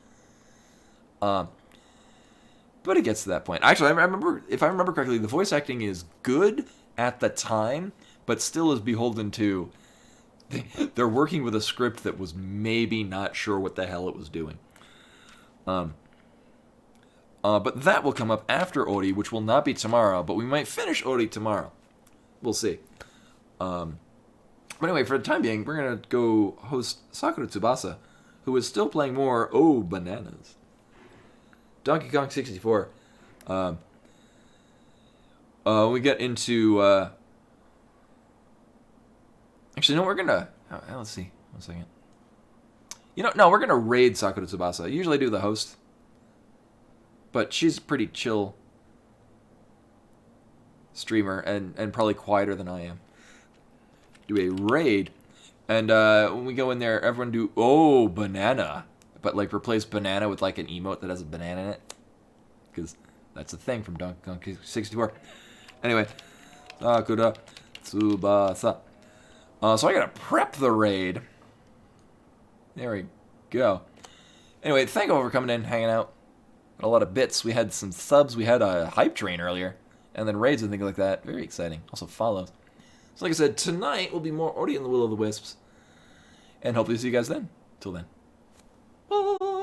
But it gets to that point. Actually, I remember, if I remember correctly, the voice acting is good at the time, but still is beholden to... They're working with a script that was maybe not sure what the hell it was doing. But that will come up after Ori, which will not be tomorrow, but we might finish Ori tomorrow. We'll see. But anyway, for the time being, we're going to go host Sakura Tsubasa, who is still playing more Oh Bananas. Donkey Kong 64. We get into... Actually, no, we're going to... let's see. 1 second. No, we're going to raid Sakura Tsubasa. I usually do the host. But she's a pretty chill streamer and probably quieter than I am. Do a raid. And when we go in there, everyone do Oh Banana. But, like, replace banana with, like, an emote that has a banana in it. Because that's a thing from Donkey Kong 64. Anyway. Sakura Tsubasa. So I gotta prep the raid. There we go. Anyway, thank you all for coming in, hanging out. Got a lot of bits. We had some subs. We had a hype train earlier. And then raids and things like that. Very exciting. Also follows. So like I said, tonight will be more Ori and the Will of the Wisps. And hopefully see you guys then. Till then. Bye.